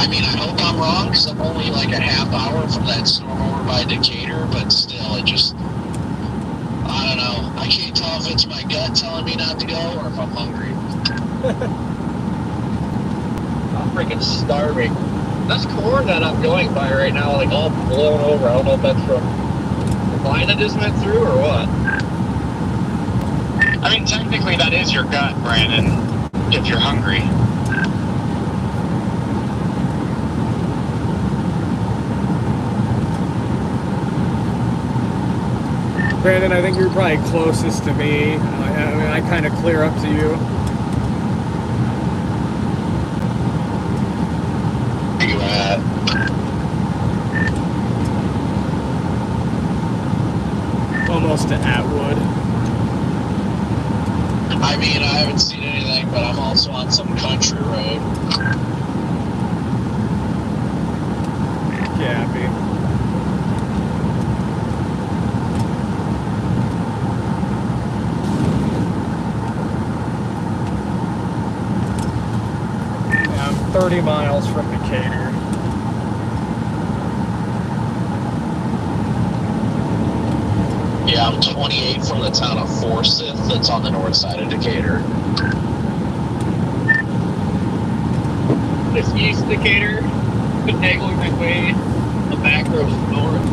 I mean, I hope I'm wrong because I'm only like a half hour from that storm over by Decatur, but still, it just, I don't know. I can't tell if it's my gut telling me not to go or if I'm hungry. I'm freaking starving. This corn that I'm going by right now, like all blown over. I don't know if that's from the line that just went through or what. I mean, technically that is your gut, Brandon, if you're hungry. Brandon, I think you're probably closest to me. I mean, I kind of clear up to you. Where you at? Almost to Atwood. I mean, I haven't seen anything, but I'm also on some country road. Gappy. Yeah, I'm 30 miles from Decatur. I'm 28 from the town of Forsyth that's on the north side of Decatur. This east Decatur, finagling my way the back road north.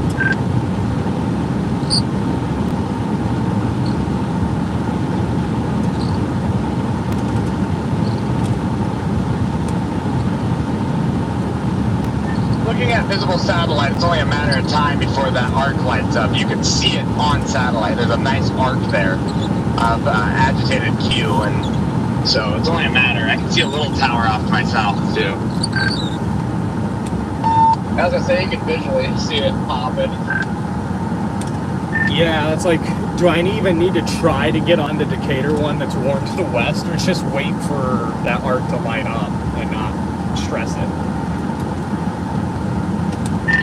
Looking at visible satellite, it's only a matter of time before that arc lights up. You can see it on satellite. There's a nice arc there of agitated Q, and so it's only a matter. I can see a little tower off to my south too. As I say, you can visually see it popping. Yeah, it's like, do I even need to try to get on the Decatur one that's warm to the west, or just wait for that arc to light up and not stress it?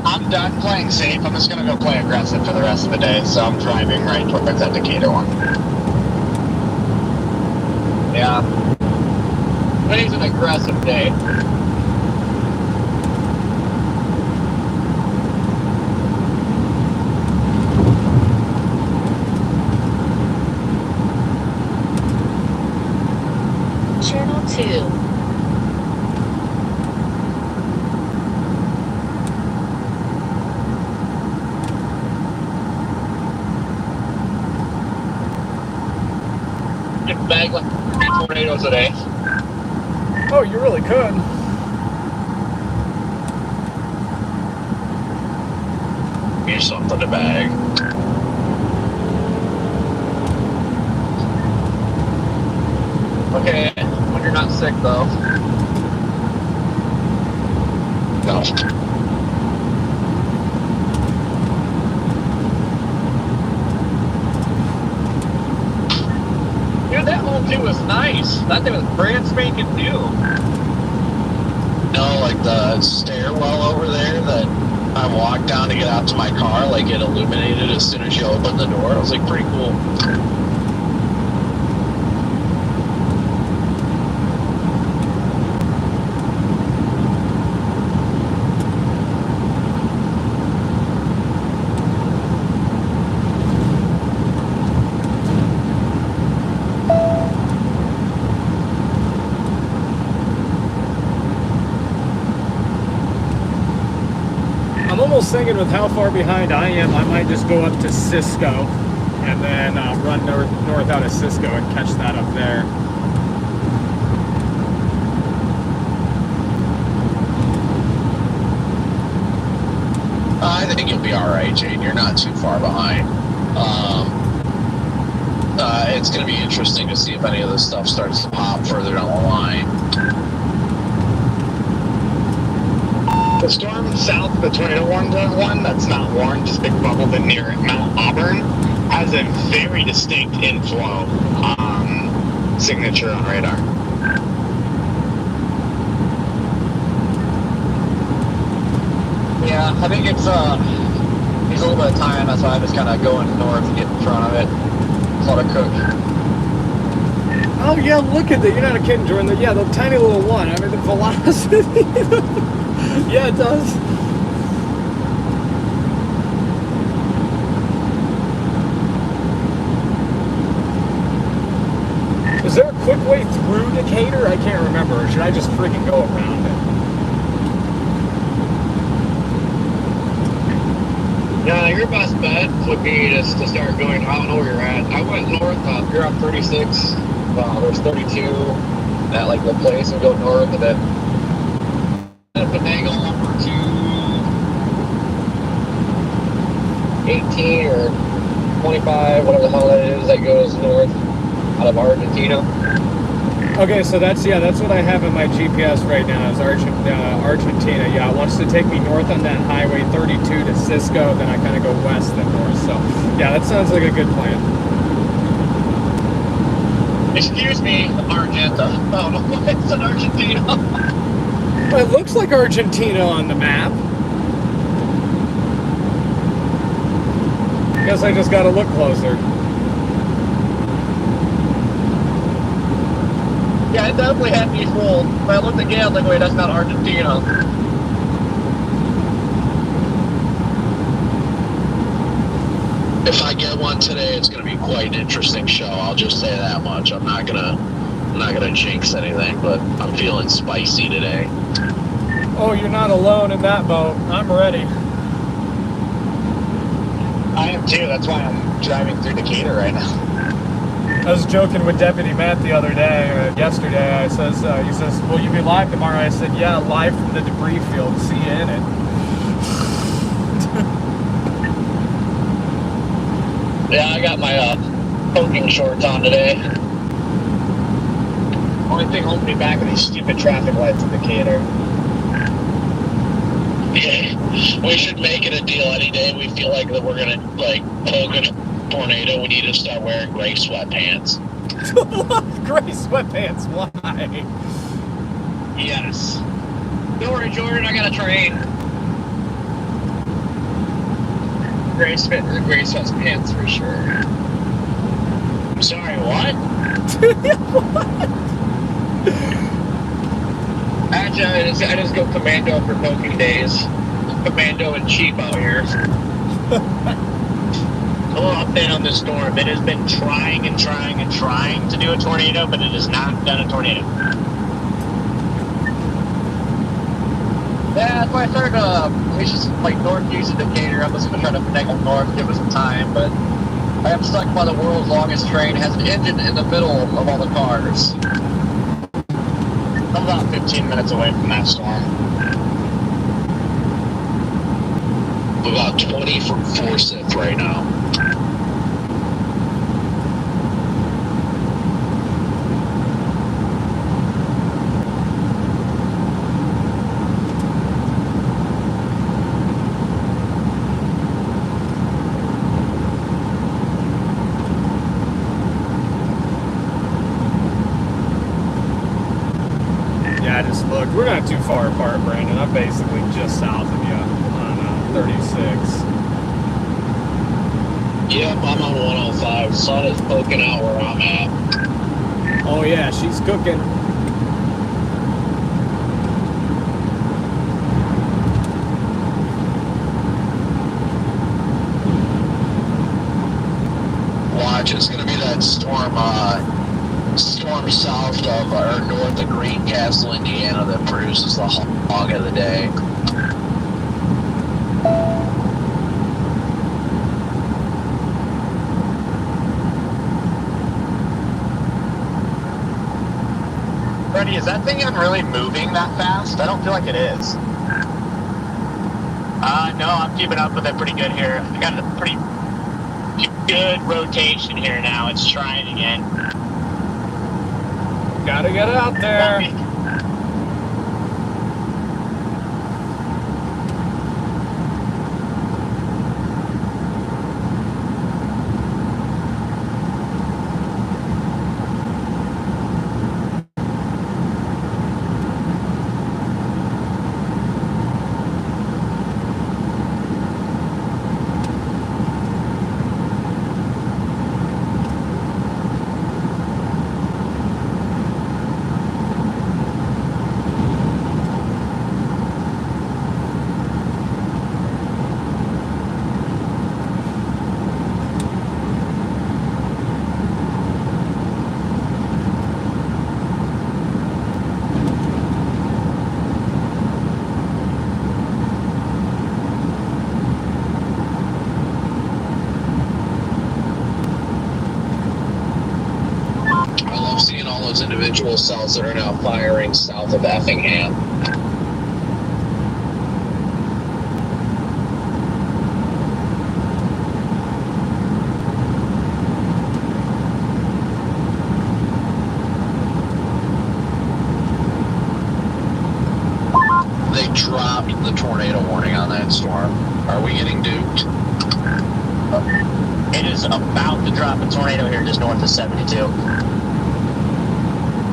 I'm done playing safe. I'm just going to go play aggressive for the rest of the day, so I'm driving right towards that Decatur one. Yeah. Today's an aggressive day. Channel 2. Bag like 3 tornadoes a day. Oh, you really could. Here's something to bag. Okay, when you're not sick though. No. Dude, that hole too was nice. That thing was brand spanking new. No, like the stairwell over there that I walked down to get out to my car, like it illuminated as soon as you opened the door. It was like pretty cool. Thinking with how far behind I am, I might just go up to Cisco and then run north out of Cisco and catch that up there. I think you'll be all right, Jane. You're not too far behind. It's going to be interesting to see if any of this stuff starts to pop further down the line. The storm south of the tornado warned one that's not warned, just big bubble near Mount Auburn, has a very distinct inflow signature on radar. Yeah, I think it's needs a little bit of time. That's why I'm just kind of going north to get in front of it. Called a cook. Oh yeah, look at that! You're not kidding, Jordan. Yeah, the tiny little one. I mean, the velocity. Yeah, it does. Is there a quick way through Decatur? I can't remember. Or should I just freaking go around it? Yeah, your best bet would be just to start going. I don't know where you're at. I went north. You're on 36. There's 32 at like the place, and go north, and then finagle over to 18 or 25, whatever the hell that is, that goes north out of Argentina. Okay, so that's what I have in my GPS right now is Argentina. Yeah, it wants to take me north on that highway 32 to Cisco, then I kind of go west and north. So yeah, that sounds like a good plan. Excuse me, Argenta. Oh no, it's in Argentina. Well, it looks like Argentina on the map. Guess I just gotta look closer. Yeah, it definitely had me fooled. But I looked again, I was like, wait, that's not Argentina. If I get one today, it's going to be quite an interesting show. I'll just say that much. I'm not gonna jinx anything, but I'm feeling spicy today. Oh, you're not alone in that boat. I'm ready. I am too. That's why I'm driving through Decatur right now. I was joking with Deputy Matt the other day, or yesterday. He says, will you be live tomorrow? I said, yeah, live from the debris field. See you in it. Yeah, I got my poking shorts on today. Only thing holding me back are these stupid traffic lights in Decatur. We should make it a deal any day we feel like that we're gonna like poke a tornado. We need to start wearing gray sweatpants. Gray sweatpants, why? Yes. Don't worry, Jordan, I got a train. Gray sweatpants for sure. I'm sorry, what? Actually, I just go commando for poking days. Commando in chief out here. A little update on this storm. It has been trying and trying and trying to do a tornado, but it has not done a tornado. Yeah, that's why I started we should like northeast of Decatur. I was gonna try to finagle north, give us some time, but I am stuck by the world's longest train. It has an engine in the middle of all the cars. I'm about 15 minutes away from that storm. About 20 from Forsyth right now. Yeah, I just looked. We're not too far apart, Brandon. I'm basically just south of you on 36. Yep, I'm on 105. Sun is poking out where I'm at. Oh yeah, she's cooking. Watch, it's gonna be that storm south of or north of Greencastle, Indiana, that produces the hog of the day. Freddie, is that thing even really moving that fast? I don't feel like it is. No, I'm keeping up with it pretty good here. I got a pretty good rotation here now. It's trying again. Gotta get out there. Individual cells that are now firing south of Effingham. They dropped the tornado warning on that storm. Are we getting duped? It is about to drop a tornado here just north of 72.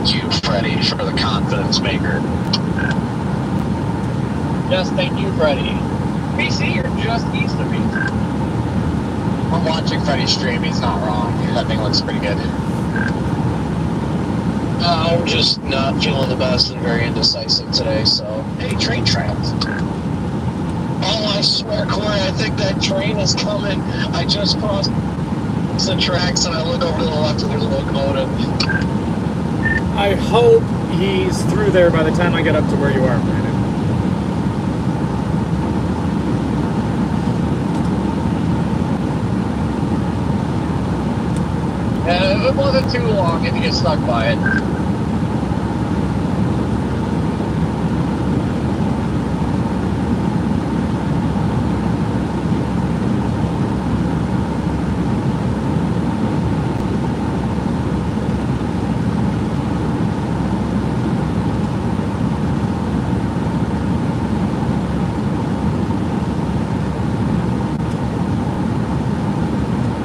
You, Freddie, for the confidence maker. Yes, thank you, Freddie. BC, you're just east of me. I'm watching Freddie's stream. He's not wrong. That thing looks pretty good. I'm just not feeling the best and very indecisive today, so, hey, train trails. Oh, I swear, Corey, I think that train is coming. I just crossed the tracks and I look over to the left and there's a locomotive. I hope he's through there by the time I get up to where you are, Brandon. It wasn't too long if you get stuck by it.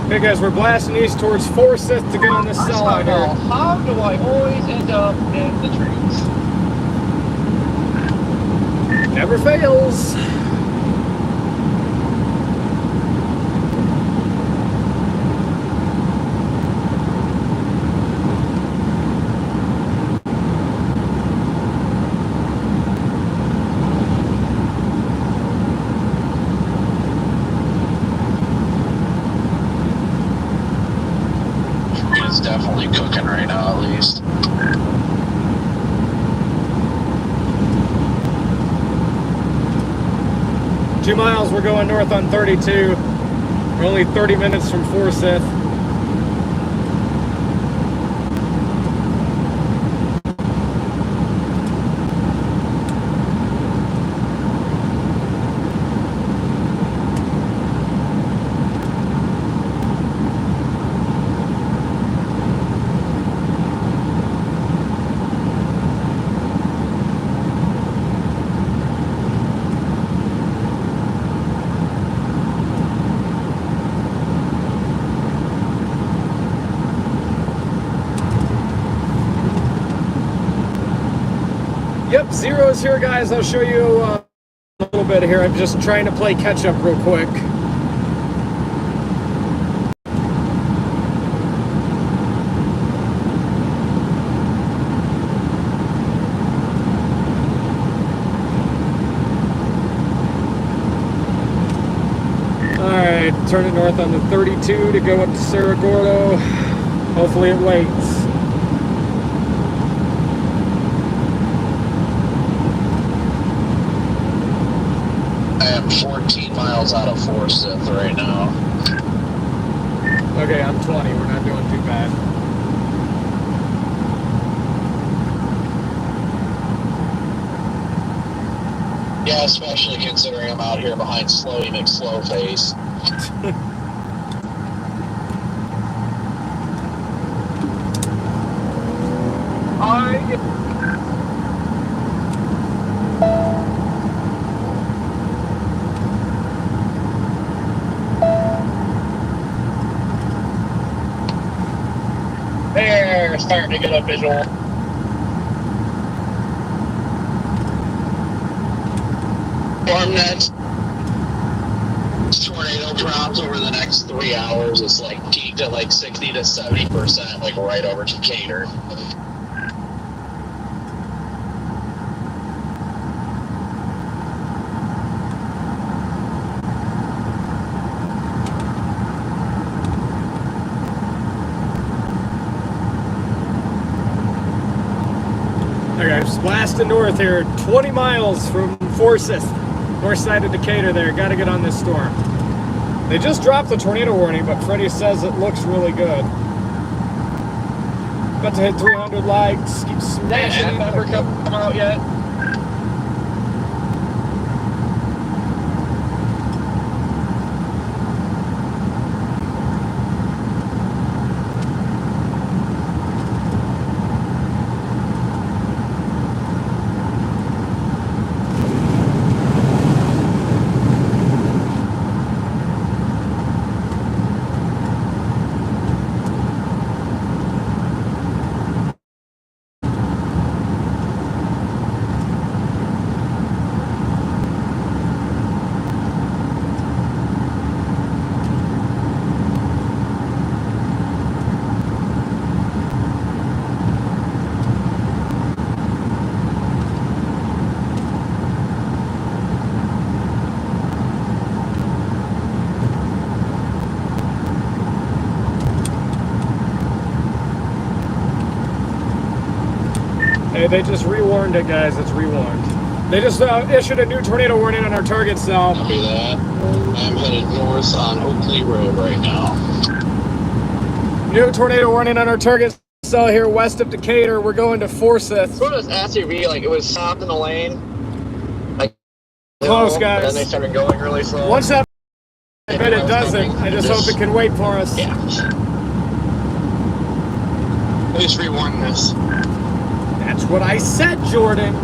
Okay, guys, we're blasting east towards Forsyth to get on this cell out here. How do I always end up in the trees? Never fails. It's definitely cooking right now, at least. Two miles, we're going north on 32. We're only 30 minutes from Forsyth. Yep, zero's here, guys. I'll show you a little bit here. I'm just trying to play catch up real quick. Alright, turn it north on the 32 to go up to Cerro Gordo. Hopefully it waits. I am 14 miles out of Forsyth right now. Okay, I'm 20. We're not doing too bad. Yeah, especially considering I'm out here behind Slowy McSlowface. There, starting to get a visual. Farmnet tornado drops over the next 3 hours. It's like peaked at like 60 to 70%, like right over Decatur. Okay, just blasting north here. 20 miles from Forsyth. North side of Decatur there. Got to get on this storm. They just dropped the tornado warning, but Freddie says it looks really good. About to hit 300 likes. Keep smashing. That ever come out yet? Okay, they just rewarned it, guys. It's rewarned. They just issued a new tornado warning on our target cell. Copy that. I'm headed north on Oakley Road right now. New tornado warning on our target cell here west of Decatur. We're going to Forsyth. Sort of this SUV, like it was stopped in the lane. Like Close, and guys. then they started going really slow. Once that, I bet it doesn't. I just hope it can wait for us. Yeah. I just rewarned this. That's what I said, Jordan.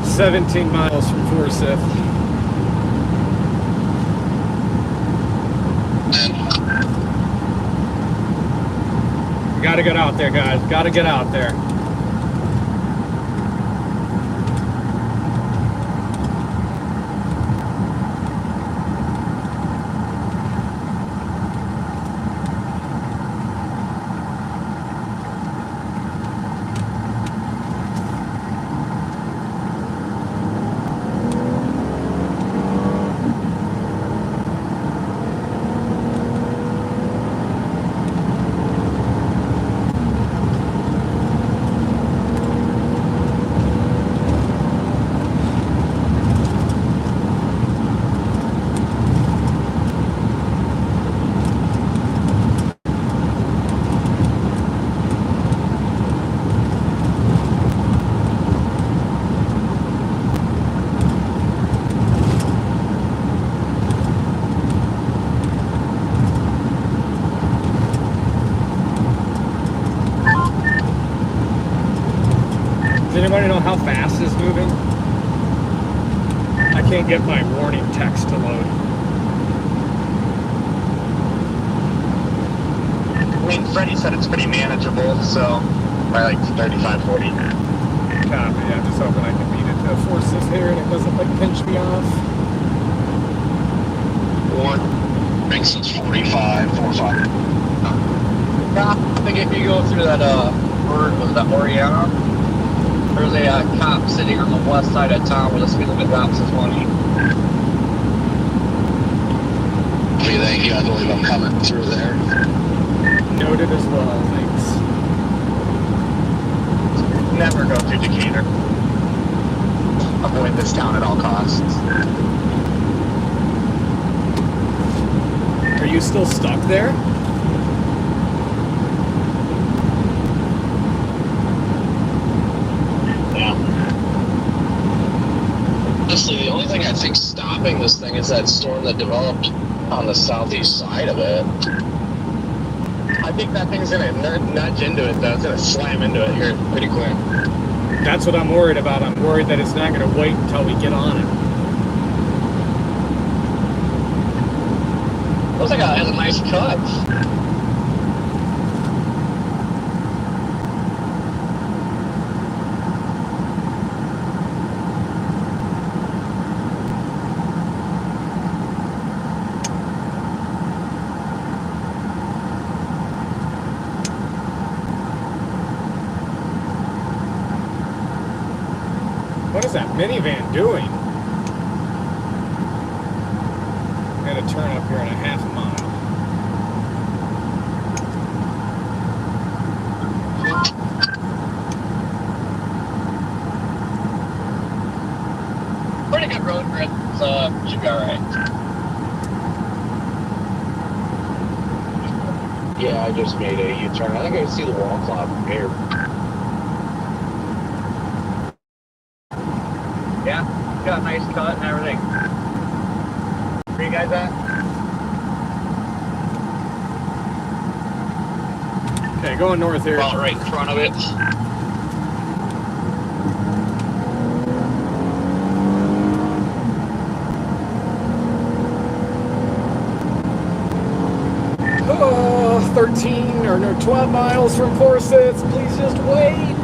"17 miles from Forsyth." Gotta get out there, guys. Gotta get out there. Does anybody know how fast it's moving? I can't get my warning text to load. I mean, Freddie said it's pretty manageable, so probably like 35, 40. Copy. I'm just hoping I can beat it to Forsyth here and it doesn't like pinch me off. Thinks it's 45, 45. I think if you go through that, was that Oriana? There's a cop sitting on the west side of town where the speed limit drops to 20. Okay, thank you. I believe I'm coming through there. Noted as well, thanks. Never go through Decatur. Avoid this town at all costs. Are you still stuck there? Honestly, the only thing I think stopping this thing is that storm that developed on the southeast side of it. I think that thing's gonna nudge into it though. It's gonna slam into it here pretty quick. That's what I'm worried about. I'm worried that it's not going to wait until we get on it. Looks like it has a nice cut. What is that minivan doing? I'm going to turn up here in a half a mile. Pretty good road grip, so should be alright. Yeah, I just made a U-turn. I think I can see the wall cloud from here. Yeah, got a nice cut and everything. Where you guys at? Okay, going north here. About right in front of it. Oh, 13 or no, 12 miles from Forsyth. Please just wait.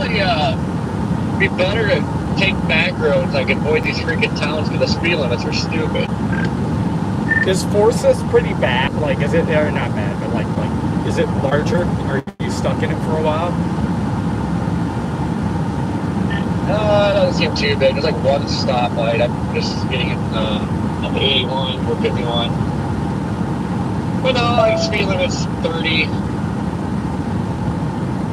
probably be better to take back roads, like avoid these freaking towns because the speed limits are stupid. Is Forces pretty bad? Like, is it, or not bad, but like, is it larger? Are you stuck in it for a while? It doesn't seem too big. There's like one stoplight. I'm just getting it on 81 or 51. But no, like speed limit's 30.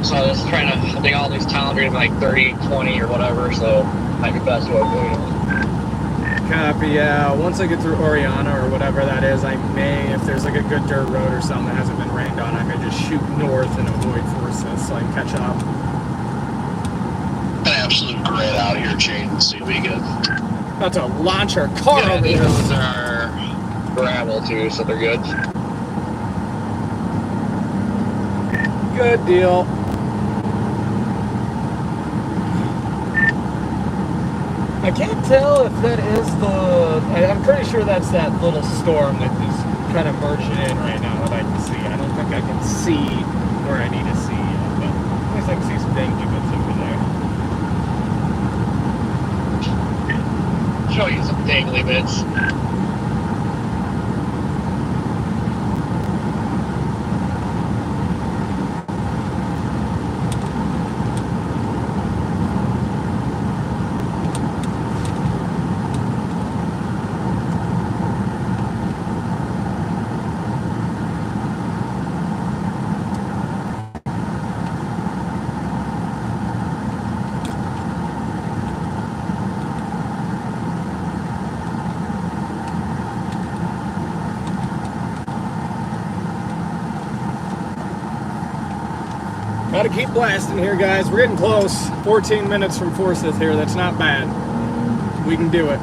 So I was trying to, I think all these towns are like 30, 20 or whatever, so might be best to avoid them. Copy, yeah. Once I get through Oriana or whatever that is, I may, if there's like a good dirt road or something that hasn't been rained on, I may just shoot north and avoid Forces so I can catch up. An absolute grid out here, Jaden, so we good. About to launch our car over These here. roads are gravel too, so they're good. Good deal. I can't tell if that is I'm pretty sure that's that little storm that is kind of merging in right now that I can see. I don't think I can see where I need to see yet, but at least I can see some dangly bits over there. Show you some dangly bits. Gotta keep blasting here, guys. We're getting close. 14 minutes from Forsyth here. That's not bad. We can do it.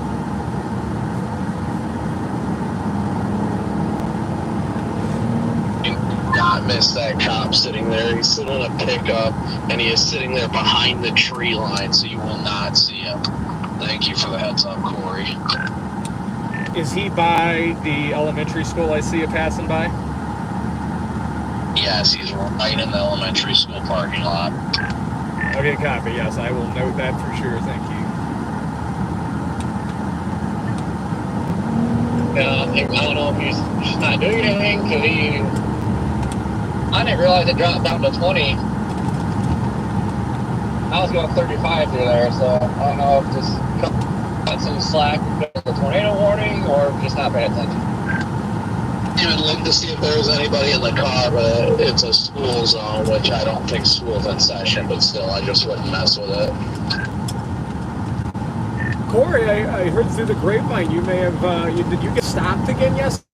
Do not miss that cop sitting there. He's sitting in a pickup, and he is sitting there behind the tree line, so you will not see him. Thank you for the heads up, Corey. Is he by the elementary school I see you passing by? Yes, he's right in the elementary school parking lot. Okay, copy. Yes, I will note that for sure. Thank you. I don't know if he's just not doing anything, because I didn't realize it dropped down to 20. I was going 35 through there, so I don't know if just cut some slack because of the tornado warning or just not paying attention. I would look to see if there was anybody in the car, but it's a school zone, which I don't think school's in session, but still, I just wouldn't mess with it. Corey, I heard through the grapevine you may have, did you get stopped again yesterday?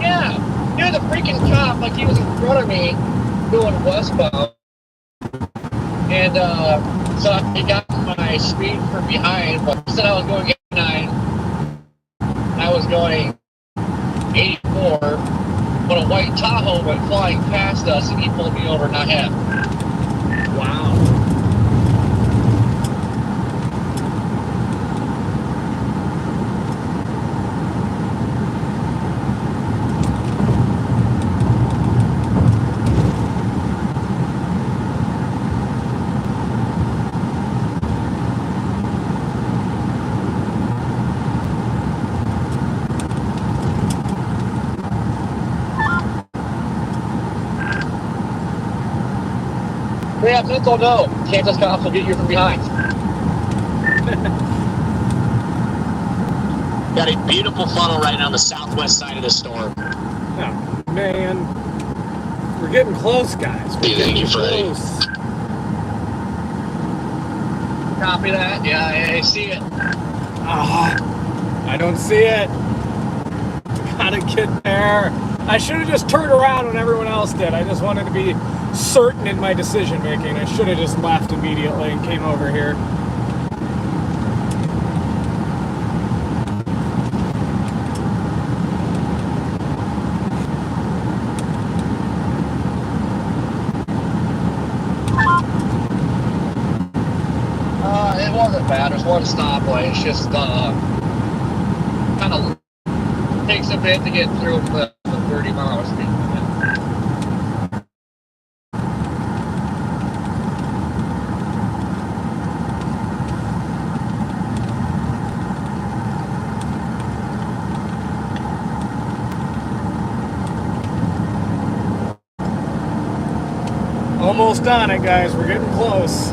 Yeah, the freaking cop, like he was in front of me going westbound. And so he got my speed from behind, but he said I was going 89. I was going 84 when a white Tahoe went flying past us and he pulled me over, not him. Wow. Yeah, mental no. Kansas cops will get you from behind. Got a beautiful funnel right on the southwest side of the storm. Oh, man. We're getting close, guys. We're Thank you, Freddie. close. Copy that. Yeah, I see it. I don't see it. Gotta get there. I should have just turned around when everyone else did. I just wanted to be certain in my decision making. I should have just left immediately and came over here. It wasn't bad. There's one stoplight. It's just kind of takes a bit to get through the 30 mile speed limit. almost on it, guys. We're getting close.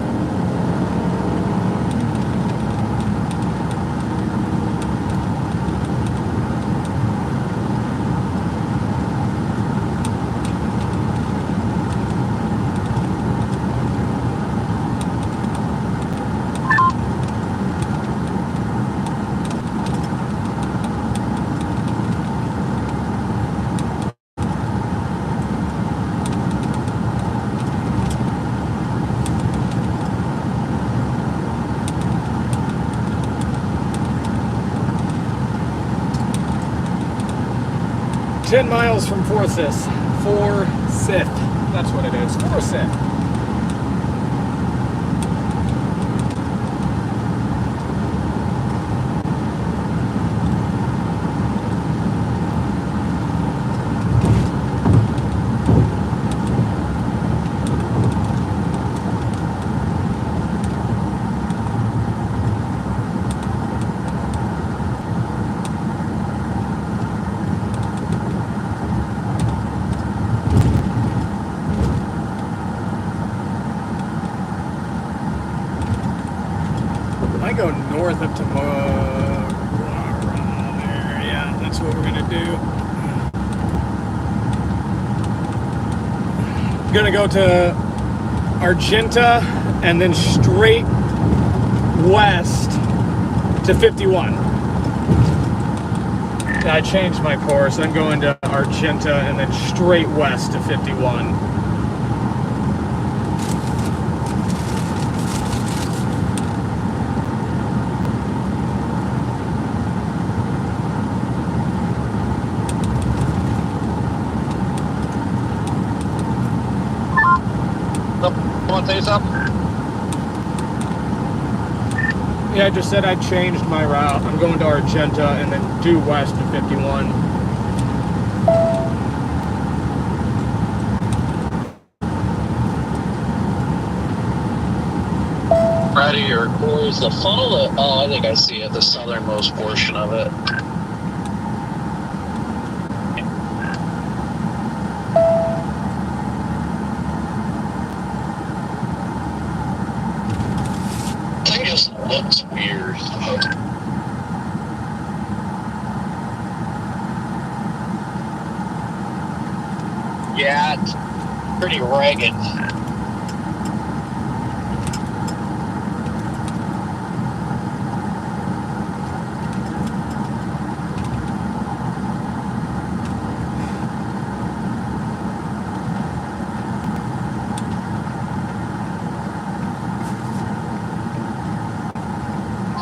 Ten miles from Forsyth. That's what it is. Forsyth. I go north up to there. Yeah, that's what we're gonna do. Gonna go to Argenta and then straight west to 51. I changed my course. I'm going to Argenta and then straight west to 51. Want to say something? Yeah, I just said I changed my route. I'm going to Argenta and then due west to 51. Right here, where's the funnel? Oh, I think I see it, the southernmost portion of it. It just looks weird. Yeah, it's pretty ragged.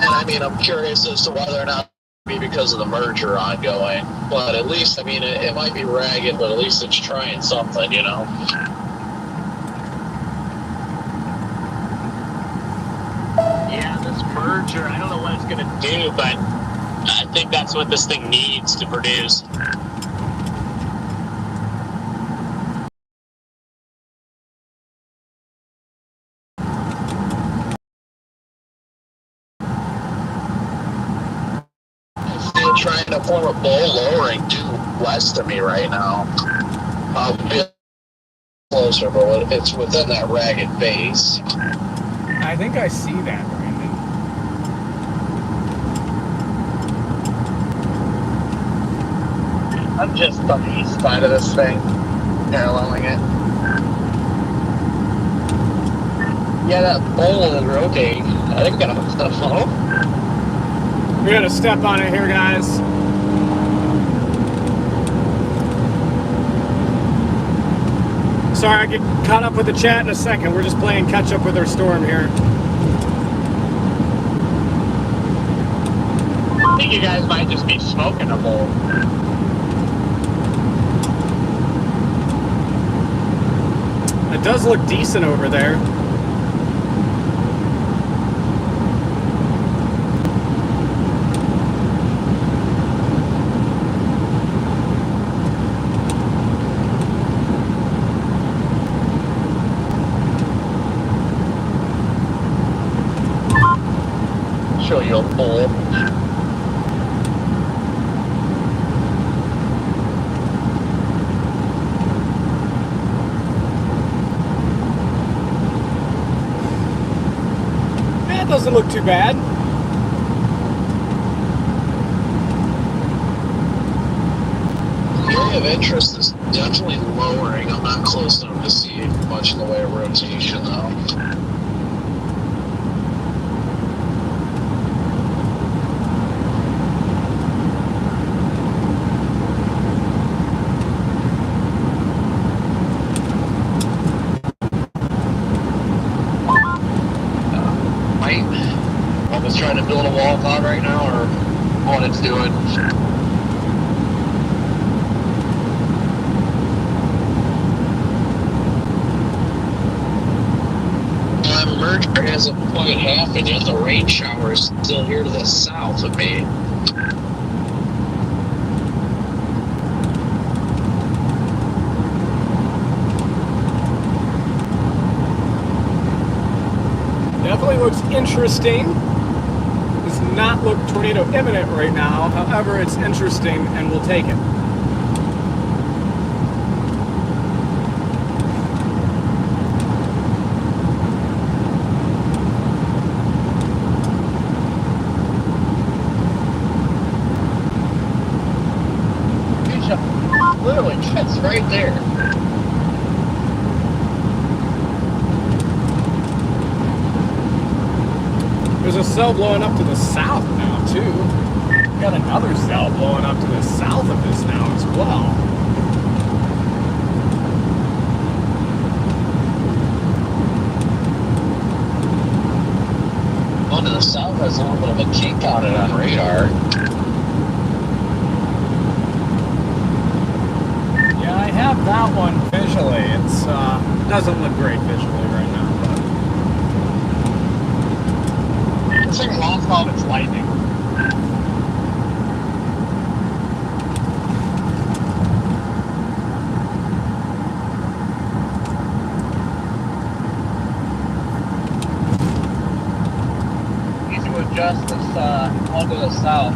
I mean, I'm curious as to whether or not it be because of the merger ongoing. But at least, I mean, it might be ragged, but at least it's trying something, you know? Yeah, this merger, I don't know what it's going to do, but I think that's what this thing needs to produce. Still trying to form a bowl lowering due west of me right now. A bit closer, but it's within that ragged base. I think I see that, Brandon. I'm just on the east side of this thing, paralleling it. Yeah, that bowl is rotating. I think we're gonna hook stuff up. We're gonna step on it here, guys. Sorry, I get caught up with the chat in a second. We're just playing catch up with our storm here. I think you guys might just be smoking a bowl. It does look decent over there. Show you a bowl. doesn't look too bad. The area of interest is definitely lowering. I'm not close enough to see much in the way of rotation, though. I'm just trying to build a wall cloud right now, or what it's doing. Merger hasn't quite happened yet. The rain shower is still here to the south of me. Definitely looks interesting. Does not look tornado imminent right now. However, it's interesting and we'll take it. Literally fits right there. There's a cell blowing up to the south now, too. Got another cell blowing up to the south of this now as well. One to the south has a little bit of a kink on it on radar. Yeah, I have that one visually. It's doesn't look great visually right now, but This thing lost all its lightning. Easy to adjust this one to the south.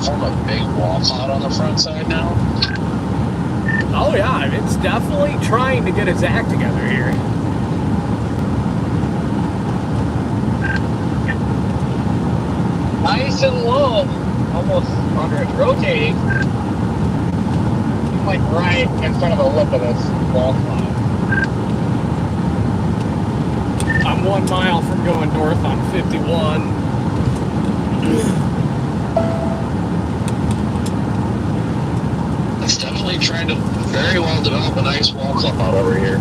Form a big wall cloud on the front side now. oh yeah, it's definitely trying to get its act together here. Nice and low, almost under it's rotating. Like right in front of the lip of this wall cloud. I'm 1 mile from going north on 51. It's definitely trying to very well develop a nice wall cloud out over here.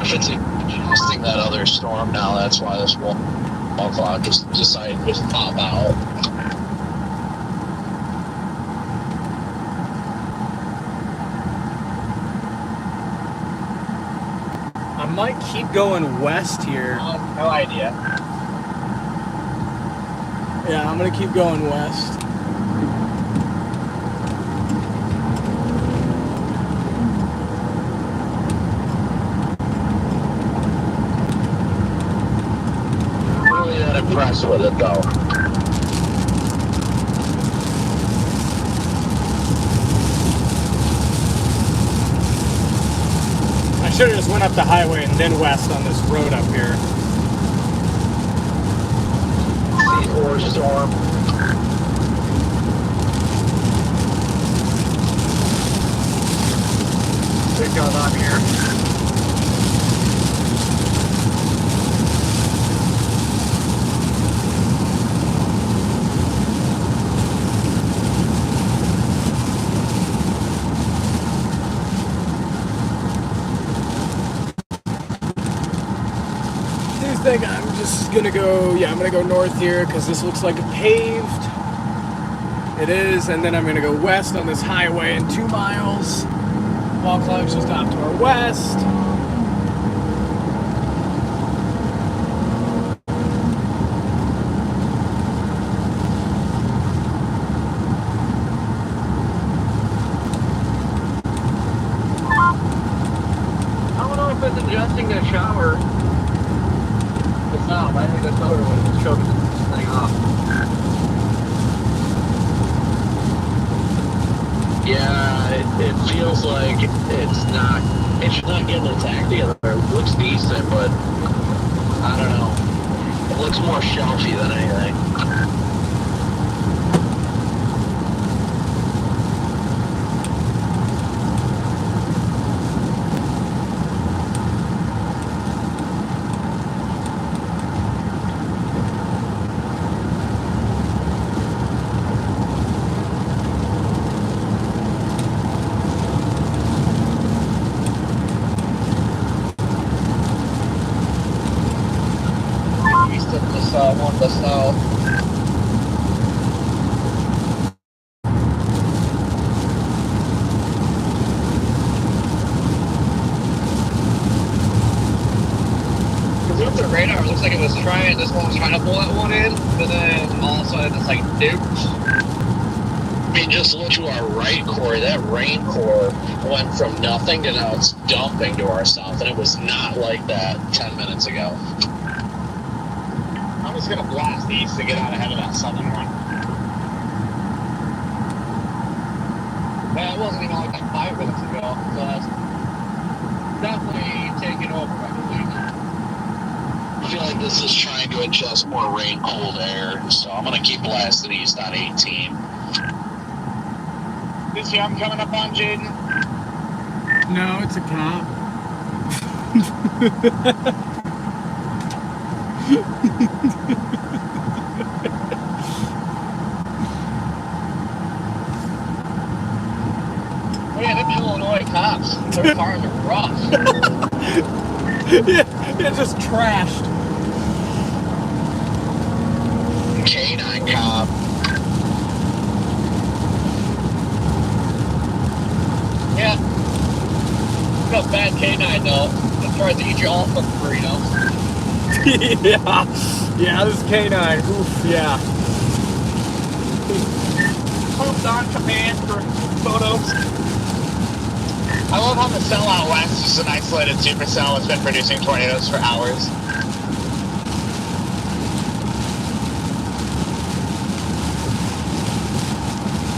It's adjusting that other storm now. That's why this wall cloud just decided to pop out. I might keep going west here. No idea. Yeah, I'm gonna keep going west. Really not impressed with it though. I should have just went up the highway and then west on this road up here. Or storm. Big gun on here. I think I'm this is gonna go, yeah, I'm gonna go north here because this looks like a paved. It is, and then I'm gonna go west on this highway in 2 miles. Wall clouds just off to our west. I don't know if it's adjusting the shower. It's not. I think that's another one that's showing this thing off. Yeah, it feels like it's not getting its act together. It looks decent, but I don't know. It looks more shelfy than anything. One the south. Because with the radar, it looks like it was trying to pull that one in, but then all of a sudden it's like duped. I mean, just look to our right, Corey. That rain core went from nothing to now it's dumping to our south, and it was not like that 10 minutes ago. I'm just gonna blast east to get out ahead of that southern one. Well, it wasn't even like that 5 minutes ago, so that's definitely taking over, I believe. I feel like this is trying to adjust more rain, cold air, so I'm gonna keep blasting east on 18. This year I'm coming up on Jaden. No, it's a cop. Oh yeah, them Illinois cops. Their cars are rough. Yeah, just trashed. Canine cop. Yeah. Got bad canine though. That tries to eat you all for burritos. Yeah, this is canine. Oof, yeah. Pooped on command for photos. I love how the cell out west is an isolated supercell that's been producing tornadoes for hours.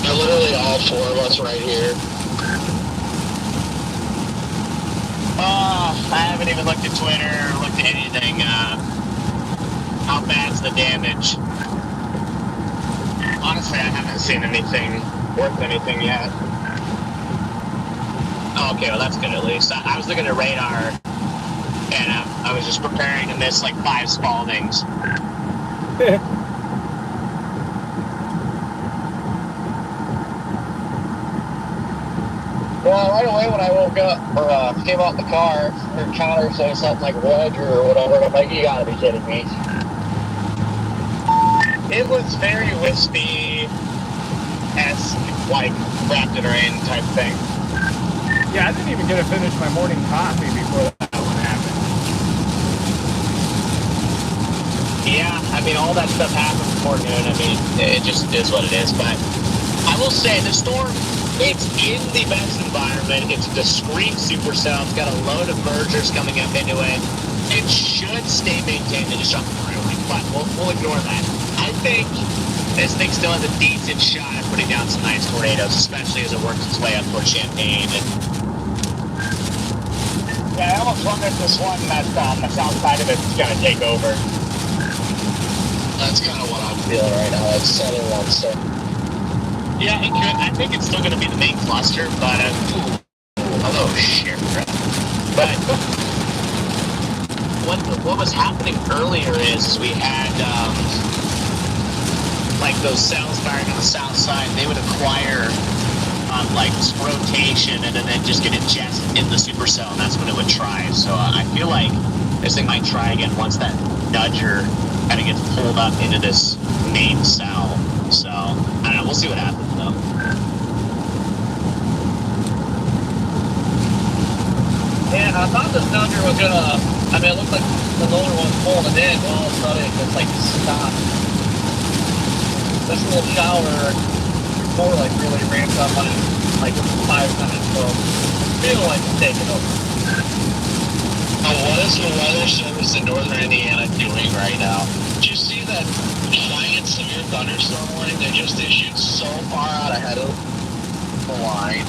They're literally all 4 of us right here. I haven't even looked at Twitter or looked at anything. How bad's the damage? Honestly, I haven't seen anything worth anything yet. Oh, okay, well that's good at least. I was looking at radar, and I was just preparing to miss like 5 Spaldings. Well, right away when I woke up, or came out the car, heard Connor say something like Ledger or whatever, and I'm like, you gotta be kidding me. It was very wispy-esque, like, wrapped in rain type thing. Yeah, I didn't even get to finish my morning coffee before that one happened. Yeah, I mean, all that stuff happened before noon. I mean, it just is what it is. But I will say, the storm, it's in the best environment. It's a discrete supercell. It's got a load of mergers coming up into it. It should stay maintained and just up through. But we'll ignore that. I think this thing still has a decent shot at putting down some nice tornadoes, especially as it works its way up towards Champaign. Yeah, I almost wonder if this one that's on the south side of it is going to take over. That's kind of what I'm feeling right now. That southern one, so. Yeah, it could. I think it's still going to be the main cluster, but Oh, shit. But what was happening earlier is we had like those cells firing on the south side. They would acquire like rotation and then just get ingested in the supercell, and that's when it would try. So I feel like this thing might try again once that nudger kind of gets pulled up into this main cell. So, I don't know, we'll see what happens though. Yeah, I thought this nudger was gonna, I mean, it looked like the lower one was pulling it in, but all of a sudden it just like stopped. This little shower before like really ramped up on it like 5 minutes, so I feel like it's taking over. What is the weather service in northern Indiana doing right now? Did you see that giant severe thunderstorm warning they just issued so far out ahead of the line?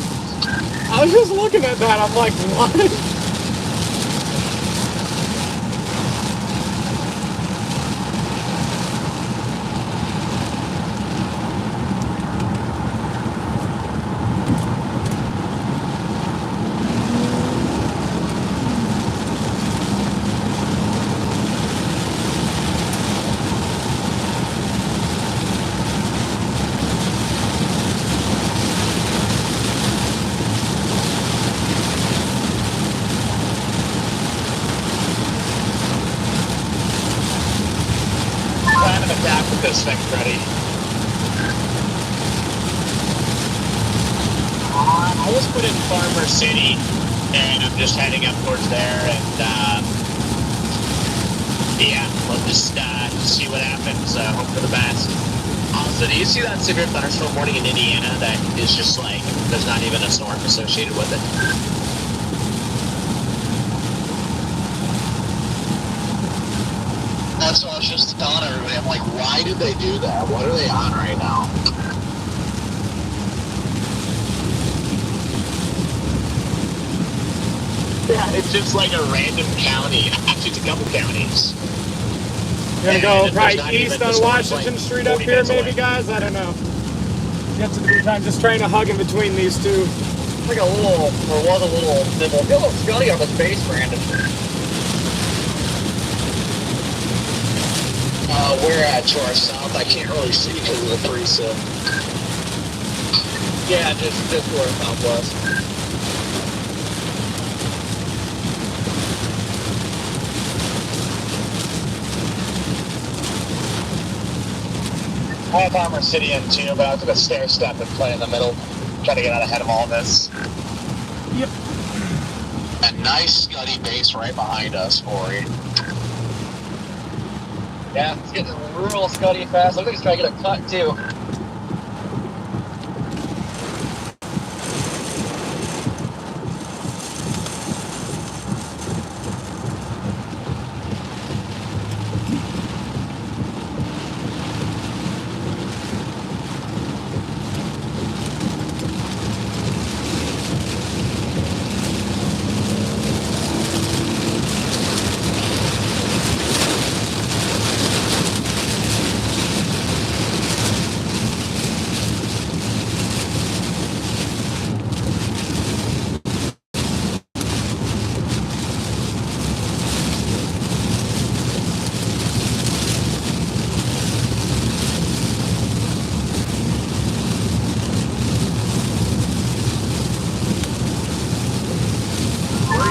I was just looking at that. I'm like, what? This thing ready. I was put in Farmer City, and I'm just heading up towards there, and yeah, we'll just see what happens. Hope for the best. Also, do you see that severe thunderstorm warning in Indiana that is just like, there's not even a storm associated with it? That's what I was just telling everybody. I'm like, why did they do that? What are they on right now? Yeah, it's just like a random county. Actually, it's a couple counties. You're gonna And go right there's not east even- on the storm's Washington like Street up 40 here, minutes maybe, away. guys? I don't know. Get to the good time. Just trying to hug in between these two. It's like a little, or was a little nibble. Feel a little Scotty on the base, Brandon. We're at to our south. I can't really see because of the precip. Yeah, just where southwest. I have Farmer City in too, but I was gonna stair step and play in the middle, try to get out ahead of all this. Yep. A nice Scuddy base right behind us, Corey. Yeah, it's getting real Scotty fast. Look like he's trying to get a cut too.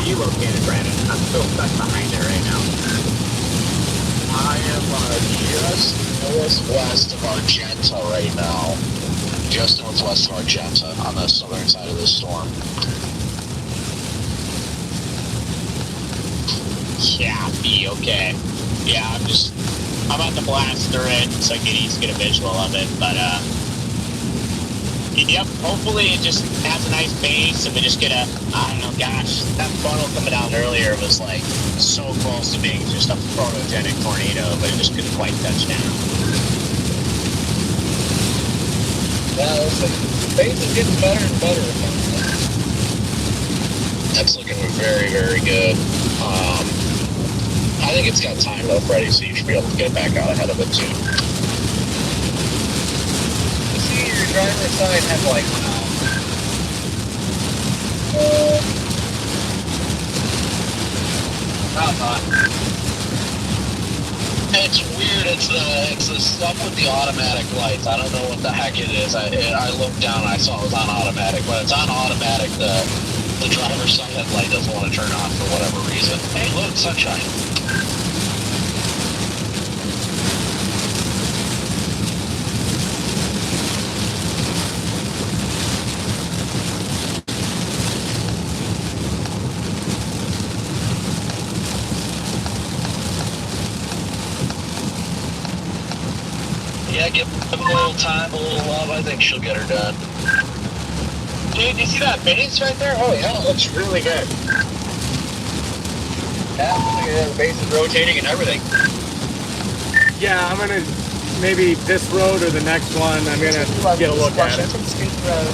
You located, Brandon? I'm still stuck behind it right now. I am just northwest of Argenta right now. Just northwest of Argenta on the southern side of the storm. Yeah, be okay. Yeah, I'm about to blast through it so I can at least get a visual of it, but yep, hopefully it just has a nice base and we just get a, I don't know, gosh, that funnel coming down earlier was like so close to being just a photogenic tornado, but it just couldn't quite touch down. Yeah, the base is getting better and better. That's looking very, very good. I think it's got time though, Freddie, so you should be able to get back out ahead of it too. Your driver's side headlight went out. That's hot. It's weird. It's the stuff with the automatic lights. I don't know what the heck it is. I looked down and I saw it was on automatic. When it's on automatic, the driver's side headlight doesn't want to turn on for whatever reason. Hey, look, sunshine. Give her a little time, a little love. I think she'll get her done. Dude, you see that base right there? Holy hell, it looks really good. Yeah, look at the base is rotating and everything. Yeah, I'm gonna maybe this road or the next one. I'm gonna get a look at it. Washington Street Road.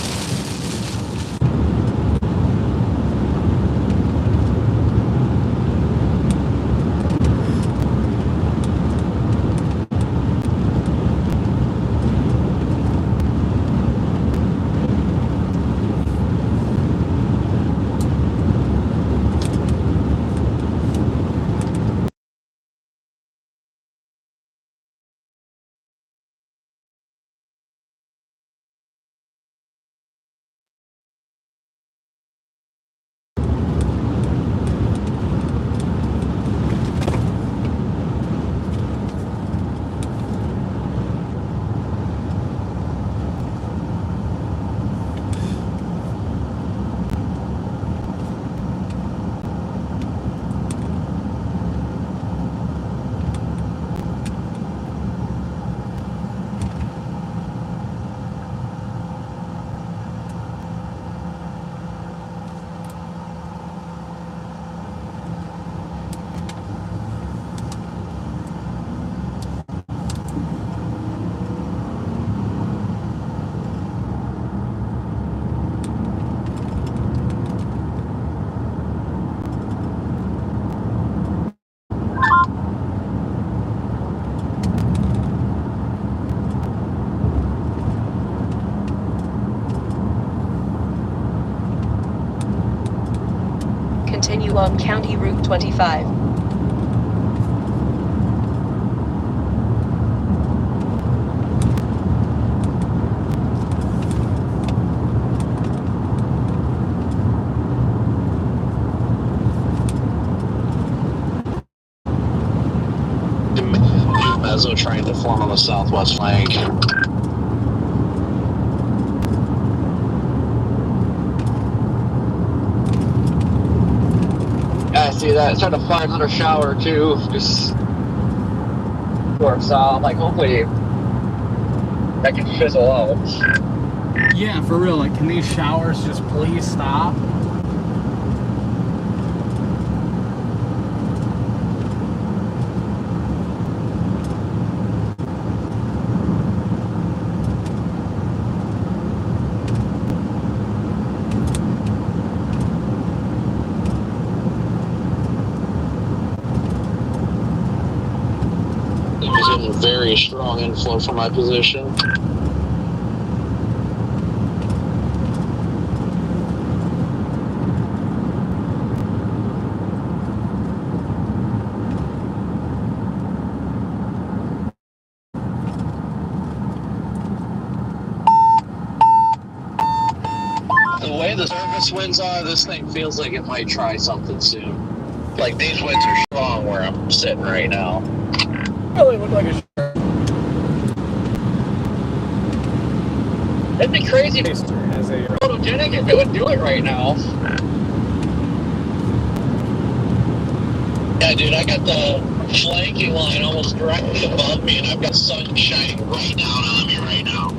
Continue on County Route 25. New mezzo trying to form on the southwest flank. Yeah, I see that. It's trying to find another shower too. Just works out. Like, hopefully that can fizzle out. Yeah, for real. Like, can these showers just please stop? It was getting very strong inflow from my position. The way the surface winds are, this thing feels like it might try something soon. Like, these winds are strong where I'm sitting right now. Really look like a shower. It'd be crazy if As a photogenic if it would do it right now. Yeah, dude, I got the flanking line almost directly above me, and I've got sun shining right down on me right now.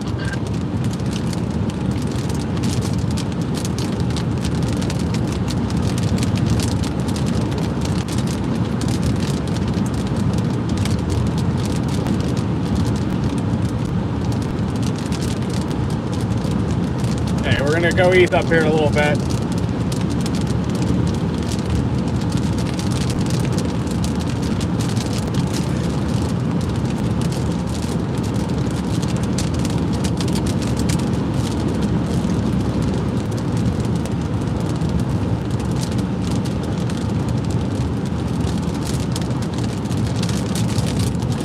Hey, we're gonna go east up here in a little bit.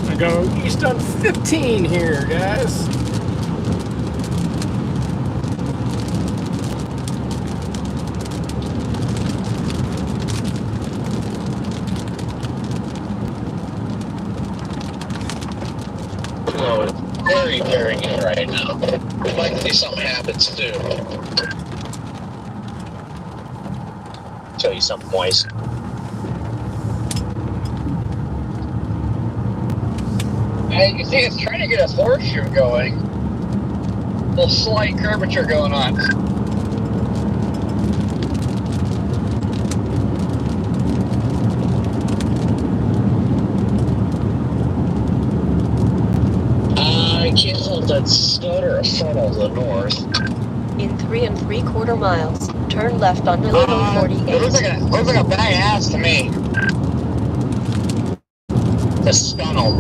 I'm gonna go east on 15 here, guys. Flow is very, very good right now. We'd like to see something happen soon. Tell you something, boys. You see, it's trying to get its horseshoe going. A little slight curvature going on. I can't tell if that's stud or a funnel to the north. In 3 3/4 miles, turn left on Illinois 48. It looks like a bag ass to me. It's a scuttle.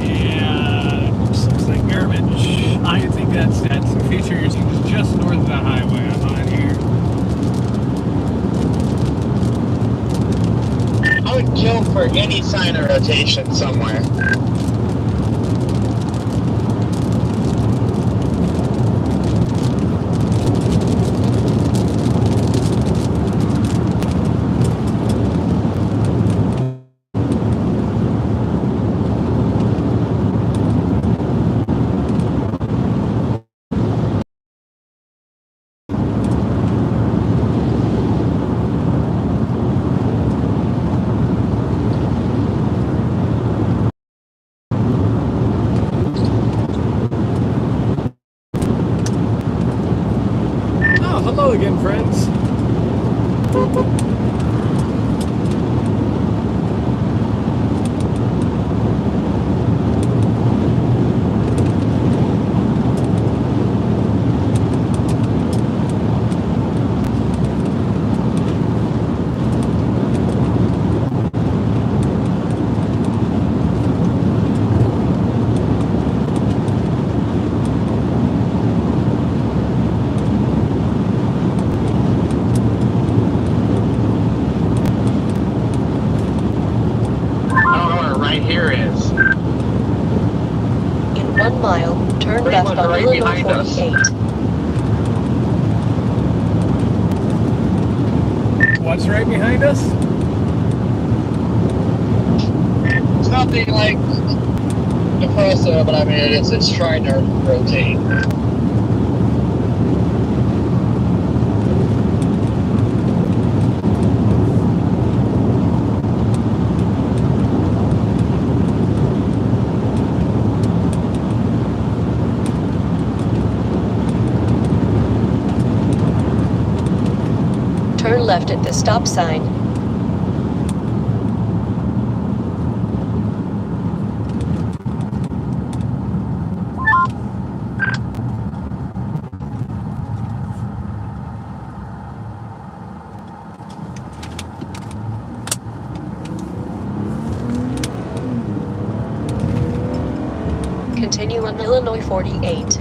Yeah, looks like garbage. I think that's the feature you're seeing is just north of the highway. I'm on here. I would kill for any sign of rotation somewhere. Oh, hello again, friends. Right here is. In 1 mile, turn Pretty left much on right Illinois behind us. 48. What's right behind us? It's nothing like impressive, but I mean it's trying to rotate. Turn left at the stop sign. Continue on Illinois 48.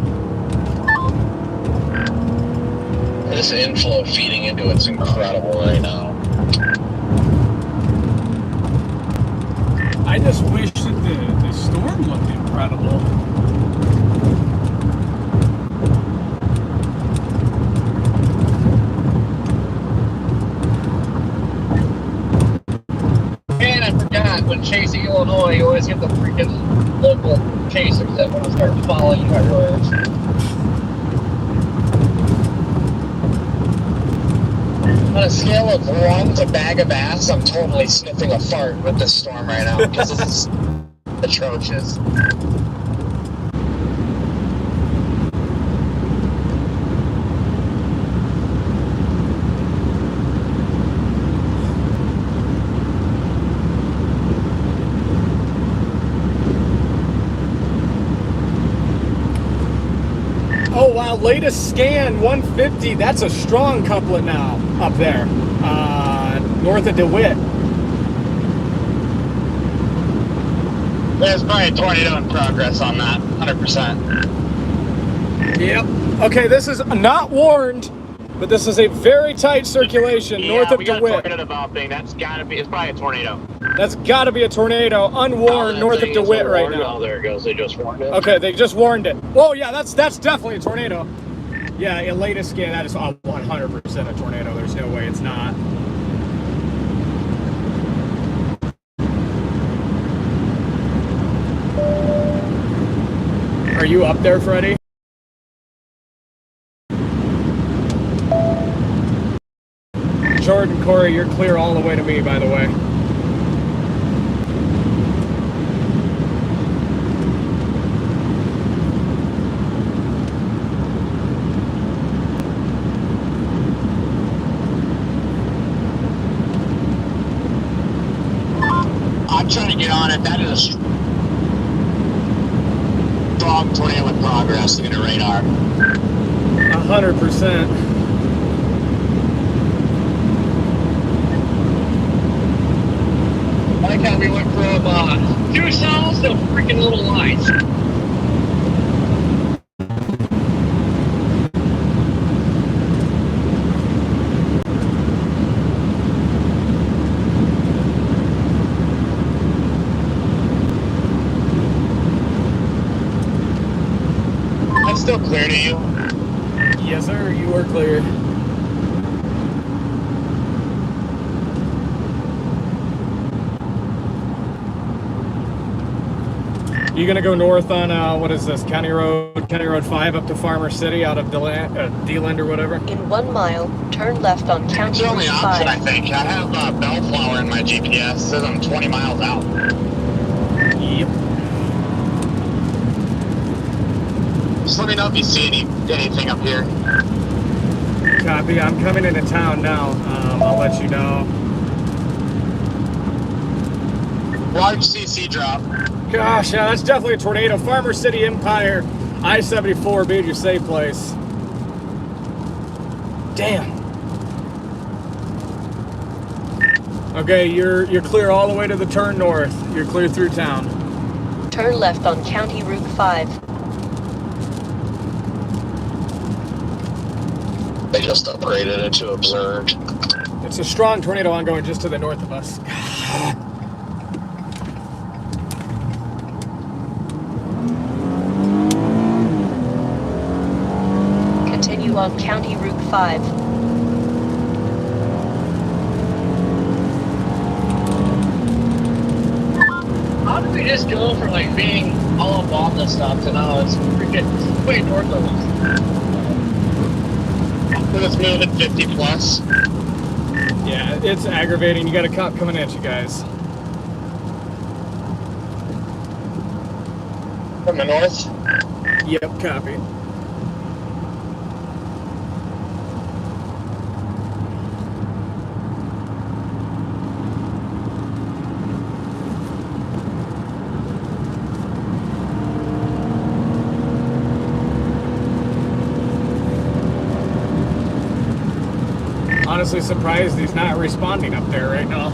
This inflow feeding into it's incredible right now. I just wish that the storm looked incredible. And I forgot, when chasing Illinois, you always get the freaking local chasers that want to start following you everywhere. On a scale of 1 to bag of ass, I'm totally sniffing a fart with this storm right now because this is atrocious. Oh wow, latest scan 150. That's a strong couplet now up there, north of DeWitt. There's probably a tornado in progress on that, 100%. Yep. Okay, this is not warned, but this is a very tight circulation north of we got DeWitt. a tornado developing. That's gotta be. It's probably a tornado. That's got to be a tornado, unwarned north of DeWitt right now. Oh, there it goes. They just warned it. Okay, they just warned it. Oh yeah, that's definitely a tornado. Yeah, in latest scan, that is 100% a tornado. There's no way it's not. Are you up there, Freddie? Corey, you're clear all the way to me, by the way. I'm trying to get on it. That is a strong tornado in progress in the radar. 100%. I like how we went from 2 cells to freaking little lines. That's still clear to you? Yes, sir. You are clear. You gonna go north on what is this, County Road 5 up to Farmer City out of DeLand or whatever? In 1 mile, turn left on It's County the only Route option, I 5. think. I have Bellflower in my GPS. It says I'm 20 miles out. Yep. Just let me know if you see anything up here. Copy. I'm coming into town now. I'll let you know. Large CC drop. Gosh, yeah, that's definitely a tornado. Farmer City Empire, I-74, be at your safe place. Damn. Okay, you're clear all the way to the turn north. You're clear through town. Turn left on County Route 5. They just upgraded it to observed. It's a strong tornado ongoing just to the north of us. Continue on County Route 5. How did we just go from like being all up on this stuff to now it's freaking way north of us? Let's move at 50 plus. Yeah, it's aggravating. You got a cop coming at you guys. From the north? Yep, copy. Honestly surprised he's not responding up there right now.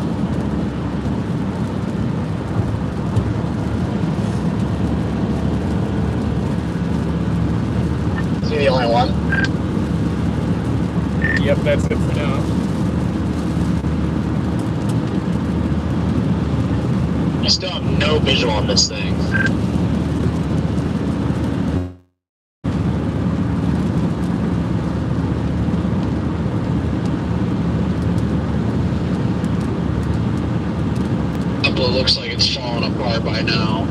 Is he the only one? Yep, that's it for now. I still have no visual on this thing. It looks like it's falling apart by now.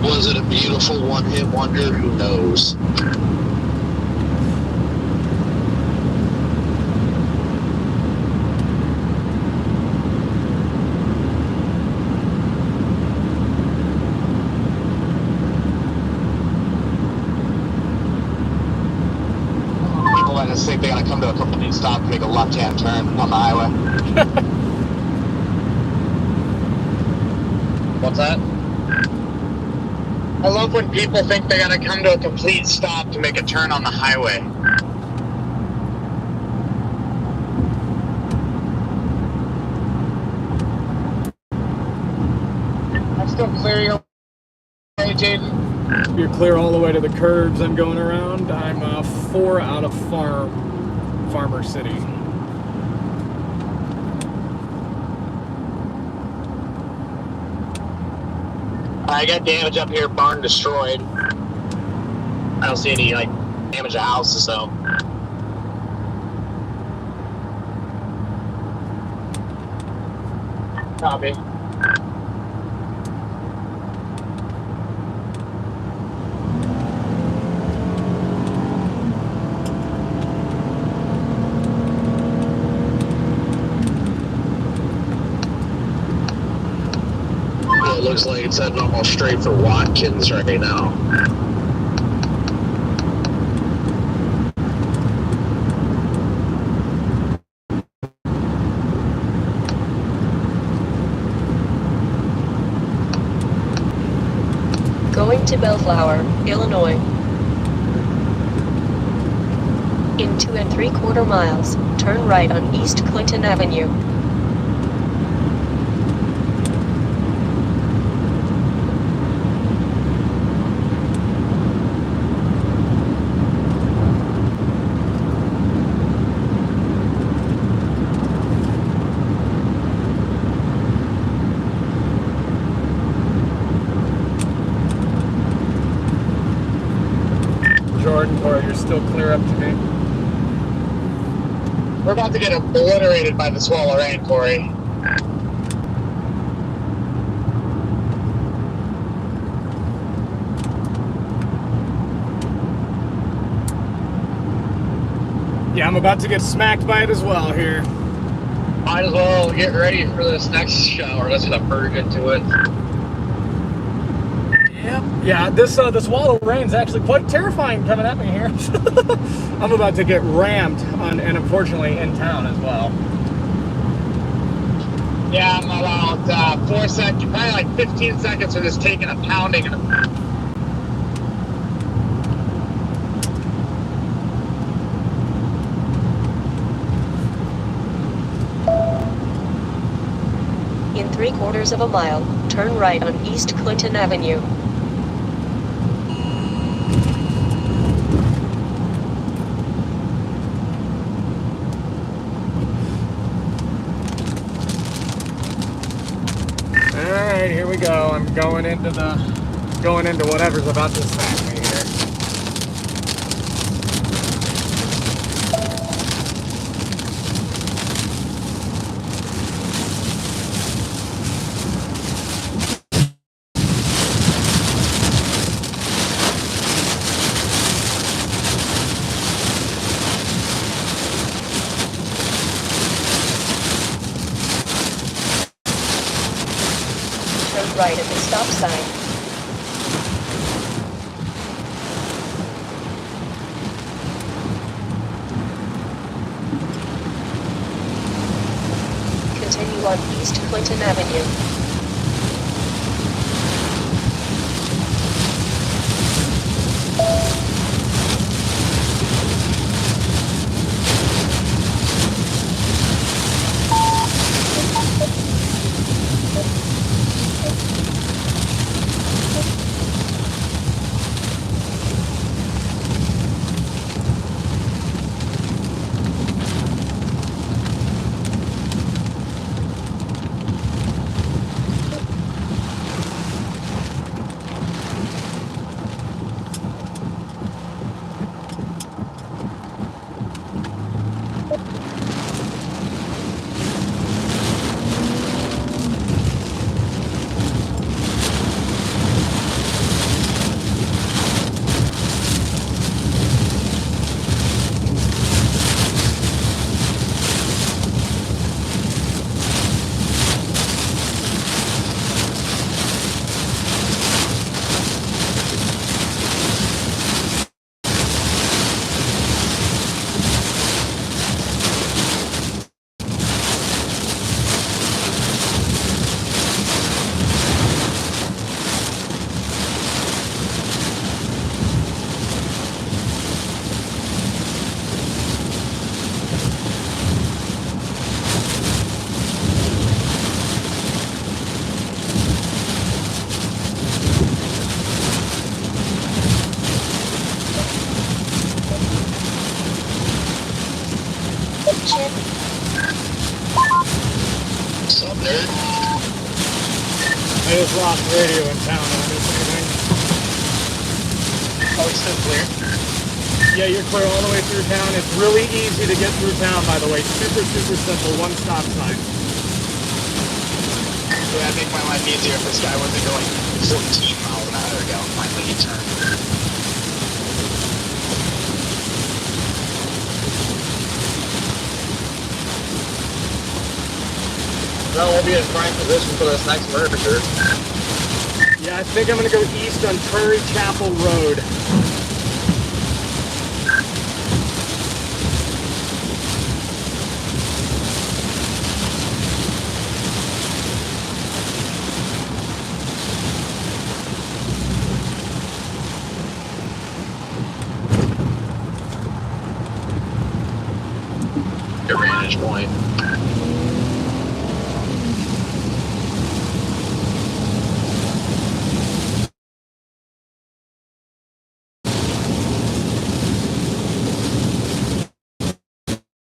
Was it a beautiful one-hit wonder? Who knows? I just think they gotta come to a complete stop and make a left-hand turn on the highway. What's that? I love when people think they gotta come to a complete stop to make a turn on the highway. I'm still clearing away, Jaden. You're clear all the way to the curbs I'm going around. I'm 4 out of Farmer City. I got damage up here, barn destroyed. I don't see any, like, damage to houses, though. Copy. It looks like it's heading almost straight for Watkins right now. Going to Bellflower, Illinois. In 2 3/4 miles, turn right on East Clinton Avenue. Jordan, or you're still clear up to me. We're about to get obliterated by the swell of rain, Corey. Yeah, I'm about to get smacked by it as well here. Might as well get ready for this next shower. Let's gonna merge into it. Yep. Yeah, this wall of rain is actually quite terrifying coming at me here. I'm about to get rammed on, and unfortunately in town as well. Yeah, I'm about 4 seconds, probably like 15 seconds of just taking a pounding. In 3/4 mile, turn right on East Clinton Avenue. Alright, here we go. I'm going into whatever's about to smack me here. Turn right at the stop sign. Continue on East Clinton Avenue. What's up, nerd? I just lost radio in town. I don't miss anything. Oh, it's still clear. Yeah, you're clear all the way through town. It's really easy to get through town, by the way. Super, super simple. One stop sign. Yeah, that'd make my life easier if this guy wasn't going 14 miles an hour ago. Finally, he turned. Well, we'll be in prime position for this next merger. Yeah, I think I'm going to go east on Prairie Chapel Road. Your vantage point.